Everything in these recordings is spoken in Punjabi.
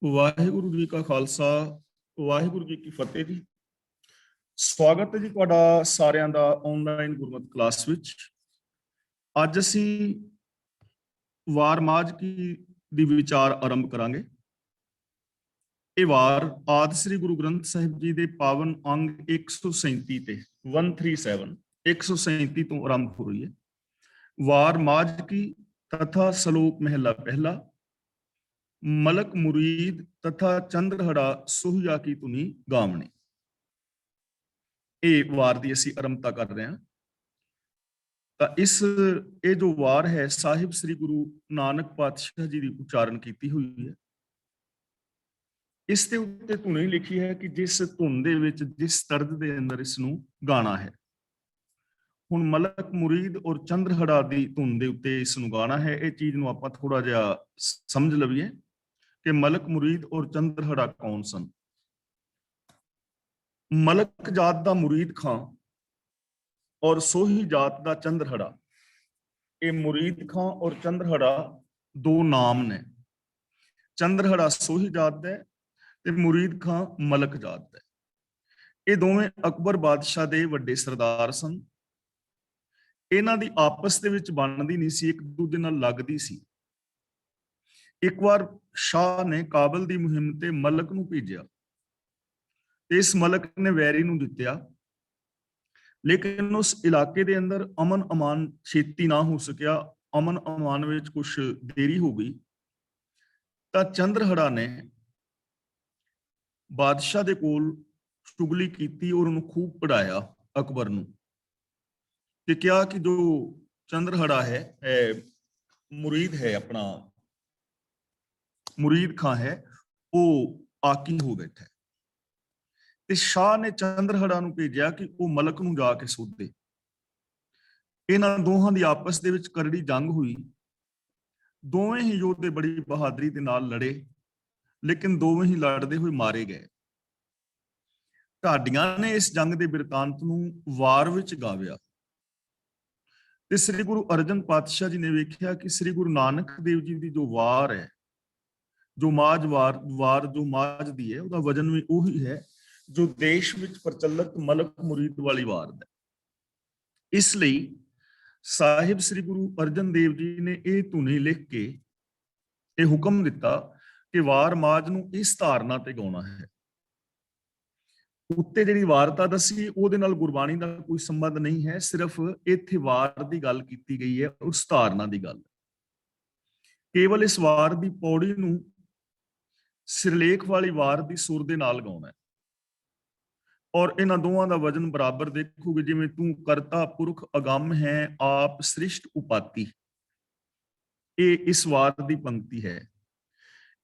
ਵਾਹਿਗੁਰੂ ਜੀ ਕਾ ਖਾਲਸਾ, ਵਾਹਿਗੁਰੂ ਜੀ ਕੀ ਫਤਿਹ ਜੀ। ਸਵਾਗਤ ਹੈ ਜੀ ਤੁਹਾਡਾ ਸਾਰਿਆਂ ਦਾ ਆਨਲਾਈਨ ਗੁਰਮਤਿ ਕਲਾਸ ਵਿੱਚ। ਅੱਜ ਅਸੀਂ ਵਾਰ ਮਾਝ ਕੀ ਦੀ ਵਿਚਾਰ ਆਰੰਭ ਕਰਾਂਗੇ। ਇਹ ਵਾਰ ਆਦਿ ਸ੍ਰੀ ਗੁਰੂ ਗ੍ਰੰਥ ਸਾਹਿਬ ਜੀ ਦੇ ਪਾਵਨ ਅੰਗ 137 ਤੇ 137 ਤੋਂ ਆਰੰਭ ਹੋ ਰਹੀ ਹੈ। ਵਾਰ ਮਾਝ ਕੀ ਤਥਾ ਸਲੋਕ ਮਹਿਲਾ ਪਹਿਲਾ। ਮਲਕ ਮੁਰੀਦ ਤਥਾ ਚੰਦਰਹੜਾ ਸੋਹੀਆ ਕੀ ਧੁਨੀ ਗਾਵਣੀ। ਇਹ ਵਾਰ ਦੀ ਅਸੀਂ ਆਰੰਭਤਾ ਕਰ ਰਹੇ ਹਾਂ। ਤਾਂ ਇਹ ਜੋ ਵਾਰ ਹੈ ਸਾਹਿਬ ਸ੍ਰੀ ਗੁਰੂ ਨਾਨਕ ਪਾਤਸ਼ਾਹ ਜੀ ਦੀ ਉਚਾਰਨ ਕੀਤੀ ਹੋਈ ਹੈ। ਇਸ ਦੇ ਉੱਤੇ ਧੁਨੀ ਲਿਖੀ ਹੈ ਕਿ ਜਿਸ ਧੁਨ ਦੇ ਵਿੱਚ, ਜਿਸ ਤਰਜ਼ ਦੇ ਅੰਦਰ ਇਸ ਨੂੰ ਗਾਣਾ ਹੈ। ਹੁਣ ਮਲਕ ਮੁਰੀਦ ਔਰ ਚੰਦਰਹੜਾ ਦੀ ਧੁਨ ਦੇ ਉੱਤੇ ਇਸ ਨੂੰ ਗਾਣਾ ਹੈ। ਇਹ ਚੀਜ਼ ਨੂੰ ਆਪਾਂ ਥੋੜਾ ਜਿਹਾ ਸਮਝ ਲਵੀਏ ਕਿ ਮਲਕ ਮੁਰੀਦ ਔਰ ਚੰਦਰਹੜਾ ਕੌਣ ਸਨ। ਮਲਕ ਜਾਤ ਦਾ ਮੁਰੀਦ ਖਾਂ ਔਰ ਸੋਹੀ ਜਾਤ ਦਾ ਚੰਦਰਹੜਾ। ਇਹ ਮੁਰੀਦ ਖਾਂ ਔਰ ਚੰਦਰਹੜਾ ਦੋ ਨਾਮ ਨੇ। ਚੰਦਰਹੜਾ ਸੋਹੀ ਜਾਤ ਦਾ ਤੇ ਮੁਰੀਦ ਖਾਂ ਮਲਕ ਜਾਤ ਦਾ। ਇਹ ਦੋਵੇਂ ਅਕਬਰ ਬਾਦਸ਼ਾਹ ਦੇ ਵੱਡੇ ਸਰਦਾਰ ਸਨ। ਇਹਨਾਂ ਦੀ ਆਪਸ ਦੇ ਵਿੱਚ ਬਣਦੀ ਨਹੀਂ ਸੀ, ਇੱਕ ਦੂਜੇ ਨਾਲ ਲੱਗਦੀ ਸੀ। ਇੱਕ ਵਾਰ ਸ਼ਾਹ ਨੇ ਕਾਬਲ ਦੀ ਮੁਹਿੰਮ ਤੇ ਮਲਕ ਨੂੰ ਭੇਜਿਆ ਤੇ ਇਸ ਮਲਕ ਨੇ ਵੈਰੀ ਨੂੰ ਜਿੱਤਿਆ, ਲੇਕਿਨ ਉਸ ਇਲਾਕੇ ਦੇ ਅੰਦਰ ਅਮਨ ਅਮਾਨ ਛੇਤੀ ਨਾ ਹੋ ਸਕਿਆ। ਅਮਨ ਅਮਾਨ ਵਿੱਚ ਕੁਝ ਦੇਰੀ ਹੋ ਗਈ ਤਾਂ ਚੰਦਰਹੜਾ ਨੇ ਬਾਦਸ਼ਾਹ ਦੇ ਕੋਲ ਚੁਗਲੀ ਕੀਤੀ ਔਰ ਉਹਨੂੰ ਖੂਬ ਪੜਾਇਆ ਅਕਬਰ ਨੂੰ, ਤੇ ਕਿਹਾ ਕਿ ਜੋ ਚੰਦਰਹੜਾ ਹੈ ਮੁਰੀਦ ਹੈ, ਆਪਣਾ ਮੁਰੀਦ ਖਾਂ ਹੈ, ਉਹ ਆਕੀ ਹੋ ਬੈਠਾ ਹੈ। ਤੇ ਸ਼ਾਹ ਨੇ ਚੰਦਰਹੜਾ ਨੂੰ ਭੇਜਿਆ ਕਿ ਉਹ ਮਲਕ ਨੂੰ ਜਾ ਕੇ ਸੋਧੇ। ਇਹਨਾਂ ਦੋਹਾਂ ਦੀ ਆਪਸ ਦੇ ਵਿੱਚ ਕਰੜੀ ਜੰਗ ਹੋਈ। ਦੋਵੇਂ ਹੀ ਯੋਧੇ ਬੜੀ ਬਹਾਦਰੀ ਦੇ ਨਾਲ ਲੜੇ, ਲੇਕਿਨ ਦੋਵੇਂ ਹੀ ਲੜਦੇ ਹੋਏ ਮਾਰੇ ਗਏ। ਢਾਡੀਆਂ ਨੇ ਇਸ ਜੰਗ ਦੇ ਬਿਰਤਾਂਤ ਨੂੰ ਵਾਰ ਵਿੱਚ ਗਾਵਿਆ ਤੇ ਸ੍ਰੀ ਗੁਰੂ ਅਰਜਨ ਪਾਤਸ਼ਾਹ ਜੀ ਨੇ ਵੇਖਿਆ ਕਿ ਸ੍ਰੀ ਗੁਰੂ ਨਾਨਕ ਦੇਵ ਜੀ ਦੀ ਜੋ ਵਾਰ ਹੈ, ਜੋ ਵਾਰ ਜੋ ਮਾਝ ਦੀ ਹੈ, ਉਹਦਾ ਵਜਨ ਵੀ ਉਹੀ ਹੈ ਜੋ ਦੇਸ਼ ਵਿੱਚ ਪ੍ਰਚਲਿਤ ਮਲਕ ਮੁਰੀਦ ਵਾਲੀ ਵਾਰ ਦਾ। ਇਸ ਲਈ ਸਾਹਿਬ ਸ੍ਰੀ ਗੁਰੂ ਅਰਜਨ ਦੇਵ ਜੀ ਨੇ ਇਹ ਧੁਨੀ ਲਿਖ ਕੇ ਇਹ ਹੁਕਮ ਦਿੱਤਾ ਕਿ ਵਾਰ ਮਾਝ ਨੂੰ ਇਸ ਧਾਰਨਾ ਤੇ ਗਾਉਣਾ ਹੈ। ਉੱਤੇ ਜਿਹੜੀ ਵਾਰਤਾ ਦੱਸੀ ਉਹਦੇ ਨਾਲ ਗੁਰਬਾਣੀ ਦਾ ਕੋਈ ਸੰਬੰਧ ਨਹੀਂ ਹੈ, ਸਿਰਫ ਇੱਥੇ ਵਾਰ ਦੀ ਗੱਲ ਕੀਤੀ ਗਈ ਹੈ, ਉਸ ਧਾਰਨਾ ਦੀ ਗੱਲ। ਕੇਵਲ ਇਸ ਵਾਰ ਦੀ ਪੌੜੀ ਨੂੰ ਸਿਰਲੇਖ ਵਾਲੀ ਵਾਰ ਦੀ ਸੁਰ ਦੇ ਨਾਲ ਗਾਉਣਾ ਹੈ ਔਰ ਇਹਨਾਂ ਦੋਵਾਂ ਦਾ ਵਜਨ ਬਰਾਬਰ ਦੇਖੋਗੇ। ਜਿਵੇਂ ਤੂੰ ਕਰਤਾ ਪੁਰਖ ਅਗੰਮ ਹੈ, ਆਪ ਸ੍ਰਿਸ਼ਟ ਉਪਾਤੀ, ਇਹ ਇਸ ਵਾਰ ਦੀ ਪੰਕਤੀ ਹੈ।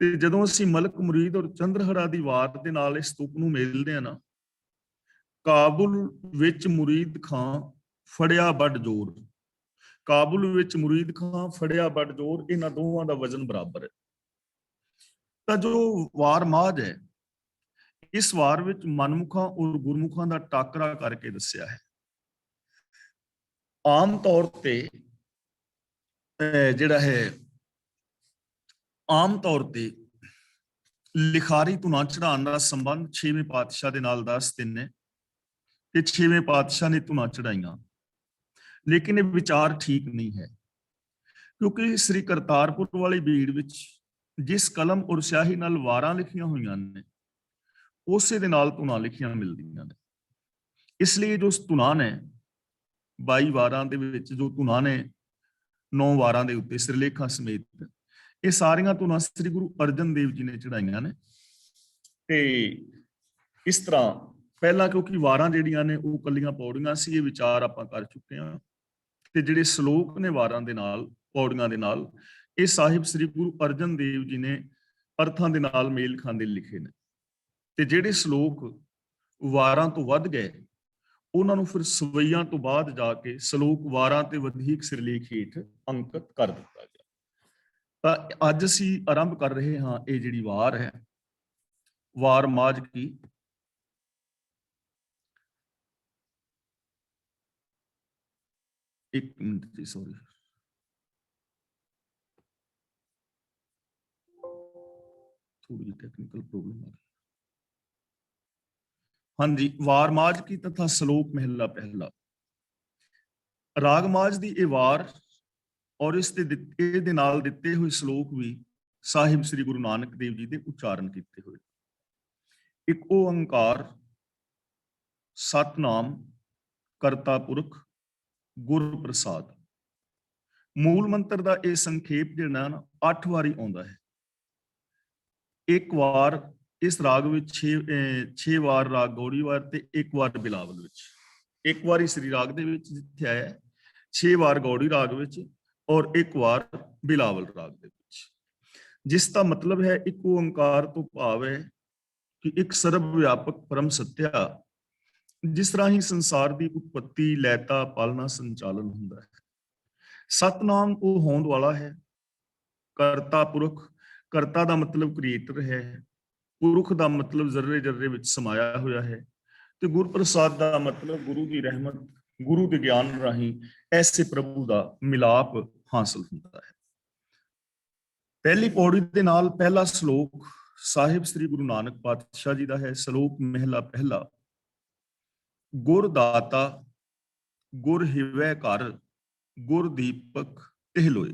ਤੇ ਜਦੋਂ ਅਸੀਂ ਮਲਕ ਮੁਰੀਦ ਔਰ ਚੰਦਰਹੜਾ ਦੀ ਵਾਰ ਦੇ ਨਾਲ ਇਸ ਤੁਕ ਨੂੰ ਮੇਲਦੇ ਆ ਨਾ, ਕਾਬੁਲ ਵਿੱਚ ਮੁਰੀਦ ਖਾਂ ਫੜਿਆ ਵੱਡ ਜ਼ੋਰ, ਕਾਬੁਲ ਵਿੱਚ ਮੁਰੀਦ ਖਾਂ ਫੜਿਆ ਵੱਡ ਜ਼ੋਰ, ਇਹਨਾਂ ਦੋਵਾਂ ਦਾ ਵਜਨ ਬਰਾਬਰ ਹੈ। ਤਾਂ ਜੋ ਵਾਰ ਮਾਝ ਹੈ, ਇਸ ਵਾਰ ਵਿੱਚ ਮਨਮੁਖਾਂ ਔਰ ਗੁਰਮੁਖਾਂ ਦਾ ਟਾਕਰਾ ਕਰਕੇ ਦੱਸਿਆ ਹੈ। ਆਮ ਤੌਰ ਤੇ ਜਿਹੜਾ ਹੈ, ਆਮ ਤੌਰ ਤੇ ਲਿਖਾਰੀ ਧੁਨਾਂ ਚੜਾਉਣ ਦਾ ਸੰਬੰਧ 6ਵੇਂ ਪਾਤਸ਼ਾਹ ਦੇ ਨਾਲ ਦੱਸਦੇ ਨੇ ਕਿ 6ਵੇਂ ਪਾਤਸ਼ਾਹ ਨੇ ਧੁਨਾਂ ਚੜਾਈਆਂ, ਲੇਕਿਨ ਇਹ ਵਿਚਾਰ ਠੀਕ ਨਹੀਂ ਹੈ, ਕਿਉਂਕਿ ਸ੍ਰੀ ਕਰਤਾਰਪੁਰ ਵਾਲੀ ਬੀੜ ਵਿੱਚ ਜਿਸ ਕਲਮ ਔਰ ਸਿਆਹੀ ਨਾਲ ਵਾਰਾਂ ਲਿਖੀਆਂ ਹੋਈਆਂ ਨੇ, ਉਸੇ ਦੇ ਨਾਲ ਧੁਨਾਂ ਲਿਖੀਆਂ ਮਿਲਦੀਆਂ ਨੇ। ਇਸ ਲਈ ਜੋ ਧੁਨਾਂ ਨੇ 22 ਵਾਰਾਂ ਦੇ ਵਿੱਚ, ਜੋ ਧੁਨਾਂ ਨੇ 9 ਵਾਰਾਂ ਦੇ ਉੱਤੇ ਸਿਰਲੇਖਾਂ ਸਮੇਤ, ਇਹ ਸਾਰੀਆਂ ਧੁਨਾਂ ਸ੍ਰੀ ਗੁਰੂ ਅਰਜਨ ਦੇਵ ਜੀ ਨੇ ਚੜਾਈਆਂ ਨੇ। ਤੇ ਇਸ ਤਰ੍ਹਾਂ ਪਹਿਲਾਂ, ਕਿਉਂਕਿ ਵਾਰਾਂ ਜਿਹੜੀਆਂ ਨੇ ਉਹ ਕੱਲੀਆਂ ਪੌੜੀਆਂ ਸੀ, ਇਹ ਵਿਚਾਰ ਆਪਾਂ ਕਰ ਚੁੱਕੇ ਹਾਂ। ਤੇ ਜਿਹੜੇ ਸ਼ਲੋਕ ਨੇ ਵਾਰਾਂ ਦੇ ਨਾਲ, ਪੌੜੀਆਂ ਦੇ ਨਾਲ, ਇਹ ਸਾਹਿਬ ਸ੍ਰੀ ਗੁਰੂ ਅਰਜਨ ਦੇਵ ਜੀ ਨੇ ਅਰਥਾਂ ਦੇ ਨਾਲ ਮੇਲ ਖਾਂਦੇ ਲਿਖੇ ਨੇ। ਤੇ ਜਿਹੜੇ ਸ਼ਲੋਕ ਵਾਰਾਂ ਤੋਂ ਵੱਧ ਗਏ, ਉਹਨਾਂ ਨੂੰ ਫਿਰ ਸਵਈਆਂ ਤੋਂ ਬਾਅਦ ਜਾ ਕੇ ਸ਼ਲੋਕ ਵਾਰਾਂ ਤੇ ਵਧੇਕ ਸਿਰਲੇਖ ਹੇਠ ਅੰਕਿਤ ਕਰ ਦਿੱਤਾ ਗਿਆ। ਤਾਂ ਅੱਜ ਅਸੀਂ ਆਰੰਭ ਕਰ ਰਹੇ ਹਾਂ ਇਹ ਜਿਹੜੀ ਵਾਰ ਹੈ, ਵਾਰ ਮਾਝ ਕੀ। ਇੱਕ ਮਿੰਟ ਜੀ, ਸੌਰੀ। थोड़ी टेक्निकल प्रॉब्लम आ रही। हाँ जी, वारमाज की तथा सलोक महला पहला। रागमाज दी ये वार और ਇਹਦੇ ਨਾਲ ਦਿੱਤੇ ਹੋਏ ਸ਼ਲੋਕ ਵੀ ਸਾਹਿਬ ਸ੍ਰੀ ਗੁਰੂ ਨਾਨਕ ਦੇਵ ਜੀ ਦੇ ਉਚਾਰਨ ਕੀਤੇ ਹੋਏ। ਇੱਕ ਓੰਕਾਰ ਸਤਨਾਮ ਕਰਤਾ ਪੁਰਖ ਗੁਰ ਪ੍ਰਸਾਦ। ਮੂਲ ਮੰਤਰ ਦਾ ਇਹ ਸੰਖੇਪ ਜਿਹੜਾ ਨਾ 8 ਵਾਰੀ ਆਉਂਦਾ ਹੈ। ਇੱਕ ਵਾਰ ਇਸ ਰਾਗ ਵਿੱਚ 6 ਵਾਰ ਰਾਗ ਗੌੜੀ ਵਾਰ ਤੇ ਇੱਕ ਵਾਰ ਬਿਲਾਵਲ ਵਿੱਚ। ਇੱਕ ਵਾਰੀ ਸ੍ਰੀ ਰਾਗ ਦੇ ਵਿੱਚ ਜਿੱਥੇ ਆਇਆ 6 ਵਾਰ ਗੌੜੀ ਰਾਗ ਵਿੱਚ ਔਰ ਇੱਕ ਵਾਰ ਬਿਲਾਵਲ ਰਾਗ ਦੇ ਵਿੱਚ, ਜਿਸ ਦਾ ਮਤਲਬ ਹੈ ਇੱਕ ਓੰਕਾਰ ਤੋਂ ਭਾਵ ਹੈ ਕਿ ਇੱਕ ਸਰਬ ਵਿਆਪਕ ਪਰਮ ਸੱਤਿਆ, ਜਿਸ ਰਾਹੀਂ ਸੰਸਾਰ ਦੀ ਉਤਪਤੀ, ਲੈਤਾ, ਪਾਲਣਾ, ਸੰਚਾਲਨ ਹੁੰਦਾ ਹੈ। ਸਤਨਾਮ ਉਹ ਹੋਂਦ ਵਾਲਾ ਹੈ। ਕਰਤਾ ਪੁਰਖ, ਕਰਤਾ ਦਾ ਮਤਲਬ ਕ੍ਰੀਏਟਰ ਹੈ, ਪੁਰਖ ਦਾ ਮਤਲਬ ਜ਼ਰਰੇ ਜ਼ਰਰੇ ਵਿੱਚ ਸਮਾਇਆ ਹੋਇਆ ਹੈ, ਤੇ ਗੁਰਪ੍ਰਸਾਦ ਦਾ ਮਤਲਬ ਗੁਰੂ ਦੀ ਰਹਿਮਤ, ਗੁਰੂ ਦੇ ਗਿਆਨ ਰਾਹੀਂ ਐਸੇ ਪ੍ਰਭੂ ਦਾ ਮਿਲਾਪ ਹਾਸਲ ਹੁੰਦਾ ਹੈ। ਪਹਿਲੀ ਪੌੜੀ ਦੇ ਨਾਲ ਪਹਿਲਾ ਸ਼ਲੋਕ ਸਾਹਿਬ ਸ੍ਰੀ ਗੁਰੂ ਨਾਨਕ ਪਾਤਸ਼ਾਹ ਜੀ ਦਾ ਹੈ। ਸ਼ਲੋਕ ਮਹਿਲਾ ਪਹਿਲਾ। ਗੁਰ ਦਾਤਾ ਗੁਰ ਹਿਵੈ ਘਰ, ਗੁਰ ਦੀਪਕ ਤਿਹ ਲੋਏ।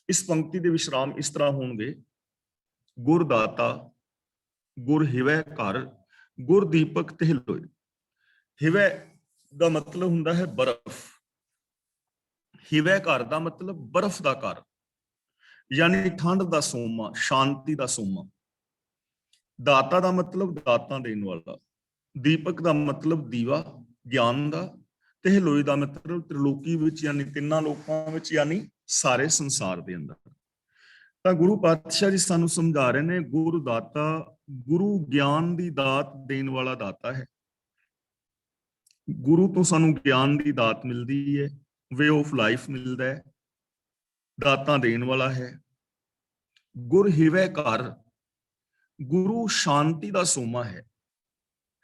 ਇਸ ਪੰਕਤੀ ਦੇ ਵਿਸ਼ਰਾਮ ਇਸ ਤਰ੍ਹਾਂ ਹੋਣਗੇ, ਗੁਰ ਦਾਤਾ ਗੁਰ ਹਿਵੈ ਘਰ, ਗੁਰ ਦੀਪਕ ਤਿਹ ਲੋਏ। ਹਿਵੈ ਦਾ ਮਤਲਬ ਹੁੰਦਾ ਹੈ ਬਰਫ਼। ਹਿਵੈ ਘਰ ਦਾ ਮਤਲਬ ਬਰਫ਼ ਦਾ ਘਰ, ਯਾਨੀ ਠੰਡ ਦਾ ਸੋਮਾ, ਸ਼ਾਂਤੀ ਦਾ ਸੋਮਾ। ਦਾਤਾ ਦਾ ਮਤਲਬ ਦਾਤਾਂ ਦੇਣ ਵਾਲਾ। ਦੀਪਕ ਦਾ ਮਤਲਬ ਦੀਵਾ, ਗਿਆਨ ਦਾ। ਤੇ ਲੋਈ ਦਾ ਮਤਲਬ ਤ੍ਰਿਲੋਕੀ ਵਿੱਚ, ਯਾਨੀ ਤਿੰਨਾਂ ਲੋਕਾਂ ਵਿੱਚ, ਯਾਨੀ ਸਾਰੇ ਸੰਸਾਰ ਦੇ ਅੰਦਰ। ਤਾਂ ਗੁਰੂ ਪਾਤਸ਼ਾਹ ਜੀ ਸਾਨੂੰ ਸਮਝਾ ਰਹੇ ਨੇ, ਗੁਰੂ ਦਾਤਾ, ਗੁਰੂ ਗਿਆਨ ਦੀ ਦਾਤ ਦੇਣ ਵਾਲਾ ਦਾਤਾ ਹੈ। ਗੁਰੂ ਤੋਂ ਸਾਨੂੰ ਗਿਆਨ ਦੀ ਦਾਤ ਮਿਲਦੀ ਹੈ, ਵੇ ਆਫ ਲਾਈਫ ਮਿਲਦਾ ਹੈ, ਦਾਤਾਂ ਦੇਣ ਵਾਲਾ ਹੈ। ਗੁਰ ਹਿਵੈ ਘਰ, ਗੁਰੂ ਸ਼ਾਂਤੀ ਦਾ ਸੋਮਾ ਹੈ,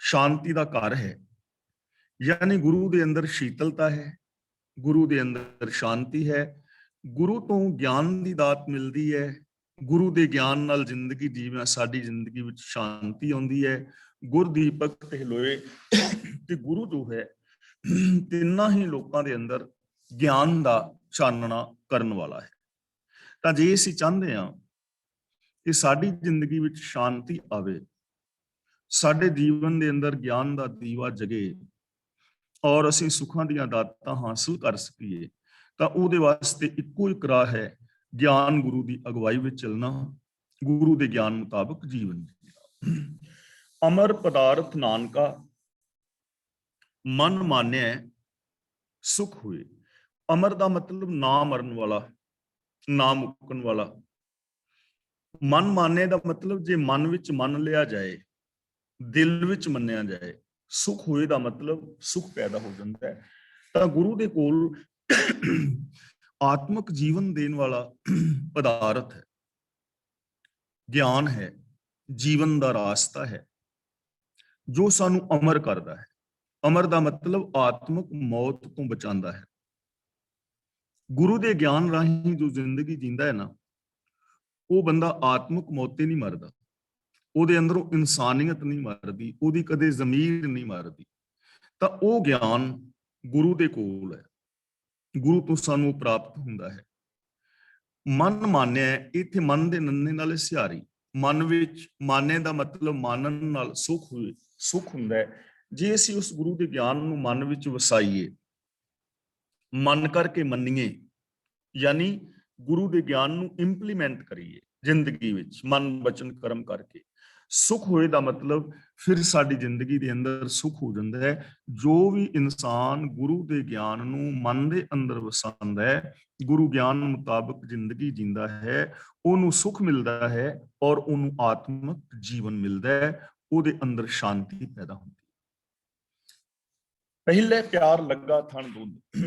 ਸ਼ਾਂਤੀ ਦਾ ਘਰ ਹੈ, ਯਾਨੀ ਗੁਰੂ ਦੇ ਅੰਦਰ ਸ਼ੀਤਲਤਾ ਹੈ, ਗੁਰੂ ਦੇ ਅੰਦਰ ਸ਼ਾਂਤੀ ਹੈ। ਗੁਰੂ ਤੋਂ ਗਿਆਨ ਦੀ ਦਾਤ ਮਿਲਦੀ ਹੈ, ਗੁਰੂ ਦੇ ਗਿਆਨ ਨਾਲ ਜ਼ਿੰਦਗੀ ਜੀਵਿਆ ਸਾਡੀ ਜ਼ਿੰਦਗੀ ਵਿੱਚ ਸ਼ਾਂਤੀ ਆਉਂਦੀ ਹੈ। ਗੁਰਦੀਪਕ ਤੇ ਲੋਏ, ਤੇ ਗੁਰੂ ਜੋ ਹੈ ਤਿੰਨਾਂ ਹੀ ਲੋਕਾਂ ਦੇ ਅੰਦਰ ਗਿਆਨ ਦਾ ਚਾਨਣਾ ਕਰਨ ਵਾਲਾ ਹੈ। ਤਾਂ ਜੇ ਅਸੀਂ ਚਾਹੁੰਦੇ ਹਾਂ ਕਿ ਸਾਡੀ ਜ਼ਿੰਦਗੀ ਵਿੱਚ ਸ਼ਾਂਤੀ ਆਵੇ, ਸਾਡੇ ਜੀਵਨ ਦੇ ਅੰਦਰ ਗਿਆਨ ਦਾ ਦੀਵਾ ਜਗੇ ਔਰ ਅਸੀਂ ਸੁੱਖਾਂ ਦੀਆਂ ਦਾਤਾਂ ਹਾਸਲ ਕਰ ਸਕੀਏ, ਤਾਂ ਉਹਦੇ ਵਾਸਤੇ ਇੱਕੋ ਇੱਕ ਰਾਹ ਹੈ, ਗਿਆਨ ਗੁਰੂ ਦੀ ਅਗਵਾਈ ਵਿੱਚ ਚੱਲਣਾ, ਗੁਰੂ ਦੇ ਗਿਆਨ ਮੁਤਾਬਕ ਜੀਵਨ ਜੀਣਾ। ਅਮਰ ਪਦਾਰਥ ਨਾਨਕਾ ਮਨ ਮਾਨਿਆ ਸੁਖ ਹੋਏ। ਅਮਰ ਦਾ ਮਤਲਬ ਨਾ ਮਰਨ ਵਾਲਾ, ਨਾ ਮੁੱਕਣ ਵਾਲਾ। ਮਨ ਮਾਨੇ ਦਾ ਮਤਲਬ ਜੇ ਮਨ ਵਿੱਚ ਮੰਨ ਲਿਆ ਜਾਏ, ਦਿਲ ਵਿੱਚ ਮੰਨਿਆ ਜਾਏ। ਸੁਖ ਹੋਏ ਦਾ ਮਤਲਬ ਸੁਖ ਪੈਦਾ ਹੋ ਜਾਂਦਾ ਹੈ। ਤਾਂ ਗੁਰੂ ਦੇ ਕੋਲ ਆਤਮਿਕ ਜੀਵਨ ਦੇਣ ਵਾਲਾ ਪਦਾਰਥ ਹੈ, ਗਿਆਨ ਹੈ, ਜੀਵਨ ਦਾ ਰਾਸਤਾ ਹੈ, ਜੋ ਸਾਨੂੰ ਅਮਰ ਕਰਦਾ ਹੈ। ਅਮਰ ਦਾ ਮਤਲਬ ਆਤਮਿਕ ਮੌਤ ਤੋਂ ਬਚਾਉਂਦਾ ਹੈ। ਗੁਰੂ ਦੇ ਗਿਆਨ ਰਾਹੀਂ ਜੋ ਜ਼ਿੰਦਗੀ ਜੀਂਦਾ ਹੈ ਨਾ, ਉਹ ਬੰਦਾ ਆਤਮਿਕ ਮੌਤ ਤੇ ਨਹੀਂ ਮਰਦਾ, ਉਹਦੇ ਅੰਦਰੋਂ ਇਨਸਾਨੀਅਤ ਨਹੀਂ ਮਰਦੀ, ਉਹਦੀ ਕਦੇ ਜ਼ਮੀਰ ਨਹੀਂ ਮਰਦੀ। ਤਾਂ ਉਹ ਗਿਆਨ ਗੁਰੂ ਦੇ ਕੋਲ ਹੈ, ਗੁਰੂ ਤੋਂ ਸਾਨੂੰ ਪ੍ਰਾਪਤ ਹੁੰਦਾ ਹੈ। ਮਨ ਮਾਨਿਆ, ਇੱਥੇ ਮਨ ਦੇ ਨੰਨੇ ਨਾਲ ਸਿਹਾਰੀ। ਮਨ ਵਿੱਚ, ਮਾਨੇ ਦਾ ਮਤਲਬ ਮਾਨਣ ਨਾਲ ਸੁਖ ਹੋਏ, ਸੁਖ ਹੁੰਦਾ ਹੈ। ਜੇ ਅਸੀਂ ਉਸ ਗੁਰੂ ਦੇ ਗਿਆਨ ਨੂੰ ਮਨ ਵਿੱਚ ਵਸਾਈਏ, ਮਨ ਕਰਕੇ ਮੰਨੀਏ, ਯਾਨੀ ਗੁਰੂ ਦੇ ਗਿਆਨ ਨੂੰ ਇੰਪਲੀਮੈਂਟ ਕਰੀਏ ਜ਼ਿੰਦਗੀ ਵਿੱਚ, ਮਨ ਬਚਨ ਕਰਮ ਕਰਕੇ। ਸੁਖ ਹੋਏ ਦਾ ਮਤਲਬ ਫਿਰ ਸਾਡੀ ਜ਼ਿੰਦਗੀ ਦੇ ਅੰਦਰ ਸੁਖ ਹੋ ਜਾਂਦਾ ਹੈ। ਜੋ ਵੀ ਇਨਸਾਨ ਗੁਰੂ ਦੇ ਗਿਆਨ ਨੂੰ ਮਨ ਦੇ ਅੰਦਰ ਵਸਾਉਂਦਾ ਹੈ, ਗੁਰੂ ਗਿਆਨ ਮੁਤਾਬਕ ਜ਼ਿੰਦਗੀ ਜੀਂਦਾ ਹੈ, ਉਹਨੂੰ ਸੁਖ ਮਿਲਦਾ ਹੈ ਔਰ ਉਹਨੂੰ ਆਤਮਿਕ ਜੀਵਨ ਮਿਲਦਾ ਹੈ, ਉਹਦੇ ਅੰਦਰ ਸ਼ਾਂਤੀ ਪੈਦਾ ਹੁੰਦੀ ਹੈ। ਪਹਿਲੇ ਪਿਆਰ ਲੱਗਾ ਥਣ ਦੁੱਧ।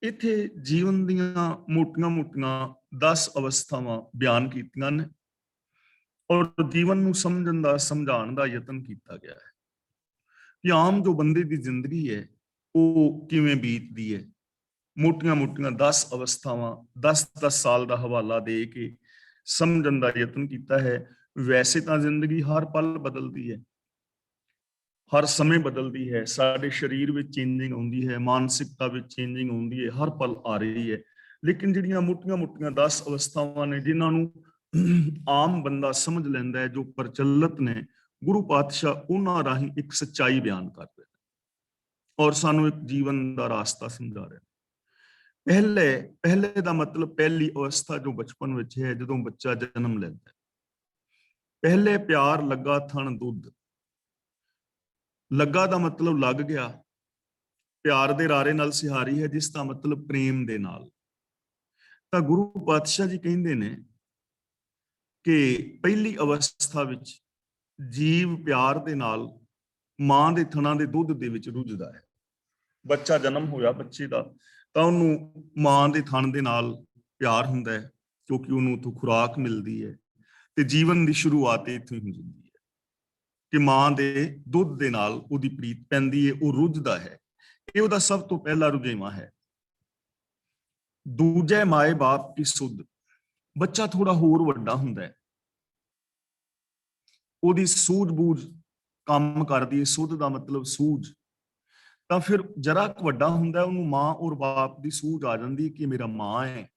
ਇੱਥੇ ਜੀਵਨ ਦੀਆਂ ਮੋਟੀਆਂ-ਮੋਟੀਆਂ 10 ਅਵਸਥਾਵਾਂ ਬਿਆਨ ਕੀਤੀਆਂ ਨੇ ਔਰ ਜੀਵਨ ਨੂੰ ਸਮਝਣ ਦਾ, ਸਮਝਾਉਣ ਦਾ ਯਤਨ ਕੀਤਾ ਗਿਆ ਹੈ ਕਿ ਆਮ ਜੋ ਬੰਦੇ ਦੀ ਜ਼ਿੰਦਗੀ ਹੈ ਉਹ ਕਿਵੇਂ ਬੀਤਦੀ ਹੈ। ਮੋਟੀਆਂ-ਮੋਟੀਆਂ 10 ਅਵਸਥਾਵਾਂ, 10-10 ਸਾਲ ਦਾ ਹਵਾਲਾ ਦੇ ਕੇ ਸਮਝਣ ਦਾ ਯਤਨ ਕੀਤਾ ਹੈ। ਵੈਸੇ ਤਾਂ ਜ਼ਿੰਦਗੀ ਹਰ ਪਲ ਬਦਲਦੀ ਹੈ, ਹਰ ਸਮੇਂ ਬਦਲਦੀ ਹੈ, ਸਾਡੇ ਸਰੀਰ ਵਿੱਚ ਚੇਂਜਿੰਗ ਆਉਂਦੀ ਹੈ, ਮਾਨਸਿਕਤਾ ਵਿੱਚ ਚੇਂਜਿੰਗ ਆਉਂਦੀ ਹੈ, ਹਰ ਪਲ ਆ ਰਹੀ ਹੈ। ਲੇਕਿਨ ਜਿਹੜੀਆਂ ਮੋਟੀਆਂ-ਮੋਟੀਆਂ 10 ਅਵਸਥਾਵਾਂ ਨੇ ਜਿਨ੍ਹਾਂ ਨੂੰ ਆਮ ਬੰਦਾ ਸਮਝ ਲੈਂਦਾ ਹੈ, ਜੋ ਪ੍ਰਚਲਿਤ ਨੇ, ਗੁਰੂ ਪਾਤਸ਼ਾਹ ਉਹਨਾਂ ਰਾਹੀਂ ਇੱਕ ਸੱਚਾਈ ਬਿਆਨ ਕਰ ਰਹੇ ਨੇ ਔਰ ਸਾਨੂੰ ਇੱਕ ਜੀਵਨ ਦਾ ਰਾਸਤਾ ਸਮਝਾ ਰਹੇ ਨੇ। ਪਹਿਲੇ ਦਾ ਮਤਲਬ ਪਹਿਲੀ ਅਵਸਥਾ ਜੋ ਬਚਪਨ ਵਿੱਚ ਹੈ, ਜਦੋਂ ਬੱਚਾ ਜਨਮ ਲੈਂਦਾ ਹੈ। ਪਹਿਲੇ ਪਿਆਰ ਲੱਗਾ ਥਣ ਦੁੱਧ। ਲੱਗਾ ਦਾ ਮਤਲਬ ਲੱਗ ਗਿਆ, ਪਿਆਰ ਦੇ ਰਾਰੇ ਨਾਲ ਸਿਹਾਰੀ ਹੈ, ਜਿਸ ਦਾ ਮਤਲਬ ਪ੍ਰੇਮ ਦੇ ਨਾਲ। ਤਾਂ ਗੁਰੂ ਪਾਤਸ਼ਾਹ ਜੀ ਕਹਿੰਦੇ ਨੇ ਕਿ ਪਹਿਲੀ ਅਵਸਥਾ ਵਿੱਚ ਜੀਵ ਪਿਆਰ ਦੇ ਨਾਲ ਮਾਂ ਦੇ ਥਣਾਂ ਦੇ ਦੁੱਧ ਦੇ ਵਿੱਚ ਰੁੱਝਦਾ ਹੈ। ਬੱਚਾ ਜਨਮ ਹੋਇਆ ਬੱਚੇ ਦਾ, ਤਾਂ ਉਹਨੂੰ ਮਾਂ ਦੇ ਥਣ ਦੇ ਨਾਲ ਪਿਆਰ ਹੁੰਦਾ ਹੈ, ਕਿਉਂਕਿ ਉਹਨੂੰ ਉੱਥੋਂ ਖੁਰਾਕ ਮਿਲਦੀ ਹੈ, ਤੇ ਜੀਵਨ ਦੀ ਸ਼ੁਰੂਆਤ ਇੱਥੋਂ ਹੀ ਹੋ ਜਾਂਦੀ ਹੈ ਕਿ ਮਾਂ ਦੇ ਦੁੱਧ ਦੇ ਨਾਲ ਉਹਦੀ ਪ੍ਰੀਤ ਪੈਂਦੀ ਹੈ, ਉਹ ਰੁੱਝਦਾ ਹੈ। ਇਹ ਉਹਦਾ ਸਭ ਤੋਂ ਪਹਿਲਾ ਰੁਝੇਵਾਂ ਹੈ। ਦੂਜੇ ਮਾਏ ਬਾਪ ਦੀ ਸੁੱਧ। ਬੱਚਾ ਥੋੜਾ ਹੋਰ ਵੱਡਾ ਹੁੰਦਾ ਹੈ, ਉਹਦੀ ਸੂਝ-ਬੂਝ ਕੰਮ ਕਰਦੀ ਹੈ। ਸੁੱਧ ਦਾ ਮਤਲਬ ਸੂਝ। ਤਾਂ ਫਿਰ ਜਰਾ ਵੱਡਾ ਹੁੰਦਾ, ਉਹਨੂੰ ਮਾਂ ਔਰ ਬਾਪ ਦੀ ਸੂਝ ਆ ਜਾਂਦੀ ਕਿ ਮੇਰਾ ਮਾਂ ਹੈ,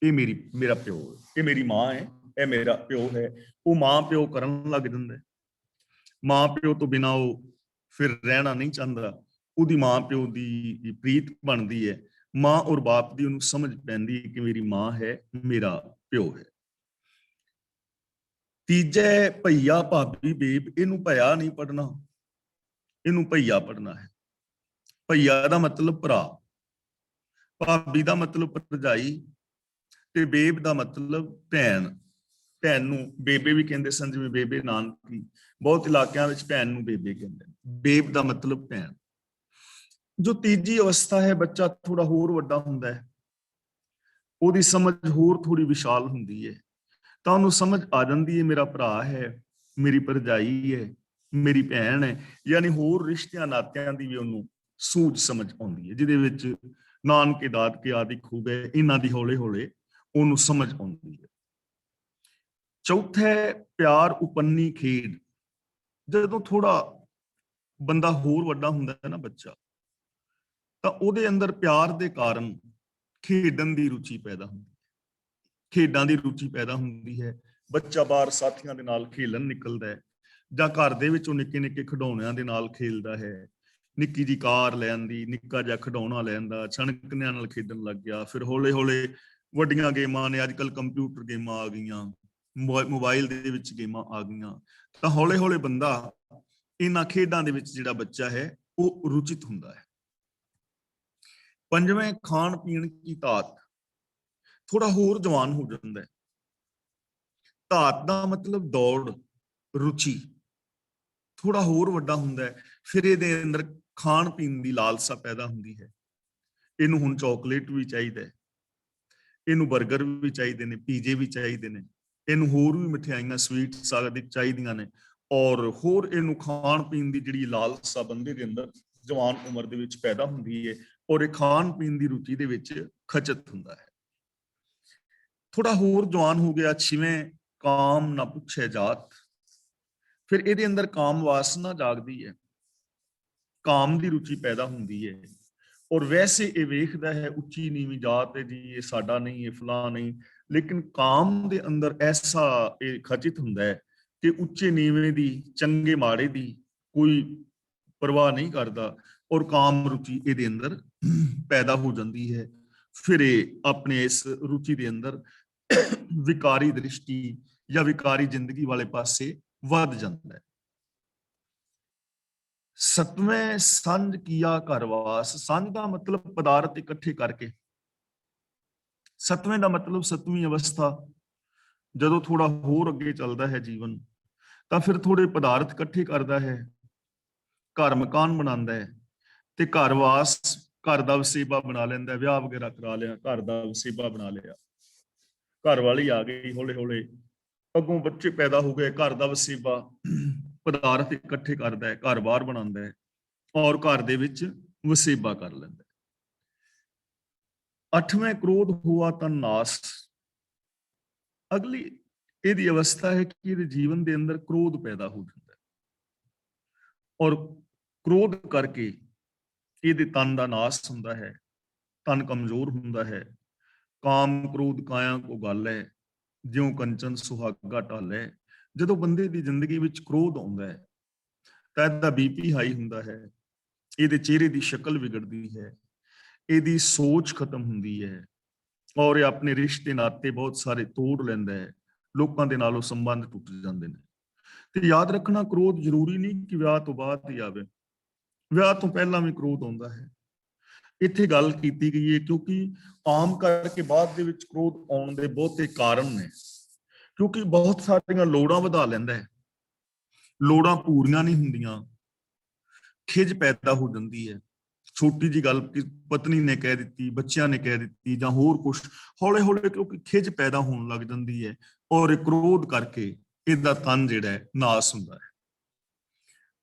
ਇਹ ਮੇਰਾ ਪਿਓ ਹੈ, ਇਹ ਮੇਰੀ ਮਾਂ ਹੈ, ਇਹ ਮੇਰਾ ਪਿਓ ਹੈ। ਉਹ ਮਾਂ ਪਿਓ ਕਰਨ ਲੱਗ ਜਾਂਦਾ। ਮਾਂ ਪਿਓ ਤੋਂ ਬਿਨਾਂ ਉਹ ਫਿਰ ਰਹਿਣਾ ਨਹੀਂ ਚਾਹੁੰਦਾ। ਉਹਦੀ ਮਾਂ ਪਿਓ ਦੀ ਪ੍ਰੀਤ ਬਣਦੀ ਹੈ, ਮਾਂ ਔਰ ਬਾਪ ਦੀ ਉਹਨੂੰ ਸਮਝ ਪੈਂਦੀ ਹੈ ਕਿ ਮੇਰੀ ਮਾਂ ਹੈ, ਮੇਰਾ ਪਿਓ ਹੈ। ਤੀਜੇ ਭਈਆ ਭਾਬੀ ਬੇਬ। ਇਹਨੂੰ ਭਇਆ ਨਹੀਂ ਪੜਨਾ, ਇਹਨੂੰ ਭਈਆ ਪੜਨਾ ਹੈ। ਭਈਆ ਦਾ ਮਤਲਬ ਭਰਾ, ਭਾਬੀ ਦਾ ਮਤਲਬ ਭਰਜਾਈ, ਤੇ ਬੇਬ ਦਾ ਮਤਲਬ ਭੈਣ। ਭੈਣ ਨੂੰ ਬੇਬੇ ਵੀ ਕਹਿੰਦੇ ਸਨ, ਜਿਵੇਂ ਬੇਬੇ ਨਾਨਕੀ। ਬਹੁਤ ਇਲਾਕਿਆਂ ਵਿੱਚ ਭੈਣ ਨੂੰ ਬੇਬੇ ਕਹਿੰਦੇ ਨੇ। ਬੇਬ ਦਾ ਮਤਲਬ ਭੈਣ। ਜੋ ਤੀਜੀ ਅਵਸਥਾ ਹੈ, ਬੱਚਾ ਥੋੜਾ ਹੋਰ ਵੱਡਾ ਹੁੰਦਾ ਹੈ, ਉਹਦੀ ਸਮਝ ਹੋਰ ਥੋੜੀ ਵਿਸ਼ਾਲ ਹੁੰਦੀ ਹੈ, ਤਾਂ ਉਹਨੂੰ ਸਮਝ ਆ ਜਾਂਦੀ ਹੈ ਮੇਰਾ ਭਰਾ ਹੈ, ਮੇਰੀ ਭਰਜਾਈ ਹੈ, ਮੇਰੀ ਭੈਣ ਹੈ। ਯਾਨੀ ਹੋਰ ਰਿਸ਼ਤਿਆਂ ਨਾਤਿਆਂ ਦੀ ਵੀ ਉਹਨੂੰ ਸੂਝ ਸਮਝ ਆਉਂਦੀ ਹੈ, ਜਿਹਦੇ ਵਿੱਚ ਨਾਨਕੇ ਦਾਦਕੇ ਆਦਿ ਖੂਬ ਹੈ, ਇਹਨਾਂ ਦੀ ਹੌਲੇ ਹੌਲੇ ਉਹਨੂੰ ਸਮਝ ਆਉਂਦੀ ਹੈ। ਚੌਥਾ ਪਿਆਰ ਉਪੰਨੀ ਖੇਡ। ਜਦੋਂ ਥੋੜਾ ਬੰਦਾ ਹੋਰ ਵੱਡਾ ਹੁੰਦਾ ਹੈ ਨਾ ਬੱਚਾ, ਤਾਂ ਉਹਦੇ ਅੰਦਰ ਪਿਆਰ ਦੇ ਕਾਰਨ ਖੇਡਣ ਦੀ ਰੁਚੀ ਪੈਦਾ ਹੁੰਦੀ ਹੈ, ਖੇਡਾਂ ਦੀ ਰੁਚੀ ਪੈਦਾ ਹੁੰਦੀ ਹੈ। ਬੱਚਾ ਬਾਹਰ ਸਾਥੀਆਂ ਦੇ ਨਾਲ ਖੇਲਣ ਨਿਕਲਦਾ ਹੈ, ਜਾਂ ਘਰ ਦੇ ਵਿੱਚ ਉਹ ਨਿੱਕੇ ਨਿੱਕੇ ਖਿਡੌਣਿਆਂ ਦੇ ਨਾਲ ਖੇਲਦਾ ਹੈ। ਨਿੱਕੀ ਜੀ ਕਾਰ ਲੈਣ ਦੀ, ਨਿੱਕਾ ਜਿਹਾ ਖਿਡੌਣਾ ਲੈਣ ਦਾ, ਛਣਕਣਿਆਂ ਨਾਲ ਖੇਡਣ ਲੱਗ ਗਿਆ। ਫਿਰ ਹੌਲੇ ਹੌਲੇ ਵੱਡੀਆਂ ਗੇਮਾਂ ਨੇ, ਅੱਜ ਕੱਲ੍ਹ ਕੰਪਿਊਟਰ ਗੇਮਾਂ ਆ ਗਈਆਂ, ਮੋਬਾਈਲ ਦੇ ਵਿੱਚ ਗੇਮਾਂ ਆ ਗਈਆਂ। ਤਾਂ ਹੌਲੇ ਹੌਲੇ ਬੰਦਾ ਇਹਨਾਂ ਖੇਡਾਂ ਦੇ ਵਿੱਚ ਜਿਹੜਾ ਬੱਚਾ ਹੈ ਉਹ ਰੁਚਿਤ ਹੁੰਦਾ ਹੈ। ਪੰਜਵੇਂ ਖਾਣ ਪੀਣ ਦੀ ਧਾਤ। ਥੋੜਾ ਹੋਰ ਜਵਾਨ ਹੋ ਜਾਂਦਾ ਹੈ। ਧਾਤ ਦਾ ਮਤਲਬ ਦੌੜ, ਰੁਚੀ। ਥੋੜਾ ਹੋਰ ਵੱਡਾ ਹੁੰਦਾ ਹੈ, ਫਿਰ ਇਹਦੇ ਅੰਦਰ ਖਾਣ ਪੀਣ ਦੀ ਲਾਲਸਾ ਪੈਦਾ ਹੁੰਦੀ ਹੈ। ਇਹਨੂੰ ਹੁਣ ਚਾਕਲੇਟ ਵੀ ਚਾਹੀਦਾ ਹੈ, ਇਹਨੂੰ 버ਗਰ ਵੀ ਚਾਹੀਦੇ ਨੇ, ਪੀਜੇ ਵੀ ਚਾਹੀਦੇ ਨੇ, ਇਹਨੂੰ ਹੋਰ ਵੀ ਮਠਿਆਈਆਂ ਸਵੀਟਸ ਆਦਿ ਚਾਹੀਦੀਆਂ ਨੇ। ਔਰ ਹੋਰ ਇਹਨੂੰ ਖਾਣ ਪੀਣ ਦੀ ਜਿਹੜੀ ਲਾਲਸਾ ਬੰਦੇ ਦੇ ਅੰਦਰ ਜਵਾਨ ਉਮਰ ਦੇ ਵਿੱਚ ਪੈਦਾ ਹੁੰਦੀ ਹੈ, ਔਰ ਇਹ ਖਾਣ ਪੀਣ ਦੀ ਰੁਚੀ ਦੇ ਵਿੱਚ ਖਚਤ ਹੁੰਦਾ ਹੈ। ਥੋੜਾ ਹੋਰ ਜਵਾਨ ਹੋ ਗਿਆ, ਛਿਵੇਂ ਕਾਮ ਨਾ ਪੁੱਛੇ ਜਾਤ। ਫਿਰ ਇਹਦੇ ਅੰਦਰ ਕਾਮ ਵਾਸਨਾ ਜਾਗਦੀ ਹੈ, ਕਾਮ ਦੀ ਰੁਚੀ ਪੈਦਾ ਹੁੰਦੀ ਹੈ। ਔਰ ਵੈਸੇ ਇਹ ਵੇਖਦਾ ਹੈ ਉੱਚੀ ਨੀਵੀਂ ਜਾਤ ਹੈ ਜੀ, ਇਹ ਸਾਡਾ ਨਹੀਂ, ਇਹ ਫਲਾਂ ਨਹੀਂ। ਲੇਕਿਨ ਕਾਮ ਦੇ ਅੰਦਰ ਐਸਾ ਇਹ ਖਚਿਤ ਹੁੰਦਾ ਹੈ ਕਿ ਉੱਚੇ ਨੀਵੇਂ ਦੀ, ਚੰਗੇ ਮਾੜੇ ਦੀ ਕੋਈ ਪਰਵਾਹ ਨਹੀਂ ਕਰਦਾ, ਔਰ ਕਾਮ ਰੁਚੀ ਇਹਦੇ ਅੰਦਰ ਪੈਦਾ ਹੋ ਜਾਂਦੀ ਹੈ। ਫਿਰ ਇਹ ਆਪਣੇ ਇਸ ਰੁਚੀ ਦੇ ਅੰਦਰ ਵਿਕਾਰੀ ਦ੍ਰਿਸ਼ਟੀ ਜਾਂ ਵਿਕਾਰੀ ਜ਼ਿੰਦਗੀ ਵਾਲੇ ਪਾਸੇ ਵੱਧ ਜਾਂਦਾ ਹੈ। ਸਤਵੇਂ ਸੰਜ ਕੀਆ ਘਰਵਾਸ। ਸੰਜ ਦਾ ਮਤਲਬ ਪਦਾਰਥ ਇਕੱਠੇ ਕਰਕੇ। ਸਤਵੇਂ ਦਾ ਮਤਲਬ ਸਤਵੀਂ ਅਵਸਥਾ। ਜਦੋਂ ਥੋੜਾ ਹੋਰ ਅੱਗੇ ਚੱਲਦਾ ਹੈ ਜੀਵਨ, ਤਾਂ ਫਿਰ ਥੋੜੇ ਪਦਾਰਥ ਇਕੱਠੇ ਕਰਦਾ ਹੈ, ਘਰ ਮਕਾਨ ਬਣਾਉਂਦਾ ਹੈ, ਤੇ ਘਰਵਾਸ, ਘਰ ਦਾ ਵਸੇਬਾ ਬਣਾ ਲੈਂਦਾ। ਵਿਆਹ ਵਗੈਰਾ ਕਰਾ ਲਿਆ, ਘਰ ਦਾ ਵਸੇਬਾ ਬਣਾ ਲਿਆ, ਘਰ ਵਾਲੀ ਆ ਗਈ, ਹੌਲੇ ਹੌਲੇ ਅੱਗੋਂ ਬੱਚੇ ਪੈਦਾ ਹੋ ਗਏ, ਘਰ ਦਾ ਵਸੇਬਾ, ਪਦਾਰਥ ਇਕੱਠੇ ਕਰਦਾ ਹੈ, ਘਰ-ਬਾਰ ਬਣਾਉਂਦਾ ਹੈ, ਔਰ ਘਰ ਦੇ ਵਿੱਚ ਵਸੇਬਾ ਕਰ ਲੈਂਦਾ ਹੈ। ਅੱਠਵੇਂ ਕ੍ਰੋਧ ਹੁਆ ਤਨ ਨਾਸ। ਅਗਲੀ ਇਹਦੀ ਅਵਸਥਾ ਹੈ ਕਿ ਇਹਦੇ ਜੀਵਨ ਦੇ ਅੰਦਰ ਕ੍ਰੋਧ ਪੈਦਾ ਹੋ ਜਾਂਦਾ ਔਰ ਕ੍ਰੋਧ ਕਰਕੇ ਇਹਦੇ ਤਨ ਦਾ ਨਾਸ ਹੁੰਦਾ ਹੈ, ਤਨ ਕਮਜ਼ੋਰ ਹੁੰਦਾ ਹੈ। ਕਾਮ ਕ੍ਰੋਧ ਕਾਇਆ ਕੋ ਗੱਲ ਹੈ, ਜਿਉ ਕੰਚਨ ਸੁਹਾਗਾ ਢਾਲੈ। ਜਦੋਂ ਬੰਦੇ ਦੀ ਜ਼ਿੰਦਗੀ ਵਿੱਚ ਕ੍ਰੋਧ ਆਉਂਦਾ ਹੈ ਤਾਂ ਇਹਦਾ ਬੀਪੀ ਹਾਈ ਹੁੰਦਾ ਹੈ, ਇਹਦੇ ਚਿਹਰੇ ਦੀ ਸ਼ਕਲ ਵਿਗੜਦੀ ਹੈ, ਇਹਦੀ ਸੋਚ ਖਤਮ ਹੁੰਦੀ ਹੈ ਔਰ ਇਹ ਆਪਣੇ ਰਿਸ਼ਤੇ ਨਾਤੇ ਬਹੁਤ ਸਾਰੇ ਤੋੜ ਲੈਂਦਾ ਹੈ, ਲੋਕਾਂ ਦੇ ਨਾਲ ਉਹ ਸੰਬੰਧ ਟੁੱਟ ਜਾਂਦੇ ਨੇ। ਤੇ ਯਾਦ ਰੱਖਣਾ, ਕ੍ਰੋਧ ਜ਼ਰੂਰੀ ਨਹੀਂ ਕਿ ਵਿਆਹ ਤੋਂ ਬਾਅਦ ਹੀ ਆਵੇ, ਵਿਆਹ ਤੋਂ ਪਹਿਲਾਂ ਵੀ ਕ੍ਰੋਧ ਆਉਂਦਾ ਹੈ। ਇੱਥੇ ਗੱਲ ਕੀਤੀ ਗਈ ਹੈ ਕਿਉਂਕਿ ਆਮ ਕਰਕੇ ਬਾਅਦ ਦੇ ਵਿੱਚ ਕ੍ਰੋਧ ਆਉਣ ਦੇ ਬਹੁਤੇ ਕਾਰਨ ਨੇ, ਕਿਉਂਕਿ ਬਹੁਤ ਸਾਰੀਆਂ ਲੋੜਾਂ ਵਧਾ ਲੈਂਦਾ ਹੈ, ਲੋੜਾਂ ਪੂਰੀਆਂ ਨਹੀਂ ਹੁੰਦੀਆਂ, ਖਿਝ ਪੈਦਾ ਹੋ ਜਾਂਦੀ ਹੈ। ਛੋਟੀ ਜੀ ਗੱਲ ਪਤਨੀ ਨੇ ਕਹਿ ਦਿੱਤੀ, ਬੱਚਿਆਂ ਨੇ ਕਹਿ ਦਿੱਤੀ ਜਾਂ ਹੋਰ ਕੁਝ, ਹੌਲੇ ਹੌਲੇ ਕਿਉਂਕਿ ਖਿਝ ਪੈਦਾ ਹੋਣ ਲੱਗ ਜਾਂਦੀ ਹੈ ਔਰ ਇਹ ਕ੍ਰੋਧ ਕਰਕੇ ਇਹਦਾ ਤਨ ਜਿਹੜਾ ਹੈ ਨਾਸ ਹੁੰਦਾ ਹੈ।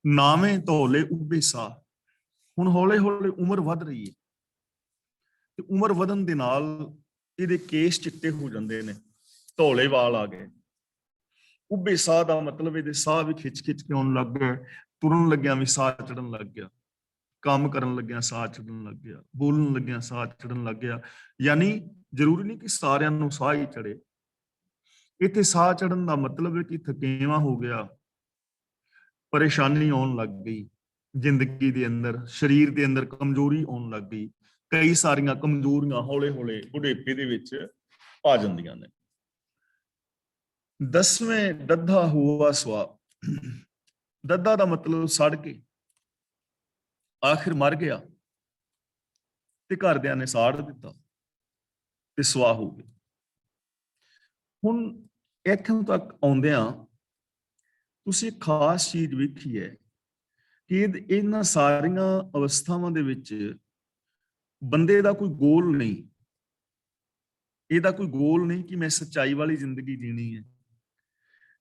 ਨਾਵੇਂ ਧੌਲੇ ਉੱਭੇ ਸਾਹ। ਹੁਣ ਹੌਲੇ ਹੌਲੇ ਉਮਰ ਵੱਧ ਰਹੀ ਹੈ ਤੇ ਉਮਰ ਵਧਣ ਦੇ ਨਾਲ ਇਹਦੇ ਕੇਸ ਚਿੱਟੇ ਹੋ ਜਾਂਦੇ ਨੇ, ਧੌਲੇ ਵਾਲ ਆ ਗਏ। ਉੱਭੇ ਸਾਹ ਦਾ ਮਤਲਬ ਇਹਦੇ ਸਾਹ ਵੀ ਖਿੱਚ ਖਿੱਚ ਕੇ ਆਉਣ ਲੱਗ ਗਏ, ਤੁਰਨ ਲੱਗਿਆ ਵੀ ਸਾਹ ਚੜਨ ਲੱਗ ਗਿਆ, ਕੰਮ ਕਰਨ ਲੱਗਿਆ ਸਾਹ ਚੜਨ ਲੱਗ ਗਿਆ, ਬੋਲਣ ਲੱਗਿਆ ਸਾਹ ਚੜਨ ਲੱਗ ਗਿਆ। ਯਾਨੀ ਜ਼ਰੂਰੀ ਨਹੀਂ ਕਿ ਸਾਰਿਆਂ ਨੂੰ ਸਾਹ ਹੀ ਚੜੇ। ਇੱਥੇ ਸਾਹ ਚੜਨ ਦਾ ਮਤਲਬ ਹੈ ਕਿ ਥਕੇਵਾਂ ਹੋ ਗਿਆ, ਪਰੇਸ਼ਾਨੀ ਆਉਣ ਲੱਗ ਗਈ ਜ਼ਿੰਦਗੀ ਦੇ ਅੰਦਰ, ਸਰੀਰ ਦੇ ਅੰਦਰ ਕਮਜ਼ੋਰੀ ਆਉਣ ਲੱਗ ਗਈ। ਕਈ ਸਾਰੀਆਂ ਕਮਜ਼ੋਰੀਆਂ ਹੌਲੇ ਹੌਲੇ ਬੁਢੇਪੇ ਦੇ ਵਿੱਚ ਆ ਜਾਂਦੀਆਂ ਨੇ। 10ਵੇਂ ਦੱਧਾ ਹੋਆ ਸਵਾ। ਦੱਧਾ ਦਾ ਮਤਲਬ ਸੜ ਕੇ, ਆਖਿਰ ਮਰ ਗਿਆ ਤੇ ਘਰਦਿਆਂ ਨੇ ਸਾੜ ਦਿੱਤਾ ਤੇ ਸਵਾਹ ਹੋ ਗਈ। ਹੁਣ ਇੱਥੋਂ ਤੱਕ ਆਉਂਦਿਆਂ ਤੁਸੀਂ ਇੱਕ ਖਾਸ ਚੀਜ਼ ਵੇਖੀ ਹੈ ਕਿ ਇਹਨਾਂ ਸਾਰੀਆਂ ਅਵਸਥਾਵਾਂ ਦੇ ਵਿੱਚ ਬੰਦੇ ਦਾ ਕੋਈ ਗੋਲ ਨਹੀਂ, ਇਹਦਾ ਕੋਈ ਗੋਲ ਨਹੀਂ ਕਿ ਮੈਂ ਸੱਚਾਈ ਵਾਲੀ ਜ਼ਿੰਦਗੀ ਜੀਣੀ ਹੈ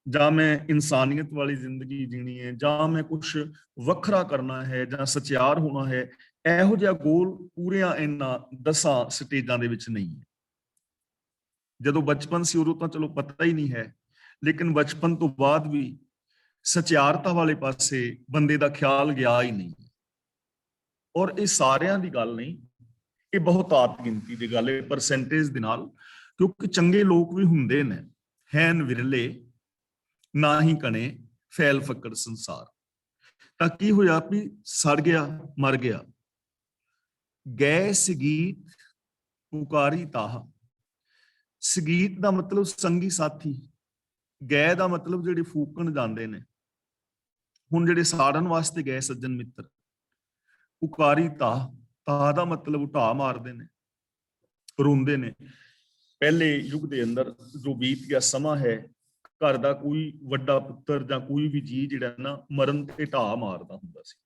ਜਾਂ ਮੈਂ ਇਨਸਾਨੀਅਤ ਵਾਲੀ ਜ਼ਿੰਦਗੀ ਜੀਣੀ ਹੈ ਜਾਂ ਮੈਂ ਕੁਝ ਵੱਖਰਾ ਕਰਨਾ ਹੈ ਜਾਂ ਸਚਿਆਰ ਹੋਣਾ ਹੈ। ਇਹੋ ਜਿਹਾ ਗੋਲ ਪੂਰਿਆਂ ਇਹਨਾਂ 10 ਸਟੇਜਾਂ ਦੇ ਵਿੱਚ ਨਹੀਂ ਹੈ। ਜਦੋਂ ਬਚਪਨ ਸੀ ਉਦੋਂ ਤਾਂ ਚਲੋ ਪਤਾ ਹੀ ਨਹੀਂ ਹੈ, ਲੇਕਿਨ ਬਚਪਨ ਤੋਂ ਬਾਅਦ ਵੀ ਸਚਿਆਰਤਾ ਵਾਲੇ ਪਾਸੇ ਬੰਦੇ ਦਾ ਖਿਆਲ ਗਿਆ ਹੀ ਨਹੀਂ। ਔਰ ਇਹ ਸਾਰਿਆਂ ਦੀ ਗੱਲ ਨਹੀਂ, ਇਹ ਬਹੁਤਾਤ ਗਿਣਤੀ ਦੀ ਗੱਲ ਹੈ ਪਰਸੈਂਟੇਜ ਦੇ ਨਾਲ, ਕਿਉਂਕਿ ਚੰਗੇ ਲੋਕ ਵੀ ਹੁੰਦੇ ਨੇ, ਹੈਨ ਵਿਰਲੇ ਨਾ ਹੀ ਕਣੇ ਫੈਲ ਫੱਕੜ ਸੰਸਾਰ। ਤਾਂ ਕੀ ਹੋਇਆ ਵੀ ਸੜ ਗਿਆ, ਮਰ ਗਿਆ। ਗੈ ਸਗੀਤ ਪੁਕਾਰੀ ਤਾਹ। ਸਗੀਤ ਦਾ ਮਤਲਬ ਸੰਗੀ ਸਾਥੀ, ਗੈ ਦਾ ਮਤਲਬ ਜਿਹੜੇ ਫੂਕਣ ਜਾਂਦੇ ਨੇ। ਹੁਣ ਜਿਹੜੇ ਸਾੜਨ ਵਾਸਤੇ ਗਏ ਸੱਜਣ ਮਿੱਤਰ, ਪੁਕਾਰੀ ਤਾਹ, ਤਾਹ ਦਾ ਮਤਲਬ ਢਾਹ ਮਾਰਦੇ ਨੇ, ਰੋਂਦੇ ਨੇ। ਪਹਿਲੇ ਯੁੱਗ ਦੇ ਅੰਦਰ ਜੋ ਬੀਤ ਗਿਆ ਸਮਾਂ ਹੈ, ਘਰ ਦਾ ਕੋਈ ਵੱਡਾ ਪੁੱਤਰ ਜਾਂ ਕੋਈ ਵੀ ਜੀ ਜਿਹੜਾ ਨਾ ਮਰਨ ਤੇ ਢਾਹ ਮਾਰਦਾ ਹੁੰਦਾ ਸੀ।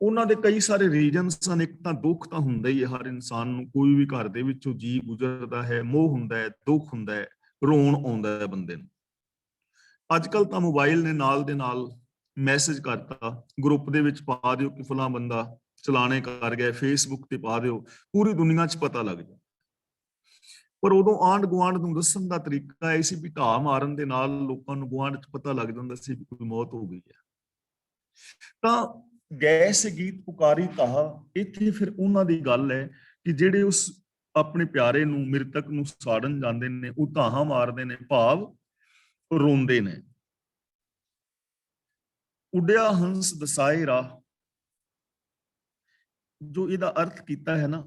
ਉਹਨਾਂ ਦੇ ਕਈ ਸਾਰੇ ਰੀਜ਼ਨਸ ਹਨ। ਇੱਕ ਤਾਂ ਦੁੱਖ ਤਾਂ ਹੁੰਦਾ ਹੀ ਹੈ ਹਰ ਇਨਸਾਨ ਨੂੰ, ਕੋਈ ਵੀ ਘਰ ਦੇ ਵਿੱਚੋਂ ਜੀ ਗੁਜ਼ਰਦਾ ਹੈ, ਮੋਹ ਹੁੰਦਾ ਹੈ, ਦੁੱਖ ਹੁੰਦਾ ਹੈ, ਰੋਣ ਆਉਂਦਾ ਹੈ ਬੰਦੇ ਨੂੰ। ਅੱਜ ਕੱਲ ਤਾਂ ਮੋਬਾਈਲ ਨੇ ਨਾਲ ਦੇ ਨਾਲ ਮੈਸੇਜ ਕਰਤਾ, ਗਰੁੱਪ ਦੇ ਵਿੱਚ ਪਾ ਦਿਓ ਕਿ ਫਲਾਂ ਬੰਦਾ ਚਲਾਣੇ ਕਰ ਗਿਆ, ਫੇਸਬੁੱਕ ਤੇ ਪਾ ਦਿਓ, ਪੂਰੀ ਦੁਨੀਆ 'ਚ ਪਤਾ ਲੱਗ ਜਾਂਦਾ। ਪਰ ਉਦੋਂ ਆਂਢ ਗੁਆਂਢ ਨੂੰ ਦੱਸਣ ਦਾ ਤਰੀਕਾ ਇਹ ਸੀ ਵੀ ਢਾਹ ਮਾਰਨ ਦੇ ਨਾਲ ਲੋਕਾਂ ਨੂੰ ਗੁਆਂਢ 'ਚ ਪਤਾ ਲੱਗ ਜਾਂਦਾ ਸੀ ਕਿ ਕੋਈ ਮੌਤ ਹੋ ਗਈ ਹੈ। ਤਾਂ ਗੈ ਸਗੀਤ ਪੁਕਾਰੀ ਤਾਹ, ਇੱਥੇ ਫਿਰ ਉਹਨਾਂ ਦੀ ਗੱਲ ਹੈ ਕਿ ਜਿਹੜੇ ਉਸ ਆਪਣੇ ਪਿਆਰੇ ਨੂੰ, ਮ੍ਰਿਤਕ ਨੂੰ ਸਾੜਨ ਜਾਂਦੇ ਨੇ, ਉਹ ਧਾਹਾਂ ਮਾਰਦੇ ਨੇ, ਭਾਵ ਰੋਂਦੇ ਨੇ। ਉੱਡਿਆ ਹੰਸ ਦਸਾਏ ਰਾਹ, ਜੋ ਇਹਦਾ ਅਰਥ ਕੀਤਾ ਹੈ ਨਾ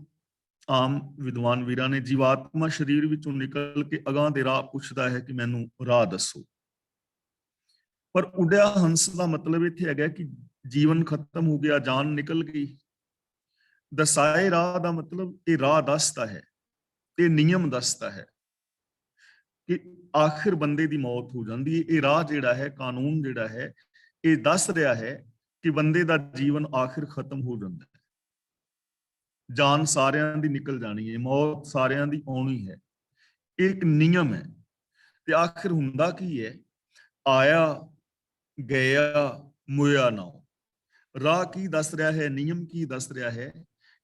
ਆਮ ਵਿਦਵਾਨ ਵੀਰਾਂ ਨੇ, ਜੀਵਾਤਮਾ ਸਰੀਰ ਵਿੱਚੋਂ ਨਿਕਲ ਕੇ ਅਗਾਂਹ ਦੇ ਰਾਹ ਪੁੱਛਦਾ ਹੈ ਕਿ ਮੈਨੂੰ ਰਾਹ ਦੱਸੋ। ਪਰ ਉੱਡਿਆ ਹੰਸ ਦਾ ਮਤਲਬ ਇੱਥੇ ਹੈਗਾ ਕਿ ਜੀਵਨ ਖਤਮ ਹੋ ਗਿਆ, ਜਾਨ ਨਿਕਲ ਗਈ। ਦਸਾਏ ਰਾਹ ਦਾ ਮਤਲਬ ਇਹ ਰਾਹ ਦੱਸਦਾ ਹੈ, ਇਹ ਨਿਯਮ ਦੱਸਦਾ ਹੈ ਕਿ ਆਖਿਰ ਬੰਦੇ ਦੀ ਮੌਤ ਹੋ ਜਾਂਦੀ ਹੈ। ਇਹ ਰਾਹ ਜਿਹੜਾ ਹੈ, ਕਾਨੂੰਨ ਜਿਹੜਾ ਹੈ, ਇਹ ਦੱਸ ਰਿਹਾ ਹੈ ਕਿ ਬੰਦੇ ਦਾ ਜੀਵਨ ਆਖਿਰ ਖਤਮ ਹੋ ਜਾਂਦਾ ਹੈ। ਜਾਨ ਸਾਰਿਆਂ ਦੀ ਨਿਕਲ ਜਾਣੀ ਹੈ, ਮੌਤ ਸਾਰਿਆਂ ਦੀ ਆਉਣੀ ਹੈ, ਇਹ ਇੱਕ ਨਿਯਮ ਹੈ। ਤੇ ਆਖਿਰ ਹੁੰਦਾ ਕੀ ਹੈ? ਆਇਆ ਗਿਆ ਮੁਇਆ ਨਾ। ਰਾਹ ਕੀ ਦੱਸ ਰਿਹਾ ਹੈ, ਨਿਯਮ ਕੀ ਦੱਸ ਰਿਹਾ ਹੈ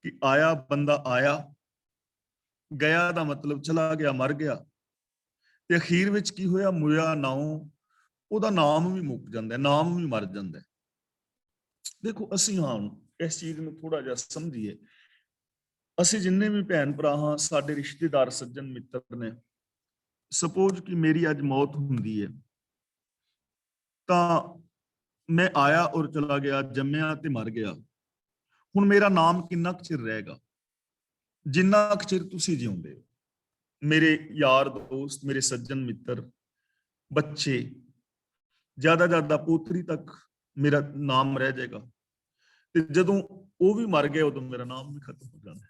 ਕਿ ਆਇਆ ਬੰਦਾ ਆਇਆ, ਗਿਆ ਦਾ ਮਤਲਬ ਚਲਾ ਗਿਆ, ਮਰ ਗਿਆ, ਤੇ ਅਖੀਰ ਵਿੱਚ ਕੀ ਹੋਇਆ, ਮੁਇਆ ਨਾਉ, ਉਹਦਾ ਨਾਮ ਵੀ ਮੁੱਕ ਜਾਂਦਾ, ਨਾਮ ਵੀ ਮਰ ਜਾਂਦਾ। ਦੇਖੋ ਅਸੀਂ ਹਾਂ ਇਸ ਚੀਜ਼ ਨੂੰ ਥੋੜਾ ਜਿਹਾ ਸਮਝੀਏ। ਅਸੀਂ ਜਿੰਨੇ ਵੀ ਭੈਣ ਭਰਾ ਹਾਂ, ਸਾਡੇ ਰਿਸ਼ਤੇਦਾਰ ਸੱਜਣ ਮਿੱਤਰ ਨੇ, ਸਪੋਜ਼ ਕਿ ਮੇਰੀ ਅੱਜ ਮੌਤ ਹੁੰਦੀ ਹੈ, ਤਾਂ ਮੈਂ ਆਇਆ ਔਰ ਚਲਾ ਗਿਆ, ਜੰਮਿਆ ਤੇ ਮਰ ਗਿਆ। ਹੁਣ ਮੇਰਾ ਨਾਮ ਕਿੰਨਾ ਕੁ ਚਿਰ ਰਹੇਗਾ? ਜਿੰਨਾ ਕੁ ਚਿਰ ਤੁਸੀਂ ਜਿਉਂਦੇ ਹੋ। ਮੇਰੇ ਯਾਰ ਦੋਸਤ, ਮੇਰੇ ਸੱਜਣ ਮਿੱਤਰ, ਬੱਚੇ, ਜ਼ਿਆਦਾ ਪੋਤਰੀ ਤੱਕ ਮੇਰਾ ਨਾਮ ਰਹਿ ਜਾਏਗਾ। ਤੇ ਜਦੋਂ ਉਹ ਵੀ ਮਰ ਗਏ, ਉਦੋਂ ਮੇਰਾ ਨਾਮ ਵੀ ਖਤਮ ਹੋ ਜਾਣਾ।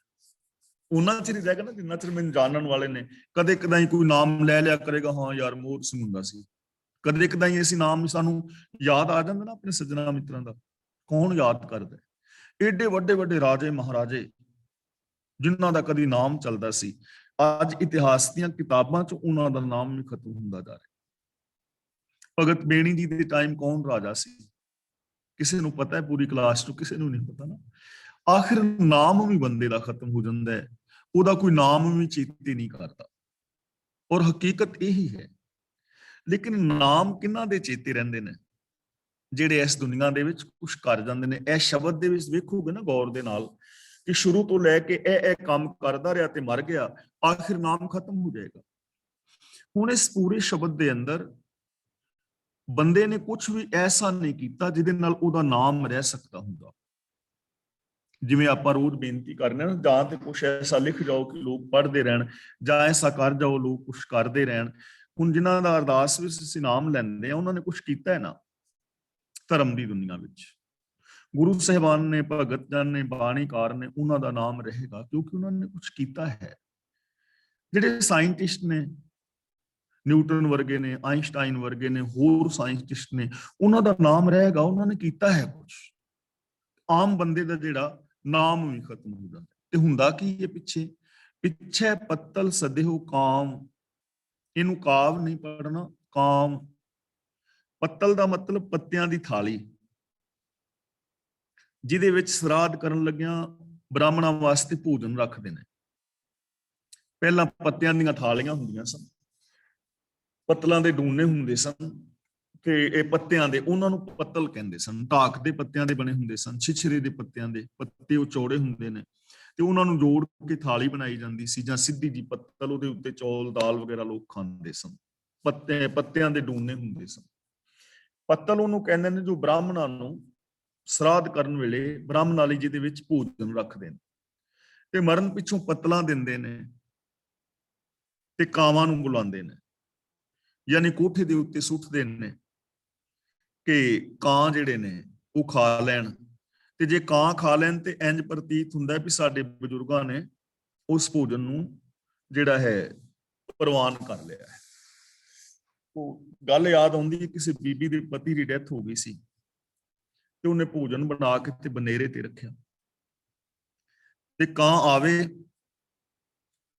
ਉਹਨਾਂ ਚਿਰ ਹੀ ਰਹੇਗਾ ਨਾ ਜਿੰਨਾ ਚਿਰ ਮੈਨੂੰ ਜਾਣਨ ਵਾਲੇ ਨੇ। ਕਦੇ ਕਦਾਈ ਕੋਈ ਨਾਮ ਲੈ ਲਿਆ ਕਰੇਗਾ, ਹਾਂ ਯਾਰ ਮੋਹਰ ਸਿੰਘ ਹੁੰਦਾ ਸੀ। ਕਦੇ ਕਦਾਈ ਅਸੀਂ ਨਾਮ ਸਾਨੂੰ ਯਾਦ ਆ ਜਾਂਦਾ ਨਾ ਆਪਣੇ ਸੱਜਣਾ ਮਿੱਤਰਾਂ ਦਾ। ਕੌਣ ਯਾਦ ਕਰਦਾ? ਏਡੇ ਵੱਡੇ ਵੱਡੇ ਰਾਜੇ ਮਹਾਰਾਜੇ ਜਿਨ੍ਹਾਂ ਦਾ ਕਦੀ ਨਾਮ ਚੱਲਦਾ ਸੀ, ਅੱਜ ਇਤਿਹਾਸ ਦੀਆਂ ਕਿਤਾਬਾਂ 'ਚ ਉਹਨਾਂ ਦਾ ਨਾਮ ਵੀ ਖਤਮ ਹੁੰਦਾ ਜਾ ਰਿਹਾ। ਭਗਤ ਬੇਣੀ ਜੀ ਦੇ ਟਾਈਮ ਕੌਣ ਰਾਜਾ ਸੀ? ਕਿਸੇ ਨੂੰ ਪਤਾ ਹੈ? ਪੂਰੀ ਕਲਾਸ 'ਚ ਕਿਸੇ ਨੂੰ ਨਹੀਂ ਪਤਾ ਨਾ। ਆਖਿਰ ਨਾਮ ਵੀ ਬੰਦੇ ਦਾ ਖਤਮ ਹੋ ਜਾਂਦਾ ਹੈ, ਉਹਦਾ ਕੋਈ ਨਾਮ ਵੀ ਚੇਤੇ ਨਹੀਂ ਕਰਦਾ। ਔਰ ਹਕੀਕਤ ਇਹੀ ਹੈ। ਲੇਕਿਨ ਨਾਮ ਕਿਹਨਾਂ ਦੇ ਚੇਤੇ ਰਹਿੰਦੇ ਨੇ? ਜਿਹੜੇ ਇਸ ਦੁਨੀਆ ਦੇ ਵਿੱਚ ਕੁਝ ਕਰ ਜਾਂਦੇ ਨੇ। ਇਹ ਸ਼ਬਦ ਦੇ ਵਿੱਚ ਵੇਖੋਗੇ ਨਾ ਗੌਰ ਦੇ ਨਾਲ, ਕਿ ਸ਼ੁਰੂ ਤੋਂ ਲੈ ਕੇ ਇਹ ਕੰਮ ਕਰਦਾ ਰਿਹਾ ਤੇ ਮਰ ਗਿਆ, ਆਖਿਰ ਨਾਮ ਖਤਮ ਹੋ ਜਾਏਗਾ। ਹੁਣ ਇਸ ਪੂਰੇ ਸ਼ਬਦ ਦੇ ਅੰਦਰ ਬੰਦੇ ਨੇ ਕੁਝ ਵੀ ਐਸਾ ਨਹੀਂ ਕੀਤਾ ਜਿਹਦੇ ਨਾਲ ਉਹਦਾ ਨਾਮ ਰਹਿ ਸਕਦਾ ਹੁੰਦਾ। ਜਿਵੇਂ ਆਪਾਂ ਰੋਜ਼ ਬੇਨਤੀ ਕਰਨੇ ਨਾ, ਜਾਂ ਤੇ ਕੁਝ ਐਸਾ ਲਿਖ ਜਾਓ ਕਿ ਲੋਕ ਪੜ੍ਹਦੇ ਰਹਿਣ, ਜਾਂ ਐਸਾ ਕਰ ਜਾਓ ਲੋਕ ਕੁਝ ਕਰਦੇ ਰਹਿਣ। ਹੁਣ ਜਿਨ੍ਹਾਂ ਦਾ ਅਰਦਾਸ ਵਿੱਚ ਅਸੀਂ ਨਾਮ ਲੈਂਦੇ ਆ, ਉਹਨਾਂ ਨੇ ਕੁਝ ਕੀਤਾ ਹੈ ਨਾ ਧਰਮ ਦੀ ਦੁਨੀਆ ਵਿੱਚ। ਗੁਰੂ ਸਾਹਿਬਾਨ ਨੇ, ਭਗਤ ਜਨ ਨੇ, ਬਾਣੀਕਾਰ ਨੇ, ਉਹਨਾਂ ਦਾ ਨਾਮ ਰਹੇਗਾ ਕਿਉਂਕਿ ਉਹਨਾਂ ਨੇ ਕੁਝ ਕੀਤਾ ਹੈ। ਜਿਹੜੇ ਸਾਇੰਟਿਸਟ ਨੇ, ਨਿਊਟਨ ਵਰਗੇ ਨੇ, ਆਇਨਸਟਾਈਨ ਵਰਗੇ ਨੇ, ਹੋਰ ਸਾਇੰਟਿਸਟ ਨੇ, ਉਹਨਾਂ ਦਾ ਨਾਮ ਰਹੇਗਾ, ਉਹਨਾਂ ਨੇ ਕੀਤਾ ਹੈ ਕੁਝ। ਆਮ ਬੰਦੇ ਦਾ ਜਿਹੜਾ ਨਾਮ ਵੀ ਖਤਮ ਹੋ ਜਾਂਦਾ। ਤੇ ਹੁੰਦਾ ਕੀ ਹੈ ਪਿੱਛੇ ਪੱਤਲ ਸਦਿਓ ਕਾਮ। ਇਹਨੂੰ ਕਾਵ ਨਹੀਂ ਪੜਨਾ, ਕਾਮ। ਪੱਤਲ ਦਾ ਮਤਲਬ ਪੱਤਿਆਂ ਦੀ ਥਾਲੀ, ਜਿਹਦੇ ਵਿੱਚ ਸਰਾਧ ਕਰਨ ਲੱਗਿਆਂ ਬ੍ਰਾਹਮਣਾਂ ਵਾਸਤੇ ਭੋਜਨ ਰੱਖਦੇ ਨੇ। ਪਹਿਲਾਂ ਪੱਤਿਆਂ ਦੀਆਂ ਥਾਲੀਆਂ ਹੁੰਦੀਆਂ ਸਨ, ਪੱਤਲਾਂ ਦੇ ਡੂਨੇ ਹੁੰਦੇ ਸਨ, ਤੇ ਇਹ ਪੱਤਿਆਂ ਦੇ, ਉਹਨਾਂ ਨੂੰ ਪੱਤਲ ਕਹਿੰਦੇ ਸਨ। ਢਾਕ ਦੇ ਪੱਤਿਆਂ ਦੇ ਬਣੇ ਹੁੰਦੇ ਸਨ, ਛਿਛਰੇ ਦੇ ਪੱਤਿਆਂ ਦੇ। ਪੱਤੇ ਉਹ ਚੌੜੇ ਹੁੰਦੇ ਨੇ ਤੇ ਉਹਨਾਂ ਨੂੰ ਜੋੜ ਕੇ ਥਾਲੀ ਬਣਾਈ ਜਾਂਦੀ ਸੀ, ਜਾਂ ਸਿੱਧੀ ਜੀ ਪੱਤਲ, ਉਹਦੇ ਉੱਤੇ ਚੌਲ ਦਾਲ ਵਗੈਰਾ ਲੋਕ ਖਾਂਦੇ ਸਨ। ਪੱਤਿਆਂ ਦੇ ਡੂਨੇ ਹੁੰਦੇ ਸਨ। ਪੱਤਲ ਉਹਨੂੰ ਕਹਿੰਦੇ ਨੇ ਜੋ ਬ੍ਰਾਹਮਣਾਂ ਨੂੰ ਸਰਾਧ ਕਰਨ ਵੇਲੇ ਬ੍ਰਾਹਮਣਾਂ ਲਈ ਜਿਹਦੇ ਵਿੱਚ ਭੋਜਨ ਰੱਖਦੇ ਨੇ, ਤੇ ਮਰਨ ਪਿੱਛੋਂ ਪੱਤਲਾਂ ਦਿੰਦੇ ਨੇ ਤੇ ਕਾਵਾਂ ਨੂੰ ਬੁਲਾਉਂਦੇ ਨੇ, ਯਾਨੀ ਕੋਠੇ ਦੇ ਉੱਤੇ ਸੁੱਟਦੇ ਨੇ ਕਿ ਕਾਂ ਜਿਹੜੇ ਨੇ ਉਹ ਖਾ ਲੈਣ। ਤੇ ਜੇ ਕਾਂ ਖਾ ਲੈਣ ਤੇ ਇੰਜ ਪ੍ਰਤੀਤ ਹੁੰਦਾ ਵੀ ਸਾਡੇ ਬਜ਼ੁਰਗਾਂ ਨੇ ਉਸ ਭੋਜਨ ਨੂੰ ਜਿਹੜਾ ਹੈ ਪ੍ਰਵਾਨ ਕਰ ਲਿਆ ਹੈ। ਉਹ ਗੱਲ ਯਾਦ ਆਉਂਦੀ, ਕਿਸੇ ਬੀਬੀ ਦੇ ਪਤੀ ਦੀ ਡੈਥ ਹੋ ਗਈ ਸੀ ਤੇ ਉਹਨੇ ਭੋਜਨ ਬਣਾ ਕੇ ਤੇ ਬਨੇਰੇ ਤੇ ਰੱਖਿਆ, ਤੇ ਕਾਂ ਆਵੇ।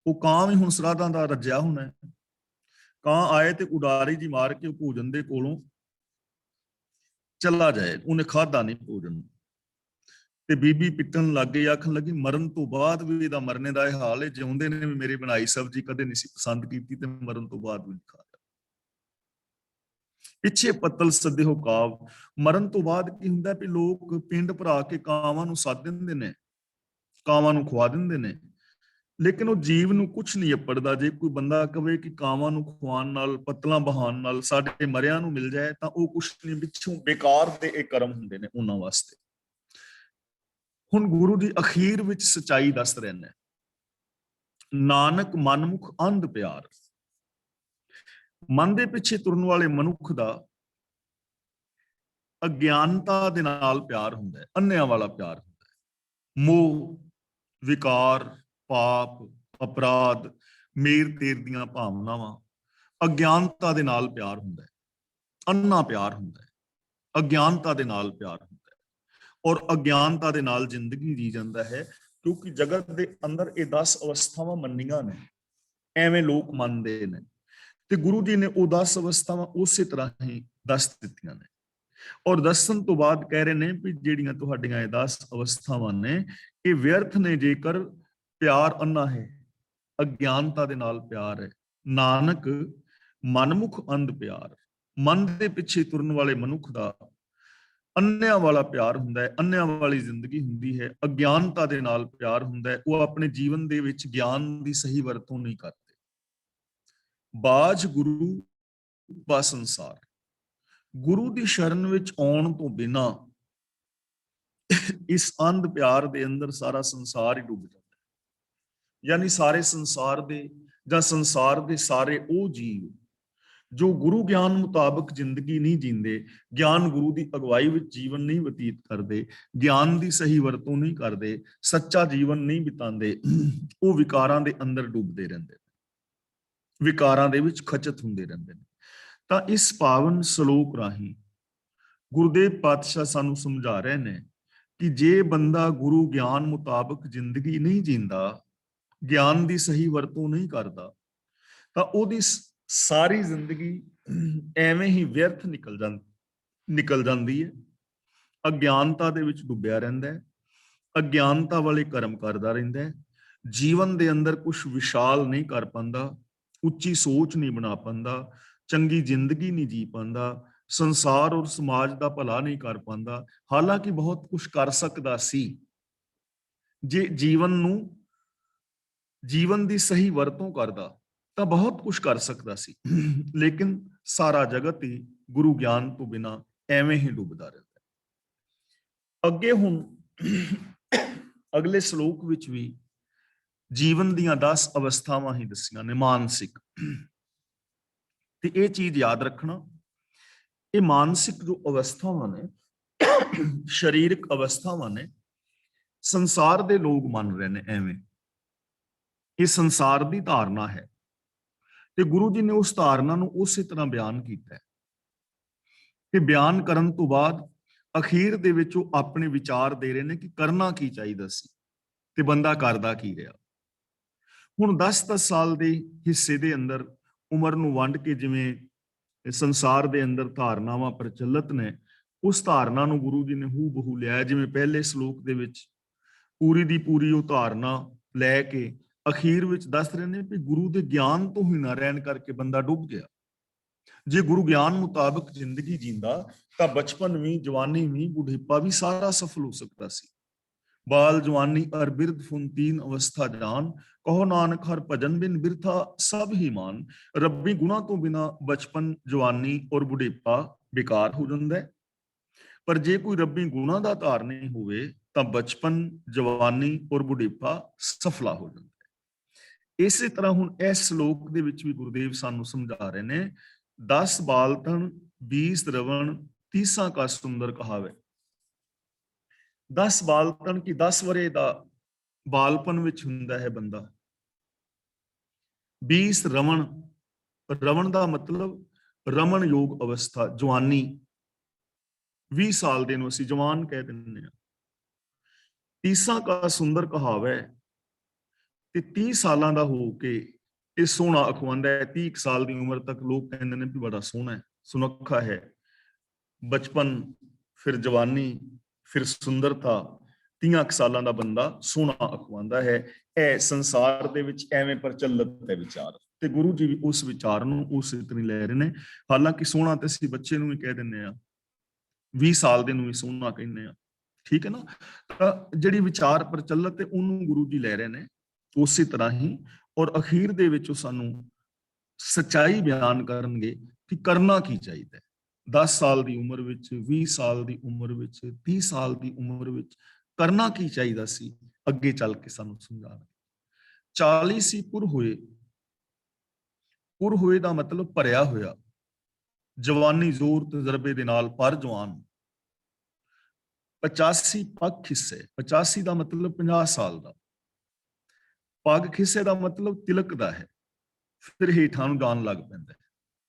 ਉਹ ਕਾਂ ਵੀ ਹੁਣ ਸਰਾਧਾਂ ਦਾ ਰੱਜਿਆ ਹੋਣਾ, ਕਾਂ ਆਏ ਤੇ ਉਡਾਰੀ ਜੀ ਮਾਰ ਕੇ ਉਹ ਭੋਜਨ ਦੇ ਕੋਲੋਂ ਚਲਾ ਜਾਏ। ਉਹਨੇ ਖਾਧਾ ਨਹੀਂ ਭੋਜਨ, ਤੇ ਬੀਬੀ ਪਿੱਟਣ ਲੱਗ ਗਈ, ਆਖਣ ਲੱਗੀ ਮਰਨ ਤੋਂ ਬਾਅਦ ਵੀ ਇਹਦਾ ਮਰਨੇ ਦਾ ਇਹ ਹਾਲ ਹੈ, ਜਿਉਂਦੇ ਨੇ ਵੀ ਮੇਰੀ ਬਣਾਈ ਸਬਜ਼ੀ ਕਦੇ ਨਹੀਂ ਸੀ ਪਸੰਦ ਕੀਤੀ, ਤੇ ਮਰਨ ਤੋਂ ਬਾਅਦ ਵੀ ਖਾ ਲਿਆ। ਪਿੱਛੇ ਪੱਤਲ ਸਦਿਓ ਕਾਵ। ਮਰਨ ਤੋਂ ਬਾਅਦ ਕੀ ਹੁੰਦਾ ਵੀ ਲੋਕ ਪਿੰਡ ਭਰਾ ਕੇ ਕਾਵਾਂ ਨੂੰ ਸੱਦ ਦਿੰਦੇ ਨੇ, ਕਾਵਾਂ ਨੂੰ ਖਵਾ ਦਿੰਦੇ ਨੇ, ਲੇਕਿਨ ਉਹ ਜੀਵ ਨੂੰ ਕੁਝ ਨਹੀਂ ਅਪੜਦਾ। ਜੇ ਕੋਈ ਬੰਦਾ ਕਵੇ ਕਿ ਕਾਵਾਂ ਨੂੰ ਖਵਾਉਣ ਨਾਲ, ਪੱਤਲਾਂ ਬਹਾਉਣ ਨਾਲ ਸਾਡੇ ਮਰਿਆਂ ਨੂੰ ਮਿਲ ਜਾਏ, ਤਾਂ ਉਹ ਕੁਝ ਨਹੀਂ, ਪਿੱਛੋਂ ਬੇਕਾਰ ਦੇ ਇਹ ਕਰਮ ਹੁੰਦੇ ਨੇ ਉਹਨਾਂ ਵਾਸਤੇ। ਹੁਣ ਗੁਰੂ ਜੀ ਅਖੀਰ ਵਿੱਚ ਸਚਾਈ ਦੱਸ ਰਹੇ ਨੇ, ਨਾਨਕ ਮਨਮੁਖ ਅੰਧ ਪਿਆਰ। ਮਨ ਦੇ ਪਿੱਛੇ ਤੁਰਨ ਵਾਲੇ ਮਨੁੱਖ ਦਾ ਅਗਿਆਨਤਾ ਦੇ ਨਾਲ ਪਿਆਰ ਹੁੰਦਾ ਹੈ, ਅੰਨਿਆਂ ਵਾਲਾ ਪਿਆਰ ਹੁੰਦਾ ਹੈ। ਮੋਹ, ਵਿਕਾਰ, ਪਾਪ, ਅਪਰਾਧ, ਮੇਰ ਤੇਰ ਦੀਆਂ ਭਾਵਨਾਵਾਂ, ਅਗਿਆਨਤਾ ਦੇ ਨਾਲ ਪਿਆਰ ਹੁੰਦਾ ਹੈ, ਅੰਨਾ ਪਿਆਰ ਹੁੰਦਾ ਹੈ, ਅਗਿਆਨਤਾ ਦੇ ਨਾਲ ਪਿਆਰ ਹੁੰਦਾ ਹੈ, ਔਰ ਅਗਿਆਨਤਾ ਦੇ ਨਾਲ ਜ਼ਿੰਦਗੀ ਜੀ ਜਾਂਦਾ ਹੈ। ਕਿਉਂਕਿ ਜਗਤ ਦੇ ਅੰਦਰ ਇਹ 10 ਅਵਸਥਾਵਾਂ ਮੰਨੀਆਂ ਨੇ, ਐਵੇਂ ਲੋਕ ਮੰਨਦੇ ਨੇ, ਤੇ ਗੁਰੂ ਜੀ ਨੇ ਉਹ 10 ਅਵਸਥਾਵਾਂ ਉਸੇ ਤਰ੍ਹਾਂ ਹੀ ਦੱਸ ਦਿੱਤੀਆਂ ਨੇ। ਔਰ ਦੱਸਣ ਤੋਂ ਬਾਅਦ ਕਹਿ ਰਹੇ ਨੇ ਵੀ ਜਿਹੜੀਆਂ ਤੁਹਾਡੀਆਂ ਇਹ 10 ਅਵਸਥਾਵਾਂ ਨੇ, ਇਹ ਵਿਅਰਥ ਨੇ ਜੇਕਰ ਪਿਆਰ ਅੰਨਾ ਹੈ, ਅਗਿਆਨਤਾ ਦੇ ਨਾਲ ਪਿਆਰ ਹੈ। ਨਾਨਕ ਮਨਮੁਖ ਅੰਧ ਪਿਆਰ, ਮਨ ਦੇ ਪਿੱਛੇ ਤੁਰਨ ਵਾਲੇ ਮਨੁੱਖ ਦਾ ਅੰਨਿਆਂ ਵਾਲਾ ਪਿਆਰ ਹੁੰਦਾ ਹੈ, ਅੰਨਿਆਂ ਵਾਲੀ ਜ਼ਿੰਦਗੀ ਹੁੰਦੀ ਹੈ, ਅਗਿਆਨਤਾ ਦੇ ਨਾਲ ਪਿਆਰ ਹੁੰਦਾ ਹੈ। ਉਹ ਆਪਣੇ ਜੀਵਨ ਦੇ ਵਿੱਚ ਗਿਆਨ ਦੀ ਸਹੀ ਵਰਤੋਂ ਨਹੀਂ ਕਰਦੇ। ਬਾਝ ਗੁਰੂ ਬਾ ਸੰਸਾਰ, ਗੁਰੂ ਦੀ ਸ਼ਰਨ ਵਿੱਚ ਆਉਣ ਤੋਂ ਬਿਨਾਂ ਇਸ ਅੰਧ ਪਿਆਰ ਦੇ ਅੰਦਰ ਸਾਰਾ ਸੰਸਾਰ ਹੀ ਡੁੱਬ ਜਾਂਦਾ ਹੈ। ਯਾਨੀ ਸਾਰੇ ਸੰਸਾਰ ਦੇ ਜਾਂ ਸੰਸਾਰ ਦੇ ਸਾਰੇ ਉਹ ਜੀਵ ਜੋ ਗੁਰੂ ਗਿਆਨ ਮੁਤਾਬਕ ਜ਼ਿੰਦਗੀ ਨਹੀਂ ਜੀਂਦੇ, ਗਿਆਨ ਗੁਰੂ ਦੀ ਅਗਵਾਈ ਵਿੱਚ ਜੀਵਨ ਨਹੀਂ ਬਤੀਤ ਕਰਦੇ, ਗਿਆਨ ਦੀ ਸਹੀ ਵਰਤੋਂ ਨਹੀਂ ਕਰਦੇ, ਸੱਚਾ ਜੀਵਨ ਨਹੀਂ ਬਿਤਾਉਂਦੇ, ਉਹ ਵਿਕਾਰਾਂ ਦੇ ਅੰਦਰ ਡੁੱਬਦੇ ਰਹਿੰਦੇ ਨੇ, ਵਿਕਾਰਾਂ ਦੇ ਵਿੱਚ ਖਚਤ ਹੁੰਦੇ ਰਹਿੰਦੇ ਨੇ। ਤਾਂ ਇਸ ਪਾਵਨ ਸ਼ਲੋਕ ਰਾਹੀਂ ਗੁਰਦੇਵ ਪਾਤਸ਼ਾਹ ਸਾਨੂੰ ਸਮਝਾ ਰਹੇ ਨੇ ਕਿ ਜੇ ਬੰਦਾ ਗੁਰੂ ਗਿਆਨ ਮੁਤਾਬਕ ਜ਼ਿੰਦਗੀ ਨਹੀਂ ਜੀਂਦਾ, ਗਿਆਨ ਦੀ ਸਹੀ ਵਰਤੋਂ ਨਹੀਂ ਕਰਦਾ, ਤਾਂ ਉਹਦੀ ਸਾਰੀ ਜ਼ਿੰਦਗੀ ਐਵੇਂ ਹੀ ਵਿਅਰਥ ਨਿਕਲ ਜਾਂਦੀ ਹੈ। ਅਗਿਆਨਤਾ ਦੇ ਵਿੱਚ ਡੁੱਬਿਆ ਰਹਿੰਦਾ ਹੈ, ਅਗਿਆਨਤਾ ਵਾਲੇ ਕਰਮ ਕਰਦਾ ਰਹਿੰਦਾ ਹੈ, ਜੀਵਨ ਦੇ ਅੰਦਰ ਕੁਝ ਵਿਸ਼ਾਲ ਨਹੀਂ ਕਰ ਪਾਉਂਦਾ, ਉੱਚੀ ਸੋਚ ਨਹੀਂ ਬਣਾ ਪਾਉਂਦਾ, ਚੰਗੀ ਜ਼ਿੰਦਗੀ ਨਹੀਂ ਜੀ ਪਾਉਂਦਾ, ਸੰਸਾਰ ਔਰ ਸਮਾਜ ਦਾ ਭਲਾ ਨਹੀਂ ਕਰ ਪਾਉਂਦਾ। ਹਾਲਾਂਕਿ ਬਹੁਤ ਕੁਝ ਕਰ ਸਕਦਾ ਸੀ ਜੇ ਜੀਵਨ ਦੀ ਸਹੀ ਵਰਤੋਂ ਕਰਦਾ, ਤਾਂ ਬਹੁਤ ਕੁਝ ਕਰ ਸਕਦਾ ਸੀ, ਲੇਕਿਨ ਸਾਰਾ ਜਗਤ ਹੀ ਗੁਰੂ ਗਿਆਨ ਤੋਂ ਬਿਨਾਂ ਐਵੇਂ ਹੀ ਡੁੱਬਦਾ ਰਹਿੰਦਾ ਹੈ। ਅੱਗੇ ਹੁਣ ਅਗਲੇ ਸ਼ਲੋਕ ਵਿੱਚ ਵੀ ਜੀਵਨ ਦੀਆਂ 10 ਅਵਸਥਾਵਾਂ ਹੀ ਦੱਸੀਆਂ ਨੇ ਮਾਨਸਿਕ। ਤੇ ਇਹ ਚੀਜ਼ ਯਾਦ ਰੱਖਣਾ, ਇਹ ਮਾਨਸਿਕ ਜੋ ਅਵਸਥਾਵਾਂ ਨੇ, ਸਰੀਰਕ ਅਵਸਥਾਵਾਂ ਨੇ, ਸੰਸਾਰ ਦੇ ਲੋਕ ਮੰਨ ਰਹੇ ਨੇ ਐਵੇਂ, ਇਹ ਸੰਸਾਰ ਦੀ ਧਾਰਨਾ ਹੈ। ਤੇ ਗੁਰੂ ਜੀ ਨੇ ਉਸ ਧਾਰਨਾ ਨੂੰ ਉਸੇ ਤਰ੍ਹਾਂ ਬਿਆਨ ਕੀਤਾ ਹੈ। ਤੇ ਬਿਆਨ ਕਰਨ ਤੋਂ ਬਾਅਦ ਅਖੀਰ ਦੇ ਵਿੱਚ ਉਹ ਆਪਣੇ ਵਿਚਾਰ ਦੇ ਰਹੇ ਨੇ ਕਿ ਕਰਨਾ ਕੀ ਚਾਹੀਦਾ ਸੀ ਤੇ ਬੰਦਾ ਕਰਦਾ ਕੀ ਰਿਹਾ। ਹੁਣ 10-10 ਸਾਲ ਦੇ ਹਿੱਸੇ ਦੇ ਅੰਦਰ ਉਮਰ ਨੂੰ ਵੰਡ ਕੇ ਜਿਵੇਂ ਸੰਸਾਰ ਦੇ ਅੰਦਰ ਧਾਰਨਾਵਾਂ ਪ੍ਰਚਲਿਤ ਨੇ, ਉਸ ਧਾਰਨਾ ਨੂੰ ਗੁਰੂ ਜੀ ਨੇ ਹੂ ਬਹੂ ਲਿਆ। ਜਿਵੇਂ ਪਹਿਲੇ ਸ਼ਲੋਕ ਦੇ ਵਿੱਚ ਪੂਰੀ ਦੀ ਪੂਰੀ ਉਹ ਧਾਰਨਾ ਲੈ ਕੇ ਅਖੀਰ ਵਿੱਚ ਦੱਸ ਰਹੇ ਨੇ ਕਿ ਗੁਰੂ ਦੇ ਗਿਆਨ ਤੋਂ ਹੀ ਨਾ ਰਹਿਣ ਕਰਕੇ ਬੰਦਾ ਡੁੱਬ ਗਿਆ। ਜੇ ਗੁਰੂ ਗਿਆਨ ਮੁਤਾਬਕ ਜ਼ਿੰਦਗੀ ਜੀਂਦਾ ਤਾਂ ਬਚਪਨ ਵੀ, ਜਵਾਨੀ ਵੀ, ਬੁਢੇਪਾ ਵੀ ਸਾਰਾ ਸਫਲ ਹੋ ਸਕਦਾ ਸੀ। ਬਾਲ ਜਵਾਨੀ ਅਰ ਬਿਰਧ ਫੁਨ ਤੀਨ ਅਵਸਥਾ ਜਾਨ, ਕਹੋ ਨਾਨਕ ਹਰ ਭਜਨ ਬਿਨ ਬਿਰਥਾ ਸਭ ਹੀ ਮਾਨ। ਰੱਬੀ ਗੁਣਾ ਤੋਂ ਬਿਨਾ ਬਚਪਨ, ਜਵਾਨੀ ਔਰ ਬੁਢੇਪਾ ਬੇਕਾਰ ਹੋ ਜਾਂਦਾ ਹੈ, ਪਰ ਜੇ ਕੋਈ ਰੱਬੀ ਗੁਣਾ ਦਾ ਧਾਰਨੀ ਹੋਵੇ ਤਾਂ ਬਚਪਨ, ਜਵਾਨੀ ਔਰ ਬੁਢੇਪਾ ਸਫਲਾ ਹੋ ਜਾਂਦਾ ਹੈ। ਇਸੇ ਤਰ੍ਹਾਂ ਹੁਣ ਇਸ ਸ਼ਲੋਕ ਦੇ ਵਿੱਚ ਵੀ ਗੁਰਦੇਵ ਸਾਨੂੰ ਸਮਝਾ ਰਹੇ ਨੇ, 10 ਬਾਲਤਨ 20 ਰਵਣ 30 ਕਾ ਸੁੰਦਰ ਕਹਾਵੇ। 10 ਬਾਲਤਨ ਕੀ 10 ਵਰੇ ਦਾ ਬਾਲਪਨ ਵਿੱਚ ਹੁੰਦਾ ਹੈ ਬੰਦਾ। 20 ਰਵਣ, ਰਵਣ ਦਾ ਮਤਲਬ ਰਮਨ ਯੋਗ ਅਵਸਥਾ, ਜਵਾਨੀ। 20 ਸਾਲ ਦੇ ਨੂੰ ਅਸੀਂ ਜਵਾਨ ਕਹਿ ਦਿੰਦੇ ਹਾਂ। 30 ਕਾ ਸੁੰਦਰ ਕਹਾਵੇ, ਤੇ 30 ਸਾਲਾਂ ਦਾ ਹੋ ਕੇ ਇਹ ਸੋਹਣਾ ਅਖਵਾਂਦਾ ਹੈ। 30 ਸਾਲ ਦੀ ਉਮਰ ਤੱਕ ਲੋਕ ਕਹਿੰਦੇ ਨੇ ਵੀ ਬੜਾ ਸੋਹਣਾ ਹੈ, ਸੁਨੱਖਾ ਹੈ। ਬਚਪਨ, ਫਿਰ ਜਵਾਨੀ, ਫਿਰ ਸੁੰਦਰਤਾ, 30 ਸਾਲਾਂ ਦਾ ਬੰਦਾ ਸੋਹਣਾ ਅਖਵਾਂਦਾ ਹੈ। ਇਹ ਸੰਸਾਰ ਦੇ ਵਿੱਚ ਐਵੇਂ ਪ੍ਰਚਲਿਤ ਹੈ ਵਿਚਾਰ, ਤੇ ਗੁਰੂ ਜੀ ਵੀ ਉਸ ਵਿਚਾਰ ਨੂੰ ਉਸੇ ਤਰ੍ਹਾਂ ਲੈ ਰਹੇ ਨੇ। ਹਾਲਾਂਕਿ ਸੋਹਣਾ ਤੇ ਅਸੀਂ ਬੱਚੇ ਨੂੰ ਵੀ ਕਹਿ ਦਿੰਦੇ ਆ, 20 ਸਾਲ ਦੇ ਨੂੰ ਵੀ ਸੋਹਣਾ ਕਹਿੰਦੇ ਆ, ਠੀਕ ਹੈ ਨਾ। ਤਾਂ ਜਿਹੜੀ ਵਿਚਾਰ ਪ੍ਰਚਲਿਤ ਹੈ ਉਹਨੂੰ ਗੁਰੂ ਜੀ ਲੈ ਰਹੇ ਨੇ ਉਸੇ ਤਰ੍ਹਾਂ ਹੀ, ਔਰ ਅਖੀਰ ਦੇ ਵਿੱਚ ਉਹ ਸਾਨੂੰ ਸੱਚਾਈ ਬਿਆਨ ਕਰਨਗੇ ਕਿ ਕਰਨਾ ਕੀ ਚਾਹੀਦਾ ਹੈ। 10 ਸਾਲ ਦੀ ਉਮਰ ਵਿੱਚ, 20 ਸਾਲ ਦੀ ਉਮਰ ਵਿੱਚ, 30 ਸਾਲ ਦੀ ਉਮਰ ਵਿੱਚ ਕਰਨਾ ਕੀ ਚਾਹੀਦਾ ਸੀ, ਅੱਗੇ ਚੱਲ ਕੇ ਸਾਨੂੰ ਸਮਝਾਉਣਗੇ। 40 ਸੀ ਪੁਰ ਹੋਏ, ਪੁਰ ਹੋਏ ਦਾ ਮਤਲਬ ਭਰਿਆ ਹੋਇਆ, ਜਵਾਨੀ ਜ਼ੋਰ ਤਜਰਬੇ ਦੇ ਨਾਲ ਪਰ ਜਵਾਨ। 85 ਪੱਗ ਖਿੱਸੇ, 85 ਦਾ ਮਤਲਬ 50 ਸਾਲ ਦਾ। ਪੱਗ ਖਿੱਸੇ ਦਾ ਮਤਲਬ ਤਿਲਕ ਦਾ ਹੈ, ਫਿਰ ਹੇਠਾਂ ਨੂੰ ਜਾਣ ਲੱਗ ਪੈਂਦਾ ਹੈ।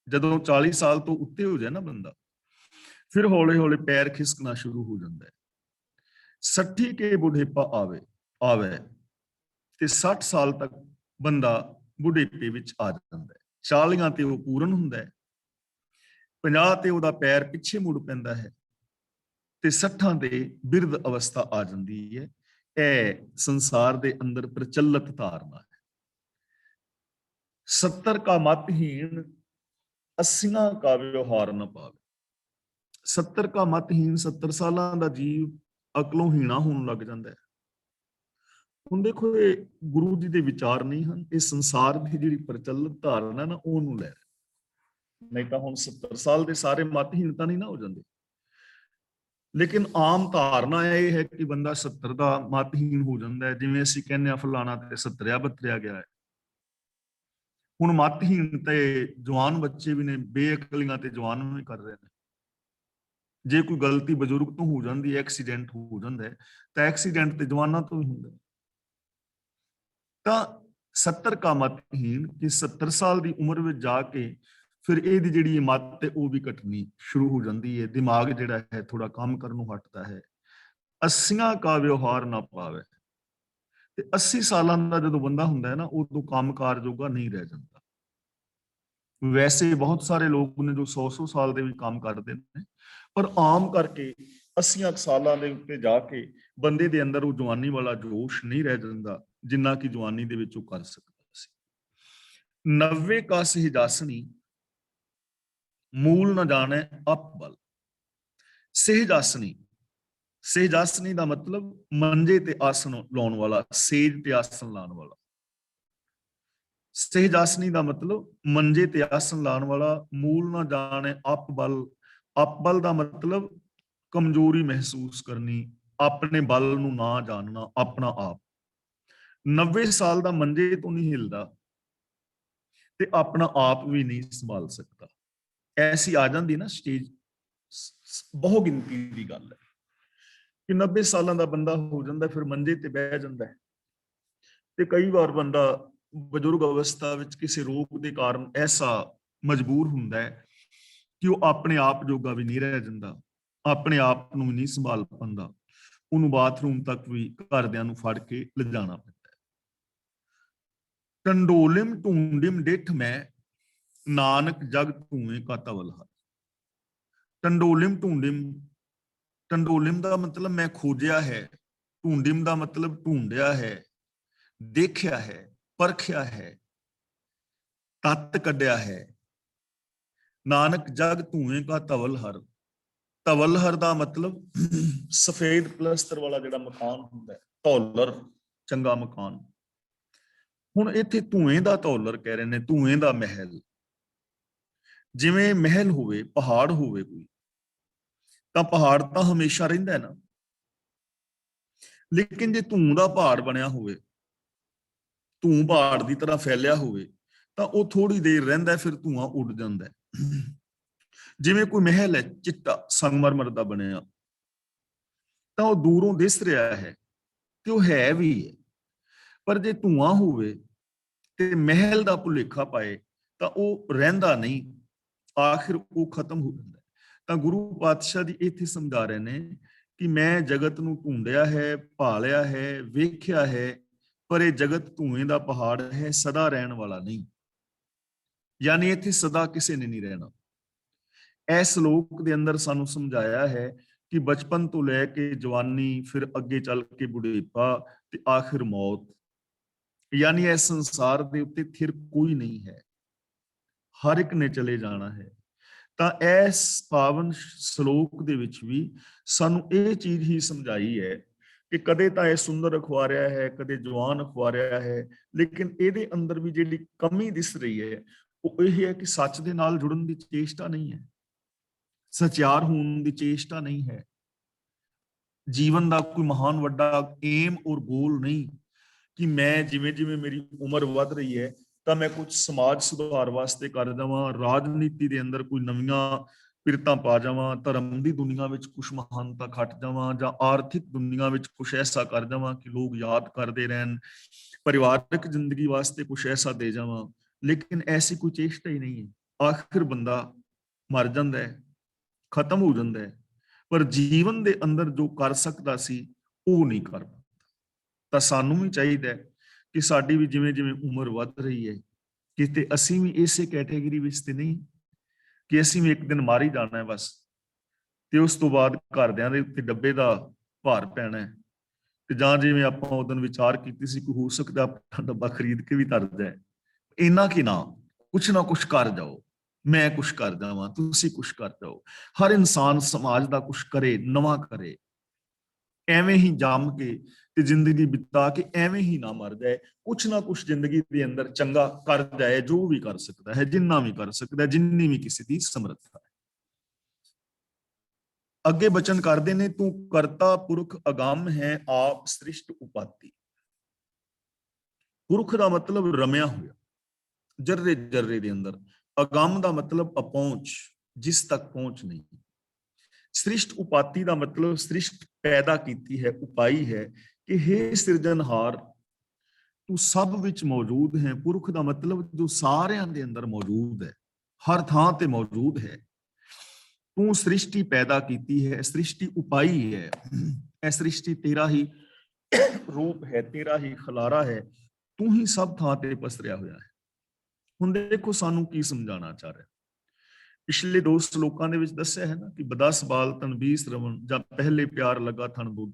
ਜਦੋਂ 40 ਸਾਲ ਤੋਂ ਉੱਤੇ ਹੋ ਜਾਏ ਨਾ ਬੰਦਾ, ਫਿਰ ਹੌਲੇ ਹੌਲੇ ਪੈਰ ਖਿਸਕਣਾ ਸ਼ੁਰੂ ਹੋ ਜਾਂਦਾ ਹੈ। 60 ਕੇ ਬੁਢੇਪਾ ਆਵੇ ਤੇ 60 ਸਾਲ ਤੱਕ ਬੰਦਾ ਬੁਢੇਪੇ ਵਿੱਚ ਆ ਜਾਂਦਾ ਹੈ। 40 ਤੇ ਉਹ ਪੂਰਨ ਹੁੰਦਾ ਹੈ, 50 ਤੇ ਉਹਦਾ ਪੈਰ ਪਿੱਛੇ ਮੁੜ ਪੈਂਦਾ ਹੈ, ਤੇ 60 ਤੇ ਬਿਰਧ ਅਵਸਥਾ ਆ ਜਾਂਦੀ ਹੈ। ਇਹ ਸੰਸਾਰ ਦੇ ਅੰਦਰ ਪ੍ਰਚਲਿਤ ਧਾਰਨਾ ਹੈ। 70 ਕਾ ਮਤਹੀਣ अस्सियां का व्यवहार न पावे। 70 का मतहीन 70 सालां दा जीव अकलों हीणा होण लग जांदा है। ਹੁਣ ਦੇਖੋ ਇਹ ਗੁਰੂ ਜੀ ਦੇ ਵਿਚਾਰ ਨਹੀਂ ਹਨ, ਇਹ ਸੰਸਾਰ ਦੀ ਜਿਹੜੀ ਪ੍ਰਚਲਿਤ ਧਾਰਨਾ ਨਾ ਉਹਨੂੰ ਲੈ ਰਹੇ। ਨਹੀਂ ਤਾਂ ਹੁਣ 70 ਸਾਲ ਦੇ ਸਾਰੇ ਮਤਹੀਨ ਤਾਂ ਨਹੀਂ ਨਾ ਹੋ ਜਾਂਦੇ, ਲੇਕਿਨ ਆਮ ਧਾਰਨਾ ਇਹ ਹੈ ਕਿ ਬੰਦਾ 70 ਦਾ ਮਤਹੀਨ ਹੋ ਜਾਂਦਾ ਹੈ। ਜਿਵੇਂ ਅਸੀਂ ਕਹਿੰਦੇ ਆ ਫਲਾਣਾ ਤੇ 70 ਬਤਰਿਆ ਗਿਆ ਹੈ। ਹੁਣ ਮਤਹੀਨ ਤੇ ਜਵਾਨ ਬੱਚੇ ਵੀ ਨੇ, ਬੇਅਕਲੀਆਂ ਤੇ ਜਵਾਨ ਵੀ ਕਰ ਰਹੇ ਨੇ। ਜੇ ਕੋਈ ਗਲਤੀ ਬਜ਼ੁਰਗ ਤੋਂ ਹੋ ਜਾਂਦੀ ਹੈ, ਐਕਸੀਡੈਂਟ ਹੋ ਜਾਂਦਾ ਹੈ, ਤਾਂ ਐਕਸੀਡੈਂਟ ਤੇ ਜਵਾਨਾਂ ਤੋਂ ਹੀ ਹੁੰਦਾ ਹੈ। ਤਾਂ 70 का मतहीन कि 70 साल की उम्र में जाके फिर ਇਹਦੀ ਜਿਹੜੀ ਮੱਤ ਹੈ ਉਹ ਵੀ ਘਟਣੀ ਸ਼ੁਰੂ ਹੋ ਜਾਂਦੀ ਹੈ। ਦਿਮਾਗ ਜਿਹੜਾ ਹੈ ਥੋੜਾ ਕੰਮ ਕਰਨੋਂ ਹਟਦਾ ਹੈ। 80 का व्यवहार ਨਾ ਪਾਵੇ। ਤੇ 80 ਸਾਲਾਂ ਦਾ ਜਦੋਂ ਬੰਦਾ ਹੁੰਦਾ ਹੈ ਨਾ, ਉਦੋਂ ਕੰਮਕਾਰ ਜੋਗਾ ਨਹੀਂ ਰਹਿ ਜਾਂਦਾ। ਵੈਸੇ ਬਹੁਤ ਸਾਰੇ ਲੋਕ ਨੇ ਜੋ 100 ਸਾਲ ਦੇ ਵੀ ਕੰਮ ਕਰਦੇ ਨੇ, ਪਰ ਆਮ ਕਰਕੇ 80 ਸਾਲਾਂ ਦੇ ਉੱਤੇ ਜਾ ਕੇ ਬੰਦੇ ਦੇ ਅੰਦਰ ਉਹ ਜਵਾਨੀ ਵਾਲਾ ਜੋਸ਼ ਨਹੀਂ ਰਹਿ ਜਾਂਦਾ ਜਿੰਨਾ ਕਿ ਜਵਾਨੀ ਦੇ ਵਿੱਚ ਉਹ ਕਰ ਸਕਦਾ ਸੀ। 90 का ਸਹਿਜਾਸਣੀ ਮੂਲ ਨਾ ਜਾਣੇ ਅਪਬਲ। ਸਹਿਜਾਸਣੀ, ਸਹਿਜਾਸਣੀ ਦਾ ਮਤਲਬ ਮੰਜੇ ਤੇ ਆਸਣ ਲਾਉਣ ਵਾਲਾ, ਸੇਜ ਤੇ ਆਸਣ ਲਾਉਣ ਵਾਲਾ। ਸਹਿਜਾਸਣੀ ਦਾ ਮਤਲਬ ਮੰਜੇ ਤੇ ਆਸਣ ਲਾਉਣ ਵਾਲਾ। ਮੂਲ ਨਾ ਜਾਣੇ ਅਪਬਲ। ਅਪਬਲ ਦਾ ਮਤਲਬ ਕਮਜ਼ੋਰੀ ਮਹਿਸੂਸ ਕਰਨੀ, ਆਪਣੇ ਬਲ ਨੂੰ ਨਾ ਜਾਣਨਾ, ਆਪਣਾ ਆਪ। 90 ਸਾਲ ਦਾ ਮੰਜੇ ਤੋਂ ਨਹੀਂ ਹਿਲਦਾ ਤੇ ਆਪਣਾ ਆਪ ਵੀ ਨਹੀਂ ਸੰਭਾਲ ਸਕਦਾ। ਐਸੀ ਆ ਜਾਂਦੀ ਨਾ ਸਟੇਜ, ਬਹੁ ਗਿਣਤੀ ਦੀ ਗੱਲ ਹੈ ਕਿ 90 ਸਾਲਾਂ ਦਾ ਬੰਦਾ ਹੋ ਜਾਂਦਾ, ਫਿਰ ਮੰਜੇ ਤੇ ਬਹਿ ਜਾਂਦਾ ਹੈ। ਤੇ ਕਈ ਵਾਰ ਬੰਦਾ ਬਜ਼ੁਰਗ ਅਵਸਥਾ ਵਿੱਚ ਕਿਸੇ ਰੋਗ ਦੇ ਕਾਰਨ ਐਸਾ ਮਜਬੂਰ ਹੁੰਦਾ ਹੈ ਕਿ ਉਹ ਆਪਣੇ ਆਪ ਜੋਗਾ ਵੀ ਨਹੀਂ ਰਹਿ ਜਾਂਦਾ, ਆਪਣੇ ਆਪ ਨੂੰ ਨਹੀਂ ਸੰਭਾਲ ਪਾਉਂਦਾ। ਉਹਨੂੰ ਬਾਥਰੂਮ ਤੱਕ ਵੀ ਘਰਦਿਆਂ ਨੂੰ ਫੜ ਕੇ ਲਿਜਾਣਾ ਪੈਂਦਾ। ਟੰਡੋਲਿਮ ਢੂੰਡਿਮ ਡਿਠ ਮੈਂ, ਨਾਨਕ ਜਗ ਧੂਏ ਕਾ ਤਵਲ ਹਰ। ਟੰਡੋਲਿਮ ਢੂੰਡਿਮ, ਟੰਡੋਲਿਮ ਦਾ ਮਤਲਬ ਮੈਂ ਖੋਜਿਆ ਹੈ, ਢੂੰਡਿਮ ਦਾ ਮਤਲਬ ਢੂੰਡਿਆ ਹੈ, ਦੇਖਿਆ ਹੈ, ਪਰਖਿਆ ਹੈ, ਤੱਤ ਕੱਢਿਆ ਹੈ। ਨਾਨਕ ਜਗ ਧੂਏ ਕਾ ਤਵਲ ਹਰ। ਤਵਲ ਹਰ ਦਾ ਮਤਲਬ ਸਫੇਦ ਪਲਸਤਰ ਵਾਲਾ ਜਿਹੜਾ ਮਕਾਨ ਹੁੰਦਾ ਹੈ, ਧੌਲਰ, ਚੰਗਾ ਮਕਾਨ। ਹੁਣ ਇੱਥੇ ਧੂਏ ਦਾ ਧੌਲਰ ਕਹਿ ਰਹੇ ਨੇ, ਧੂਏ ਦਾ ਮਹਿਲ। ਜਿਵੇਂ ਮਹਿਲ ਹੋਵੇ, ਪਹਾੜ ਹੋਵੇ ਕੋਈ, ਤਾਂ ਪਹਾੜ ਤਾਂ ਹਮੇਸ਼ਾ ਰਹਿੰਦਾ ਹੈ ਨਾ, ਲੇਕਿਨ ਜੇ ਧੂੰ ਦਾ ਪਹਾੜ ਬਣਿਆ ਹੋਵੇ, ਧੂੰ ਪਹਾੜ ਦੀ ਤਰ੍ਹਾਂ ਫੈਲਿਆ ਹੋਵੇ, ਤਾਂ ਉਹ ਥੋੜੀ ਦੇਰ ਰਹਿੰਦਾ, ਫਿਰ ਧੂਆਂ ਉੱਡ ਜਾਂਦਾ ਹੈ। ਜਿਵੇਂ ਕੋਈ ਮਹਿਲ ਹੈ ਚਿੱਟਾ ਸੰਗਮਰਮਰ ਦਾ ਬਣਿਆ, ਤਾਂ ਉਹ ਦੂਰੋਂ ਦਿਸ ਰਿਹਾ ਹੈ ਤੇ ਉਹ ਹੈ ਵੀ ਹੈ, ਪਰ ਜੇ ਧੂਆਂ ਹੋਵੇ ਤੇ ਮਹਿਲ ਦਾ ਭੁਲੇਖਾ ਪਾਏ ਤਾਂ ਉਹ ਰਹਿੰਦਾ ਨਹੀਂ, ਆਖਿਰ ਉਹ ਖਤਮ ਹੋ ਜਾਂਦਾ। ਤਾਂ ਗੁਰੂ ਪਾਤਸ਼ਾਹ ਜੀ ਇੱਥੇ ਸਮਝਾ ਰਹੇ ਨੇ ਕਿ ਮੈਂ ਜਗਤ ਨੂੰ ਢੂੰਡਿਆ ਹੈ, ਭਾਲਿਆ ਹੈ, ਵੇਖਿਆ ਹੈ, ਪਰ ਇਹ ਜਗਤ ਧੂਏ ਦਾ ਪਹਾੜ ਹੈ, ਸਦਾ ਰਹਿਣ ਵਾਲਾ ਨਹੀਂ। ਯਾਨੀ ਇੱਥੇ ਸਦਾ ਕਿਸੇ ਨੇ ਨਹੀਂ ਰਹਿਣਾ। ਇਸ ਸ਼ਲੋਕ ਦੇ ਅੰਦਰ ਸਾਨੂੰ ਸਮਝਾਇਆ ਹੈ ਕਿ ਬਚਪਨ ਤੋਂ ਲੈ ਕੇ ਜਵਾਨੀ, ਫਿਰ ਅੱਗੇ ਚੱਲ ਕੇ ਬੁਢੇਪਾ ਤੇ ਆਖਿਰ ਮੌਤ, ਯਾਨੀ ਇਸ ਸੰਸਾਰ ਦੇ ਉੱਤੇ ਥਿਰ ਕੋਈ ਨਹੀਂ ਹੈ, ਹਰ ਇੱਕ ਨੇ ਚਲੇ ਜਾਣਾ ਹੈ। ਤਾਂ ਇਸ ਪਾਵਨ ਸ਼ਲੋਕ ਦੇ ਵਿੱਚ ਵੀ ਸਾਨੂੰ ਇਹ ਚੀਜ਼ ਹੀ ਸਮਝਾਈ ਹੈ ਕਿ ਕਦੇ ਤਾਂ ਇਹ ਸੁੰਦਰ ਅਖਵਾਰਿਆ ਹੈ, ਕਦੇ ਜਵਾਨ ਅਖਵਾਰਿਆ ਹੈ, ਲੇਕਿਨ ਇਹਦੇ ਅੰਦਰ ਵੀ ਜਿਹੜੀ ਕਮੀ ਦਿਸ ਰਹੀ ਹੈ ਉਹ ਇਹ ਹੈ ਕਿ ਸੱਚ ਦੇ ਨਾਲ ਜੁੜਨ ਦੀ ਚੇਸ਼ਟਾ ਨਹੀਂ ਹੈ, ਸਚਿਆਰ ਹੋਣ ਦੀ ਚੇਸ਼ਟਾ ਨਹੀਂ ਹੈ। ਜੀਵਨ ਦਾ ਕੋਈ ਮਹਾਨ ਵੱਡਾ ਏਮ ਔਰ ਗੋਲ ਨਹੀਂ ਕਿ ਮੈਂ ਜਿਵੇਂ ਜਿਵੇਂ ਮੇਰੀ ਉਮਰ ਵੱਧ ਰਹੀ ਹੈ ਤਾਂ ਮੈਂ ਕੁਝ ਸਮਾਜ ਸੁਧਾਰ ਵਾਸਤੇ ਕਰ ਜਾਵਾਂ, ਰਾਜਨੀਤੀ ਦੇ ਅੰਦਰ ਕੋਈ ਨਵੀਆਂ ਪਿਰਤਾਂ ਪਾ ਜਾਵਾਂ, ਧਰਮ ਦੀ ਦੁਨੀਆ ਵਿੱਚ ਕੁਝ ਮਹਾਨਤਾ ਖੱਟ ਜਾਵਾਂ, ਜਾਂ ਆਰਥਿਕ ਦੁਨੀਆ ਵਿੱਚ ਕੁਝ ਐਸਾ ਕਰ ਜਾਵਾਂ ਕਿ ਲੋਕ ਯਾਦ ਕਰਦੇ ਰਹਿਣ, ਪਰਿਵਾਰਕ ਜ਼ਿੰਦਗੀ ਵਾਸਤੇ ਕੁਝ ਐਸਾ ਦੇ ਜਾਵਾਂ। ਲੇਕਿਨ ਐਸੀ ਕੋਈ ਚੇਸ਼ਟਾ ਹੀ ਨਹੀਂ ਹੈ। ਆਖਿਰ ਬੰਦਾ ਮਰ ਜਾਂਦਾ ਹੈ, ਖਤਮ ਹੋ ਜਾਂਦਾ ਹੈ, ਪਰ ਜੀਵਨ ਦੇ ਅੰਦਰ ਜੋ ਕਰ ਸਕਦਾ ਸੀ ਉਹ ਨਹੀਂ ਕਰ ਪਾਉਂਦਾ। ਤਾਂ ਸਾਨੂੰ ਵੀ ਚਾਹੀਦਾ ਕਿ ਸਾਡੀ ਵੀ ਜਿਵੇਂ ਜਿਵੇਂ ਉਮਰ ਵੱਧ ਰਹੀ ਹੈ, ਕਿਤੇ ਅਸੀਂ ਵੀ ਇਸੇ ਕੈਟੇਗਰੀ ਵਿੱਚ ਤੇ ਨਹੀਂ ਕਿ ਅਸੀਂ ਵੀ ਇੱਕ ਦਿਨ ਮਾਰ ਹੀ ਜਾਣਾ ਹੈ ਬਸ, ਤੇ ਉਸ ਤੋਂ ਬਾਅਦ ਘਰਦਿਆਂ ਦੇ ਉੱਤੇ ਡੱਬੇ ਦਾ ਭਾਰ ਪੈਣਾ ਹੈ। ਤੇ ਜਾਂ ਜਿਵੇਂ ਆਪਾਂ ਉਸ ਦਿਨ ਵਿਚਾਰ ਕੀਤੀ ਸੀ ਕਿ ਹੋ ਸਕਦਾ ਆਪਣਾ ਡੱਬਾ ਖਰੀਦ ਕੇ ਵੀ ਧਰ ਜਾਏ, ਇੰਨਾ ਕਿ ਨਾ ਕੁਛ ਕਰ ਜਾਓ। मैं कुछ कर जावां, तुसी कुछ कर जाओ। हर इंसान समाज का कुछ करे, नवा करे, एवें ही जम के ते जिंदगी बिता के एवें ही ना मर जाए, कुछ ना कुछ जिंदगी के अंदर चंगा कर जाए, जो भी कर सकता है, जिन्ना भी कर सकता है, जिन्नी भी किसी की समर्था है। अगे बचन करते ने, तू करता पुरख अगम है, आप सृष्ट उपाति। पुरख का मतलब रमिया हुआ, जर्रे जर्रे के अंदर। अगम का मतलब अपहुंच, जिस तक पहुंच नहीं। सृष्ट उपाति का मतलब सृष्ट पैदा की है, उपाई है कि हे सिरजनहार तू सब विच मौजूद है। पुरख का मतलब जो सारियां दे अंदर मौजूद है, हर थां ते मौजूद है। तू सृष्टि पैदा की है, सृष्टि उपाई है, यह सृष्टि तेरा ही रूप है, तेरा ही खलारा है, तू ही सब थां ते पसरिया हुआ है। हुण देखो सानू की समझाना चाह रहा है। पिछले 2 श्लोकां दे विच दस्सिया है ना कि 10 बाल तन 20 रवण, ਜਾਂ पहले प्यार लगा थन दुध।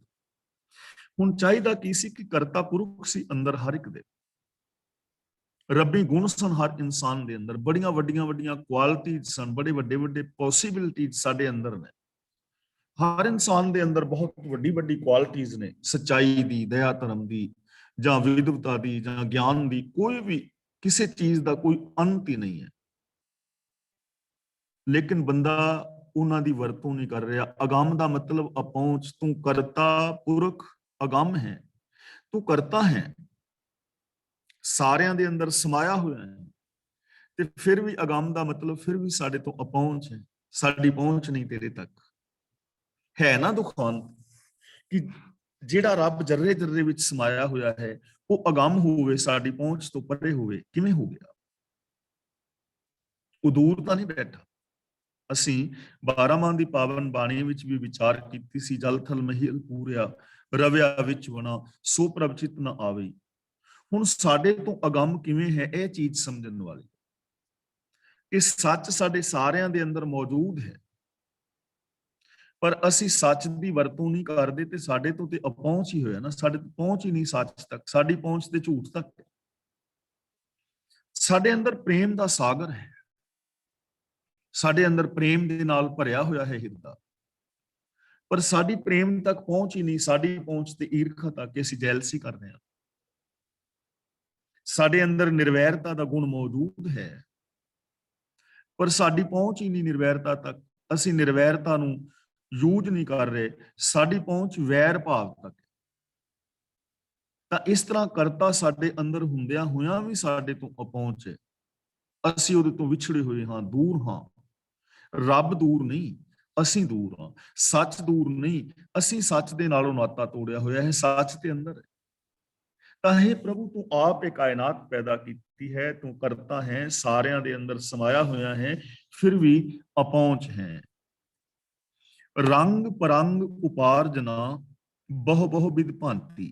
हुण चाहिदा की सी कि करता पुरख सी अंदर हर एक दे, रब्बी गुण सन हर इंसान दे अंदर, बड़ियां वड्डियां वड्डियां क्वालिटीज सन, बड़े वड्डे वड्डे पॉसिबिलिटीज साडे अंदर ने। हर इंसान दे अंदर बहुत वड्डी वड्डी क्वालिटीज ने, सच्चाई दी, दया धर्म दी, जां विद्वता दी, जां ज्ञान दी, कोई भी किसी चीज का कोई अंत ही नहीं है। लेकिन बंदा उन्हां दी वरतों नहीं कर रहा। अगम का मतलब अपहुंच, तू करता पुरख अगम है, तू करता है, सारियां दे अंदर समाया हुआ है, ते फिर भी अगम का मतलब फिर भी साडे तो अपहुंच है, साडी पहुंच नहीं तेरे तक है। ना दुखान कि जेड़ा रब जर्रे जर्रे विच समाया हुआ है वो अगम होवे, साडी पहुंच तो परे होवे, किवें हो गया? वो दूर तो नहीं बैठा। ਅਸੀਂ 12 ਮਾਹ ਦੀ ਪਾਵਨ ਬਾਣੀ ਵਿੱਚ ਵੀ ਵਿਚਾਰ ਕੀਤੀ ਸੀ, ਜਲ ਥਲ ਮਹੀਲ ਪੂਰਿਆ ਰਵਿਆ ਵਿੱਚ ਵਣਾ, ਸੋ ਪ੍ਰਭ ਚਿਤ ਨ ਆਵੇ। ਹੁਣ ਸਾਡੇ ਤੋਂ ਅਗੰਮ ਕਿਵੇਂ ਹੈ, ਇਹ ਚੀਜ਼ ਸਮਝਣ ਵਾਲੀ। ਇਹ ਸੱਚ ਸਾਡੇ ਸਾਰਿਆਂ ਦੇ ਅੰਦਰ ਮੌਜੂਦ ਹੈ, ਪਰ ਅਸੀਂ ਸੱਚ ਦੀ ਵਰਤੋਂ ਨਹੀਂ ਕਰਦੇ ਤੇ ਸਾਡੇ ਤੋਂ ਤੇ ਅਪਹੁੰਚ ਹੀ ਹੋਇਆ ਨਾ, ਸਾਡੇ ਤੋਂ ਪਹੁੰਚ ਹੀ ਨਹੀਂ ਸੱਚ ਤੱਕ, ਸਾਡੀ ਪਹੁੰਚ ਤੇ ਝੂਠ ਤੱਕ। ਸਾਡੇ ਅੰਦਰ ਪ੍ਰੇਮ ਦਾ ਸਾਗਰ ਹੈ, ਸਾਡੇ ਅੰਦਰ ਪ੍ਰੇਮ ਦੇ ਨਾਲ ਭਰਿਆ ਹੋਇਆ ਹੈ ਹਿਰਦਾ, पर साडी प्रेम तक पहुंच ही नहीं, साडी पहुंच ते ईर्खा तक, असीं जैलसी कर रहे हैं। साडे अंदर निर्वैरता का गुण मौजूद है, पर साडी पहुंच ही नहीं निर्वैरता तक, असीं निर्वैरता नूं यूज नहीं कर रहे, साडी पहुंच वैर भाव तक। तां इस तरह करता साडे अंदर हुंदियां होइयां भी साडे तो अपहुंच है, असीं उहदे तो विछड़े हुए हां, दूर हां। रब दूर नहीं, ਅਸੀਂ दूर हाँ, सच दूर नहीं, ਅਸੀਂ सच ਦੇ ਨਾਲੋਂ ਨਾਤਾ ਤੋੜਿਆ ਹੋਇਆ है, सच ਦੇ अंदर है। ਤਾਂ हे प्रभु तू आप एक कायनात पैदा की है, तू करता है, सारियां ਦੇ अंदर समाया होया है, फिर भी अपहुंच है। रंग परंग उपार्जना बहु बहु विध भांति।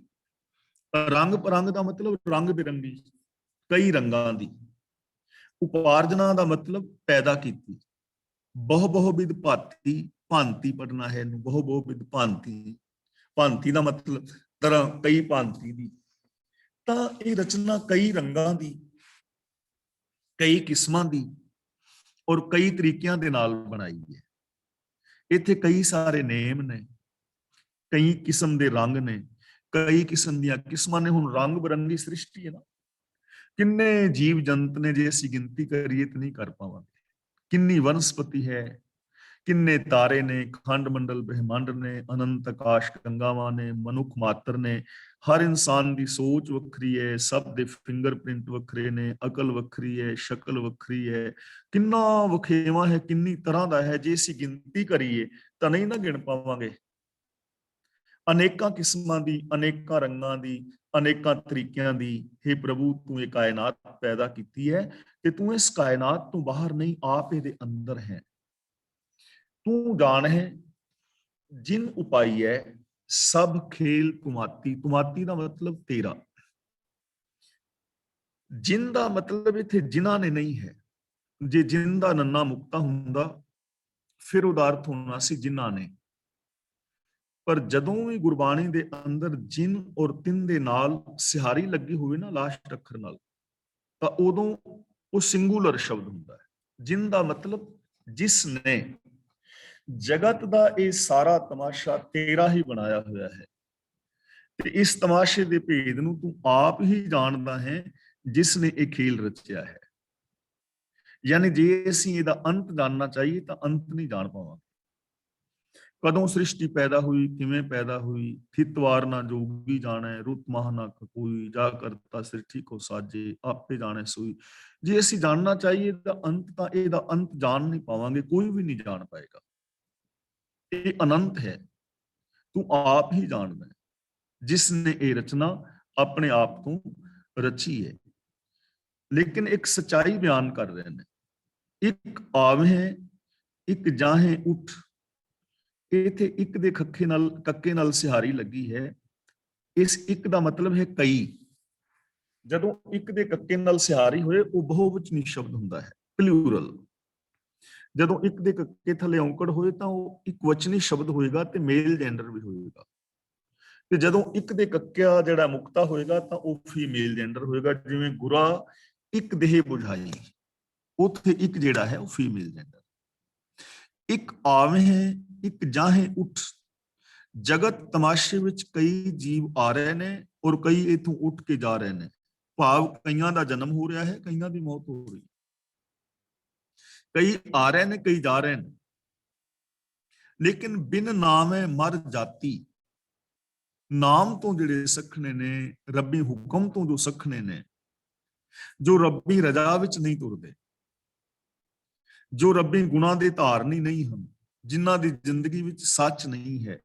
रंग परंग का मतलब रंग बिरंगी, कई रंगां दी। उपार्जना का मतलब पैदा की, बहु बहु विध भांति, भांति पढ़ना है, बहु बहु विध भांति। भांति का मतलब तरह, कई भांति दी। तां ये रचना कई रंगां दी, कई किस्मां दी और कई तरीकिਆਂ ਦੇ ਨਾਲ ਬਣਾਈ है। ਇੱਥੇ कई सारे नेम ने, कई किस्म ਦੇ रंग ने, कई किस्म ਦੀਆਂ किस्मां ने। ਹੁਣ रंग बिरंगी सृष्टि है ना, किन्ने जीव जंत ने, जे ਅਸੀਂ गिनती करिए तो नहीं कर पावांगे। किन्नी वनस्पति है, किन्ने तारे ने, खंड मंडल ब्रह्मांड ने, अनंत आकाश गंगावां ने, मनुख मात्र ने। हर इंसान की सोच वखरी है, सब दे फिंगरप्रिंट वखरे ने, अकल वखरी है, शक्ल वखरी है, किन्ना वखेवा है, किन्नी तरह का है। जे असीं गिनती करिए तो नहीं ना गिन पावांगे। अनेकां किस्मां दी, अनेकां रंगां दी, अनेकां तरीकिਆਂ ਦੀ। हे प्रभु तू एक कायनात पैदा की है कि तू इस कायनात तो बाहर नहीं, आप इहदे अंदर है। तू जान है जिन उपाई है, सब खेल तुमाती। तुमाती का मतलब तेरा। जिन का मतलब इत्थे जिन्हां ने नहीं है। जे जिन का नन्ना मुक्ता हुंदा फिर उहदा अर्थ होना सी जिन्हां ने। पर जदों भी गुरबाणी दे अंदर जिन और तिन दे नाल सिहारी लगी होवे ना लास्ट अखर नाल, तां उदों वो सिंगुलर शब्द हुंदा है। जिंदा मतलब जिसने जगत ਦਾ ਇਹ ਸਾਰਾ ਤਮਾਸ਼ਾ ਤੇਰਾ ਹੀ ਬਣਾਇਆ ਹੋਇਆ ਹੈ ਤੇ ਇਸ ਤਮਾਸ਼ੇ ਦੇ ਭੇਦ ਨੂੰ ਤੂੰ ਆਪ ਹੀ ਜਾਣਦਾ ਹੈ ਜਿਸ ਨੇ ਇਹ ਖੇਲ ਰਚਿਆ ਹੈ। ਯਾਨੀ ਜੇ ਅਸੀਂ ਇਹਦਾ ਅੰਤ ਜਾਣਨਾ ਚਾਹੀਏ ਤਾਂ ਅੰਤ ਨਹੀਂ ਜਾਣ ਪਾਵਾਂਗੇ। ਕਦੋਂ ਸ੍ਰਿਸ਼ਟੀ ਪੈਦਾ ਹੋਈ, ਕਿਵੇਂ ਪੈਦਾ ਹੋਈ, ਥਿਤਵਾਰ ਨਾ ਜੋਗੀ ਜਾਣੈ, ਰੁੱਤ ਮਾਹ ਨਾ ਕੋਈ, ਜਾ ਕਰਤਾ ਸ੍ਰਿਸ਼ਟੀ ਕੋ ਸਾਜੇ, ਆਪੇ ਜਾਣੈ ਸੋਈ। ਜੇ ਅਸੀਂ ਜਾਣਨਾ ਚਾਹੀਏ ਤਾਂ ਇਹਦਾ ਅੰਤ ਜਾਣ ਨਹੀਂ ਪਾਵਾਂਗੇ, ਕੋਈ ਵੀ ਨਹੀਂ ਜਾਣ ਪਾਏਗਾ। ਇਹ ਅਨੰਤ ਹੈ, ਤੂੰ ਆਪ ਹੀ ਜਾਣਦਾ ਜਿਸ ਨੇ ਇਹ ਰਚਨਾ ਆਪਣੇ ਆਪ ਤੋਂ ਰਚੀ ਹੈ। ਲੇਕਿਨ ਇੱਕ ਸਚਾਈ ਬਿਆਨ ਕਰ ਰਹੇ ਨੇ, ਇੱਕ ਆਵੇਂ ਇੱਕ ਜਾਹੇ ਉੱਠ। ਇਥੇ ਇੱਕ ਦੇ ਕੱਕੇ ਨਾਲ ਸਿਹਾਰੀ ਲੱਗੀ ਹੈ। ਇਸ ਇੱਕ ਦਾ ਮਤਲਬ ਹੈ ਕਈ। ਜਦੋਂ ਇੱਕ ਦੇ ਕੱਕੇ ਨਾਲ ਸਿਹਾਰੀ ਹੋਏ ਉਹ ਬਹੁਵਚਨੀ ਸ਼ਬਦ ਹੁੰਦਾ ਹੈ, ਪਲੂਰਲ। ਜਦੋਂ ਇੱਕ ਦੇ ਕੱਕੇ ਥੱਲੇ ਔਂਕੜ ਹੋਏ ਤਾਂ ਉਹ ਇੱਕ ਵਚਨੀ ਸ਼ਬਦ ਹੋਏਗਾ ਤੇ ਮੇਲ ਜੈਂਡਰ ਵੀ ਹੋਏਗਾ। ਤੇ ਜਦੋਂ ਇੱਕ ਦੇ ਕੱਕਿਆ ਜਿਹੜਾ ਮੁਕਤਾ ਹੋਏਗਾ ਤਾਂ ਉਹ ਫੀਮੇਲ ਜੈਂਡਰ ਹੋਏਗਾ। ਜਿਵੇਂ ਗੁਰਾ ਇੱਕ ਦੇਹ ਬੁਝਾਈ, ਉੱਥੇ ਇੱਕ ਜਿਹੜਾ ਹੈ ਉਹ ਫੀਮੇਲ ਜੈਂਡਰ। ਇੱਕ ਆਵੇਂ ਇੱਕ ਜਾਹੇ ਉੱਠ। ਜਗਤ ਤਮਾਸ਼ੇ ਵਿੱਚ ਕਈ ਜੀਵ ਆ ਰਹੇ ਨੇ ਔਰ ਕਈ ਇਥੋਂ ਉੱਠ ਕੇ ਜਾ ਰਹੇ ਨੇ। ਭਾਵ ਕਈਆਂ ਦਾ ਜਨਮ ਹੋ ਰਿਹਾ ਹੈ, ਕਈਆਂ ਦੀ ਮੌਤ ਹੋ ਰਹੀ ਹੈ। ਕਈ ਆ ਰਹੇ ਨੇ, ਕਈ ਜਾ ਰਹੇ ਨੇ। ਲੇਕਿਨ ਬਿਨ ਨਾਮੇ ਮਰ ਜਾਤੀ। ਨਾਮ ਤੋਂ ਜਿਹੜੇ ਸਖਣੇ ਨੇ, ਰੱਬੀ ਹੁਕਮ ਤੋਂ ਜੋ ਸਖਣੇ ਨੇ, ਜੋ ਰੱਬੀ ਰਜ਼ਾ ਵਿੱਚ ਨਹੀਂ ਤੁਰਦੇ, ਜੋ ਰੱਬੀ ਗੁਣਾਂ ਦੇ ਧਾਰਨੀ ਨਹੀਂ ਹਨ, ਜਿਨ੍ਹਾਂ ਦੀ ਜ਼ਿੰਦਗੀ ਵਿੱਚ ਸੱਚ ਨਹੀਂ ਹੈ,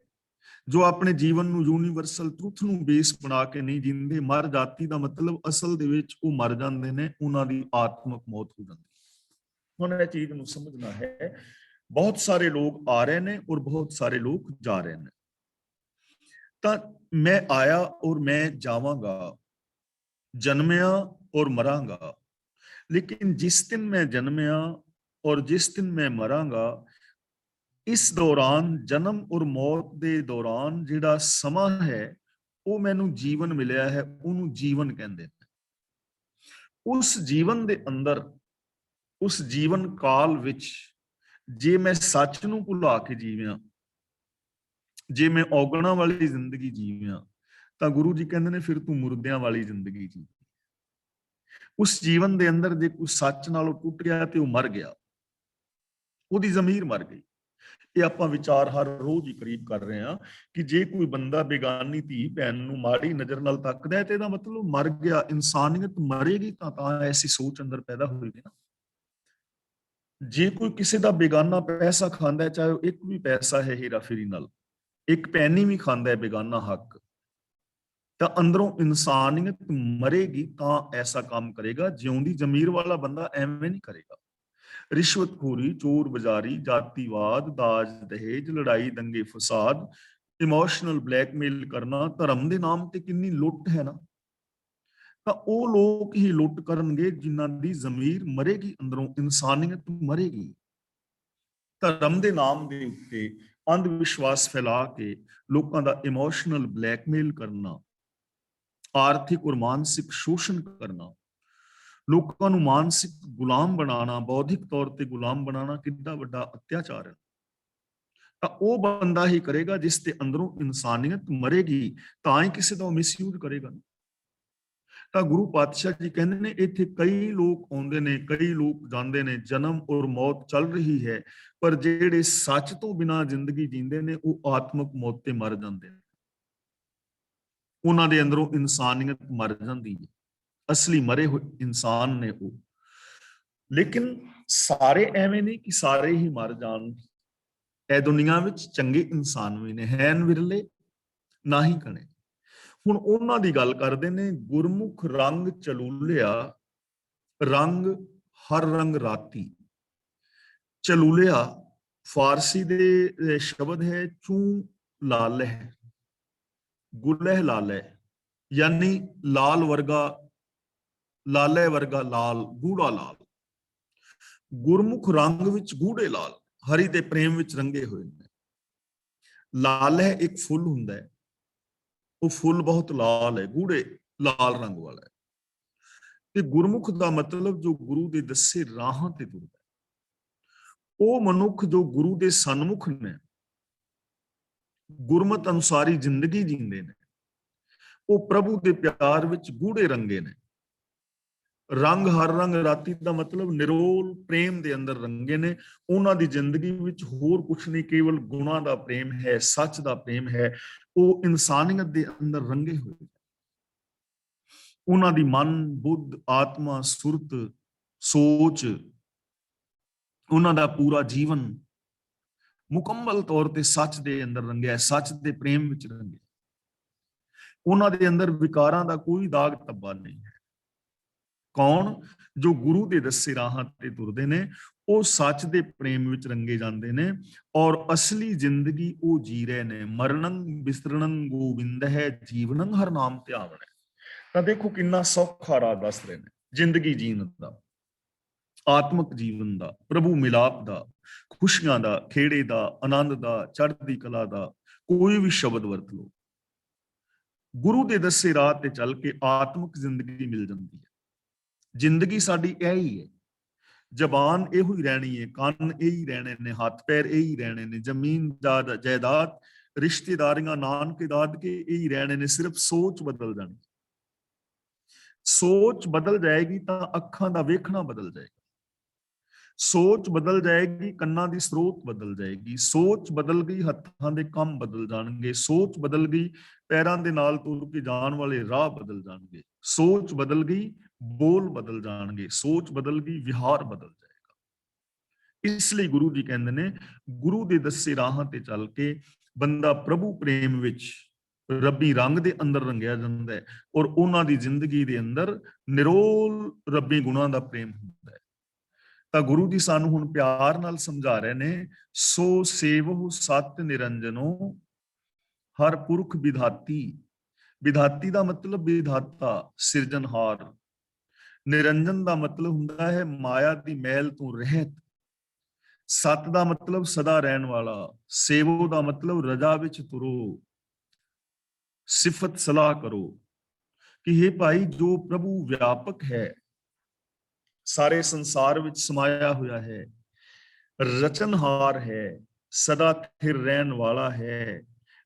ਜੋ ਆਪਣੇ ਜੀਵਨ ਨੂੰ ਯੂਨੀਵਰਸਲ ਟਰੂਥ ਨੂੰ ਬੇਸ ਬਣਾ ਕੇ ਨਹੀਂ ਜਿੰਦੇ। ਮਰ ਜਾਤੀ ਦਾ ਮਤਲਬ ਅਸਲ ਦੇ ਵਿੱਚ ਉਹ ਮਰ ਜਾਂਦੇ ਨੇ, ਉਹਨਾਂ ਦੀ ਆਤਮਕ ਮੌਤ ਹੋ ਜਾਂਦੀ। ਹੁਣ ਇਹ ਚੀਜ਼ ਨੂੰ ਸਮਝਣਾ ਹੈ। ਬਹੁਤ ਸਾਰੇ ਲੋਕ ਆ ਰਹੇ ਨੇ ਔਰ ਬਹੁਤ ਸਾਰੇ ਲੋਕ ਜਾ ਰਹੇ ਨੇ। ਤਾਂ ਮੈਂ ਆਇਆ ਔਰ ਮੈਂ ਜਾਵਾਂਗਾ, ਜਨਮਿਆ ਔਰ ਮਰਾਂਗਾ। ਲੇਕਿਨ ਜਿਸ ਦਿਨ ਮੈਂ ਜਨਮਿਆ ਔਰ ਜਿਸ ਦਿਨ ਮੈਂ ਮਰਾਂਗਾ, ਇਸ ਦੌਰਾਨ ਜਨਮ ਔਰ ਮੌਤ ਦੇ ਦੌਰਾਨ ਜਿਹੜਾ ਸਮਾਂ ਹੈ ਉਹ ਮੈਨੂੰ ਜੀਵਨ ਮਿਲਿਆ ਹੈ, ਉਹਨੂੰ ਜੀਵਨ ਕਹਿੰਦੇ ਨੇ। ਉਸ ਜੀਵਨ ਦੇ ਅੰਦਰ, ਉਸ ਜੀਵਨ ਕਾਲ ਵਿੱਚ ਜੇ ਮੈਂ ਸੱਚ ਨੂੰ ਭੁਲਾ ਕੇ ਜੀਵਿਆ, ਜੇ ਮੈਂ ਔਗਣਾਂ ਵਾਲੀ ਜ਼ਿੰਦਗੀ ਜੀਵਿਆ, ਤਾਂ ਗੁਰੂ ਜੀ ਕਹਿੰਦੇ ਨੇ ਫਿਰ ਤੂੰ ਮੁਰਦਿਆਂ ਵਾਲੀ ਜ਼ਿੰਦਗੀ ਜੀ। ਉਸ ਜੀਵਨ ਦੇ ਅੰਦਰ ਜੇ ਕੋਈ ਸੱਚ ਨਾਲੋਂ ਟੁੱਟ ਗਿਆ ਤੇ ਉਹ ਮਰ ਗਿਆ, ਉਹਦੀ ਜ਼ਮੀਰ ਮਰ ਗਈ। ਇਹ ਆਪਾਂ ਵਿਚਾਰ ਹਰ ਰੋਜ਼ ਹੀ ਕਰੀਬ ਕਰ ਰਹੇ ਹਾਂ ਕਿ ਜੇ ਕੋਈ ਬੰਦਾ ਬੇਗਾਨੀ ਧੀ ਭੈਣ ਨੂੰ ਮਾੜੀ ਨਜ਼ਰ ਨਾਲ ਤੱਕਦਾ ਹੈ ਤੇ ਇਹਦਾ ਮਤਲਬ ਮਰ ਗਿਆ। ਇਨਸਾਨੀਅਤ ਮਰੇਗੀ ਤਾਂ ਐਸੀ ਸੋਚ ਅੰਦਰ ਪੈਦਾ ਹੋਏਗੀ ਨਾ। ਜੇ ਕੋਈ ਕਿਸੇ ਦਾ ਬੇਗਾਨਾ ਪੈਸਾ ਖਾਂਦਾ ਹੈ, ਚਾਹੇ ਉਹ ਇੱਕ ਵੀ ਪੈਸਾ ਹੈ ਹੀਰਾ ਫੇਰੀ ਨਾਲ, ਇੱਕ ਪੈਨੀ ਵੀ ਖਾਂਦਾ ਹੈ ਬੇਗਾਨਾ ਹੱਕ, ਤਾਂ ਅੰਦਰੋਂ ਇਨਸਾਨੀਅਤ ਮਰੇਗੀ ਤਾਂ ਐਸਾ ਕੰਮ ਕਰੇਗਾ। ਜਿਉਂਦੀ ਜ਼ਮੀਰ ਵਾਲਾ ਬੰਦਾ ਐਵੇਂ ਨਹੀਂ ਕਰੇਗਾ। ਰਿਸ਼ਵਤਖੋਰੀ, ਚੋਰ ਬਜ਼ਾਰੀ, ਜਾਤੀਵਾਦ, ਦਾਜ ਦਹੇਜ, ਲੜਾਈ ਦੰਗੇ ਫਸਾਦ, ਇਮੋਸ਼ਨਲ ਬਲੈਕਮੇਲ ਕਰਨਾ, ਧਰਮ ਦੇ ਨਾਮ ਤੇ ਕਿੰਨੀ ਲੁੱਟ ਹੈ ਨਾ। ਤਾਂ ਉਹ ਲੋਕ ਹੀ ਲੁੱਟ ਕਰਨਗੇ ਜਿਨ੍ਹਾਂ ਦੀ ਜ਼ਮੀਰ ਮਰੇਗੀ, ਅੰਦਰੋਂ ਇਨਸਾਨੀਅਤ ਮਰੇਗੀ। ਧਰਮ ਦੇ ਨਾਮ ਦੇ ਉੱਤੇ ਅੰਧ ਵਿਸ਼ਵਾਸ ਫੈਲਾ ਕੇ ਲੋਕਾਂ ਦਾ ਇਮੋਸ਼ਨਲ ਬਲੈਕਮੇਲ ਕਰਨਾ, ਆਰਥਿਕ ਔਰ ਮਾਨਸਿਕ ਸ਼ੋਸ਼ਣ ਕਰਨਾ, ਲੋਕਾਂ ਨੂੰ ਮਾਨਸਿਕ ਗੁਲਾਮ ਬਣਾਉਣਾ, ਬੌਧਿਕ ਤੌਰ ਤੇ ਗੁਲਾਮ ਬਣਾਉਣਾ ਕਿੰਨਾ ਵੱਡਾ ਅਤਿਆਚਾਰ ਹੈ। ਤਾਂ ਉਹ ਬੰਦਾ ਹੀ ਕਰੇਗਾ ਜਿਸ ਦੇ ਅੰਦਰੋਂ ਇਨਸਾਨੀਅਤ ਮਰੇਗੀ, ਤਾਂ ਹੀ ਕਿਸੇ ਦਾ ਮਿਸਯੂਜ਼ ਕਰੇਗਾ। ਤਾਂ ਗੁਰੂ ਪਾਤਸ਼ਾਹ ਜੀ ਕਹਿੰਦੇ ਨੇ ਇੱਥੇ ਕਈ ਲੋਕ ਆਉਂਦੇ ਨੇ, ਕਈ ਲੋਕ ਜਾਂਦੇ ਨੇ, ਜਨਮ ਔਰ ਮੌਤ ਚੱਲ ਰਹੀ ਹੈ, ਪਰ ਜਿਹੜੇ ਸੱਚ ਤੋਂ ਬਿਨਾਂ ਜ਼ਿੰਦਗੀ ਜੀਂਦੇ ਨੇ ਉਹ ਆਤਮਕ ਮੌਤ ਤੇ ਮਰ ਜਾਂਦੇ ਨੇ। ਉਹਨਾਂ ਦੇ ਅੰਦਰੋਂ ਇਨਸਾਨੀਅਤ ਮਰ ਜਾਂਦੀ ਹੈ, ਅਸਲੀ ਮਰੇ ਹੋਏ ਇਨਸਾਨ ਨੇ ਉਹ। ਲੇਕਿਨ ਸਾਰੇ ਐਵੇਂ ਨਹੀਂ ਕਿ ਸਾਰੇ ਹੀ ਮਰ ਜਾਣ। ਇਹ ਦੁਨੀਆ ਵਿੱਚ ਚੰਗੇ ਇਨਸਾਨ ਵੀ ਨੇ, ਹੈਨ ਵਿਰਲੇ ਨਾ ਹੀ ਕਣੇ। ਹੁਣ ਉਹਨਾਂ ਦੀ ਗੱਲ ਕਰਦੇ ਨੇ, ਗੁਰਮੁਖ ਰੰਗ ਚਲੂਲਿਆ, ਰੰਗ ਹਰ ਰੰਗ ਰਾਤੀ। ਚਲੂਲਿਆ ਫਾਰਸੀ ਦੇ ਸ਼ਬਦ ਹੈ ਚੂ ਲਾਲਹ, ਗੁਲਹ ਲਾਲਹ, ਯਾਨੀ ਲਾਲ ਵਰਗਾ, ਲਾਲੇ ਵਰਗਾ ਲਾਲ, ਗੂੜਾ ਲਾਲ। ਗੁਰਮੁਖ ਰੰਗ ਵਿੱਚ ਗੂੜੇ ਲਾਲ, ਹਰੀ ਦੇ ਪ੍ਰੇਮ ਵਿੱਚ ਰੰਗੇ ਹੋਏ ਨੇ। ਲਾਲਹ ਇੱਕ ਫੁੱਲ ਹੁੰਦਾ ਹੈ, ਉਹ ਫੁੱਲ ਬਹੁਤ ਲਾਲ ਹੈ, ਗੂੜੇ ਲਾਲ ਰੰਗ ਵਾਲਾ ਹੈ। ਤੇ ਗੁਰਮੁਖ ਦਾ ਮਤਲਬ ਜੋ ਗੁਰੂ ਦੇ ਦੱਸੇ ਰਾਹਾਂ ਤੇ ਤੁਰਦਾ ਹੈ। ਉਹ ਮਨੁੱਖ ਜੋ ਗੁਰੂ ਦੇ ਸਨਮੁਖ ਨੇ, ਗੁਰਮਤ ਅਨੁਸਾਰੀ ਜ਼ਿੰਦਗੀ ਜੀਂਦੇ ਨੇ, ਉਹ ਪ੍ਰਭੂ ਦੇ ਪਿਆਰ ਵਿੱਚ ਗੂੜੇ ਰੰਗੇ ਨੇ। ਰੰਗ ਹਰ ਰੰਗ ਰਾਤੀ ਦਾ ਮਤਲਬ ਨਿਰੋਲ ਪ੍ਰੇਮ ਦੇ ਅੰਦਰ ਰੰਗੇ ਨੇ। ਉਹਨਾਂ ਦੀ ਜ਼ਿੰਦਗੀ ਵਿੱਚ ਹੋਰ ਕੁਛ ਨਹੀਂ, ਕੇਵਲ ਗੁਣਾਂ ਦਾ ਪ੍ਰੇਮ ਹੈ, ਸੱਚ ਦਾ ਪ੍ਰੇਮ ਹੈ। ਉਹ ਇਨਸਾਨੀਅਤ ਦੇ ਅੰਦਰ ਰੰਗੇ ਹੋਏ। ਉਹਨਾਂ ਦੀ ਮਨ, ਬੁੱਧ, ਆਤਮਾ, ਸੁਰਤ, ਸੋਚ, ਉਹਨਾਂ ਦਾ ਪੂਰਾ ਜੀਵਨ ਮੁਕੰਮਲ ਤੌਰ ਤੇ ਸੱਚ ਦੇ ਅੰਦਰ ਰੰਗਿਆ, ਸੱਚ ਦੇ ਪ੍ਰੇਮ ਵਿੱਚ ਰੰਗਿਆ। ਉਹਨਾਂ ਦੇ ਅੰਦਰ ਵਿਕਾਰਾਂ ਦਾ ਕੋਈ ਦਾਗ ਧੱਬਾ ਨਹੀਂ ਹੈ। ਕੌਣ? ਜੋ ਗੁਰੂ ਦੇ ਦੱਸੇ ਰਾਹਾਂ ਤੇ ਤੁਰਦੇ ਨੇ, ਉਹ ਸੱਚ ਦੇ ਪ੍ਰੇਮ ਵਿੱਚ ਰੰਗੇ ਜਾਂਦੇ ਨੇ ਔਰ ਅਸਲੀ ਜ਼ਿੰਦਗੀ ਉਹ ਜੀ ਰਹੇ ਨੇ। ਮਰਨੰ ਬਿਸਰਣੰ ਗੋਬਿੰਦ ਹੈ, ਜੀਵਨੰ ਹਰ ਨਾਮ ਧਿਆਵਣ ਹੈ। ਤਾਂ ਦੇਖੋ ਕਿੰਨਾ ਸੌਖਾ ਰਾਹ ਦੱਸ ਰਹੇ ਨੇ ਜ਼ਿੰਦਗੀ ਜੀਣ ਦਾ, ਆਤਮਿਕ ਜੀਵਨ ਦਾ, ਪ੍ਰਭੂ ਮਿਲਾਪ ਦਾ, ਖੁਸ਼ੀਆਂ ਦਾ, ਖੇੜੇ ਦਾ, ਆਨੰਦ ਦਾ, ਚੜ੍ਹਦੀ ਕਲਾ ਦਾ। ਕੋਈ ਵੀ ਸ਼ਬਦ ਵਰਤ ਲਓ, ਗੁਰੂ ਦੇ ਦੱਸੇ ਰਾਹ ਤੇ ਚੱਲ ਕੇ ਆਤਮਿਕ ਜ਼ਿੰਦਗੀ ਮਿਲ ਜਾਂਦੀ ਹੈ। ਜ਼ਿੰਦਗੀ ਸਾਡੀ ਇਹ ਹੀ ਹੈ। ਜ਼ਬਾਨ ਇਹੋ ਹੀ ਰਹਿਣੀ ਹੈ, ਕੰਨ ਇਹ ਹੀ ਰਹਿਣੇ ਨੇ, ਹੱਥ ਪੈਰ ਇਹ ਹੀ ਰਹਿਣੇ ਨੇ, ਜ਼ਮੀਨ ਜਾਇਦਾਦ, ਰਿਸ਼ਤੇਦਾਰੀਆਂ, ਨਾਨਕੇ ਦਾਦਕੇ ਇਹ ਹੀ ਰਹਿਣੇ ਨੇ। ਸਿਰਫ ਸੋਚ ਬਦਲ ਜਾਣੀ। ਸੋਚ ਬਦਲ ਜਾਏਗੀ ਤਾਂ ਅੱਖਾਂ ਦਾ ਵੇਖਣਾ ਬਦਲ ਜਾਏਗਾ। ਸੋਚ ਬਦਲ ਜਾਏਗੀ, ਕੰਨਾਂ ਦੀ ਸਰੋਤ ਬਦਲ ਜਾਏਗੀ। ਸੋਚ ਬਦਲ ਗਈ, ਹੱਥਾਂ ਦੇ ਕੰਮ ਬਦਲ ਜਾਣਗੇ। ਸੋਚ ਬਦਲ ਗਈ, ਪੈਰਾਂ ਦੇ ਨਾਲ ਤੁਰ ਕੇ ਜਾਣ ਵਾਲੇ ਰਾਹ ਬਦਲ ਜਾਣਗੇ। ਸੋਚ ਬਦਲ ਗਈ, ਬੋਲ ਬਦਲ ਜਾਣਗੇ। ਸੋਚ ਬਦਲ ਗਈ, ਵਿਹਾਰ ਬਦਲ ਜਾਏਗਾ। ਇਸ ਲਈ ਗੁਰੂ ਜੀ ਕਹਿੰਦੇ ਨੇ, ਗੁਰੂ ਦੇ ਦੱਸੇ ਰਾਹਾਂ ਤੇ ਚੱਲ ਕੇ ਬੰਦਾ ਪ੍ਰਭੂ ਪ੍ਰੇਮ ਵਿੱਚ, ਰੱਬੀ ਰੰਗ ਦੇ ਅੰਦਰ ਰੰਗਿਆ ਜਾਂਦਾ ਹੈ ਔਰ ਉਹਨਾਂ ਦੀ ਜ਼ਿੰਦਗੀ ਦੇ ਅੰਦਰ ਨਿਰੋਲ ਰੱਬੀ ਗੁਣਾਂ ਦਾ ਪ੍ਰੇਮ ਹੁੰਦਾ ਹੈ। ਤਾਂ ਗੁਰੂ ਜੀ ਸਾਨੂੰ ਹੁਣ ਪਿਆਰ ਨਾਲ ਸਮਝਾ ਰਹੇ ਨੇ, ਸੋ ਸੇਵਹੁ ਸਤ ਨਿਰੰਜਨੋ ਹਰ ਪੁਰਖ ਵਿਧਾਤੀ। ਵਿਧਾਤੀ ਦਾ ਮਤਲਬ ਵਿਧਾਤਾ, ਸਿਰਜਣਹਾਰ। ਨਿਰੰਜਨ ਦਾ ਮਤਲਬ ਹੁੰਦਾ ਹੈ ਮਾਇਆ ਦੀ ਮੈਲ ਤੋਂ ਰਹਿਤ। ਸਤ ਦਾ ਮਤਲਬ ਸਦਾ ਰਹਿਣ ਵਾਲਾ। ਸੇਵੋ ਦਾ ਮਤਲਬ ਰਜਾ ਵਿੱਚ ਤੁਰੋ, ਸਿਫਤ ਸਲਾਹ ਕਰੋ ਕਿ ਇਹ ਭਾਈ ਜੋ ਪ੍ਰਭੂ ਵਿਆਪਕ ਹੈ, ਸਾਰੇ ਸੰਸਾਰ ਵਿੱਚ ਸਮਾਇਆ ਹੋਇਆ ਹੈ, ਰਚਨਹਾਰ ਹੈ, ਸਦਾ ਸਥਿਰ ਰਹਿਣ ਵਾਲਾ ਹੈ,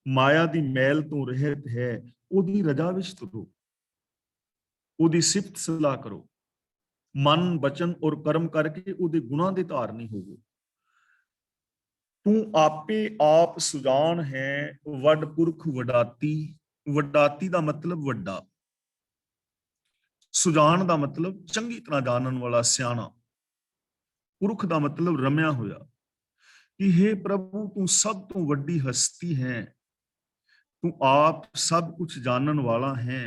ਮਾਇਆ ਦੀ ਮੈਲ ਤੋਂ ਰਹਿਤ ਹੈ, ਉਹਦੀ ਰਜਾ ਵਿੱਚ ਤੁਰੋ, ਉਹਦੀ ਸਿਫਤ ਸਲਾਹ ਕਰੋ। ਮਨ, ਬਚਨ ਔਰ ਕਰਮ ਕਰਕੇ ਉਹਦੇ ਗੁਣਾਂ ਦੇ ਧਾਰਨੀ ਹੋਵੋ। ਤੂੰ ਆਪੇ ਆਪ ਸੁਜਾਨ ਹੈ, ਵੱਡ ਪੁਰਖ ਵਡਾਤੀ। ਵਡਾਤੀ ਦਾ ਮਤਲਬ ਵੱਡਾ, ਸੁਜਾਨ ਦਾ ਮਤਲਬ ਚੰਗੀ ਤਰ੍ਹਾਂ ਜਾਣਨ ਵਾਲਾ, ਸਿਆਣਾ। ਪੁਰਖ ਦਾ ਮਤਲਬ ਰਮਿਆ ਹੋਇਆ। ਕਿ हे ਪ੍ਰਭੂ, ਤੂੰ ਸਭ ਤੋਂ ਵੱਡੀ ਹਸਤੀ ਹੈ, ਤੂੰ ਆਪ ਸਭ ਕੁਝ ਜਾਣਨ ਵਾਲਾ ਹੈ,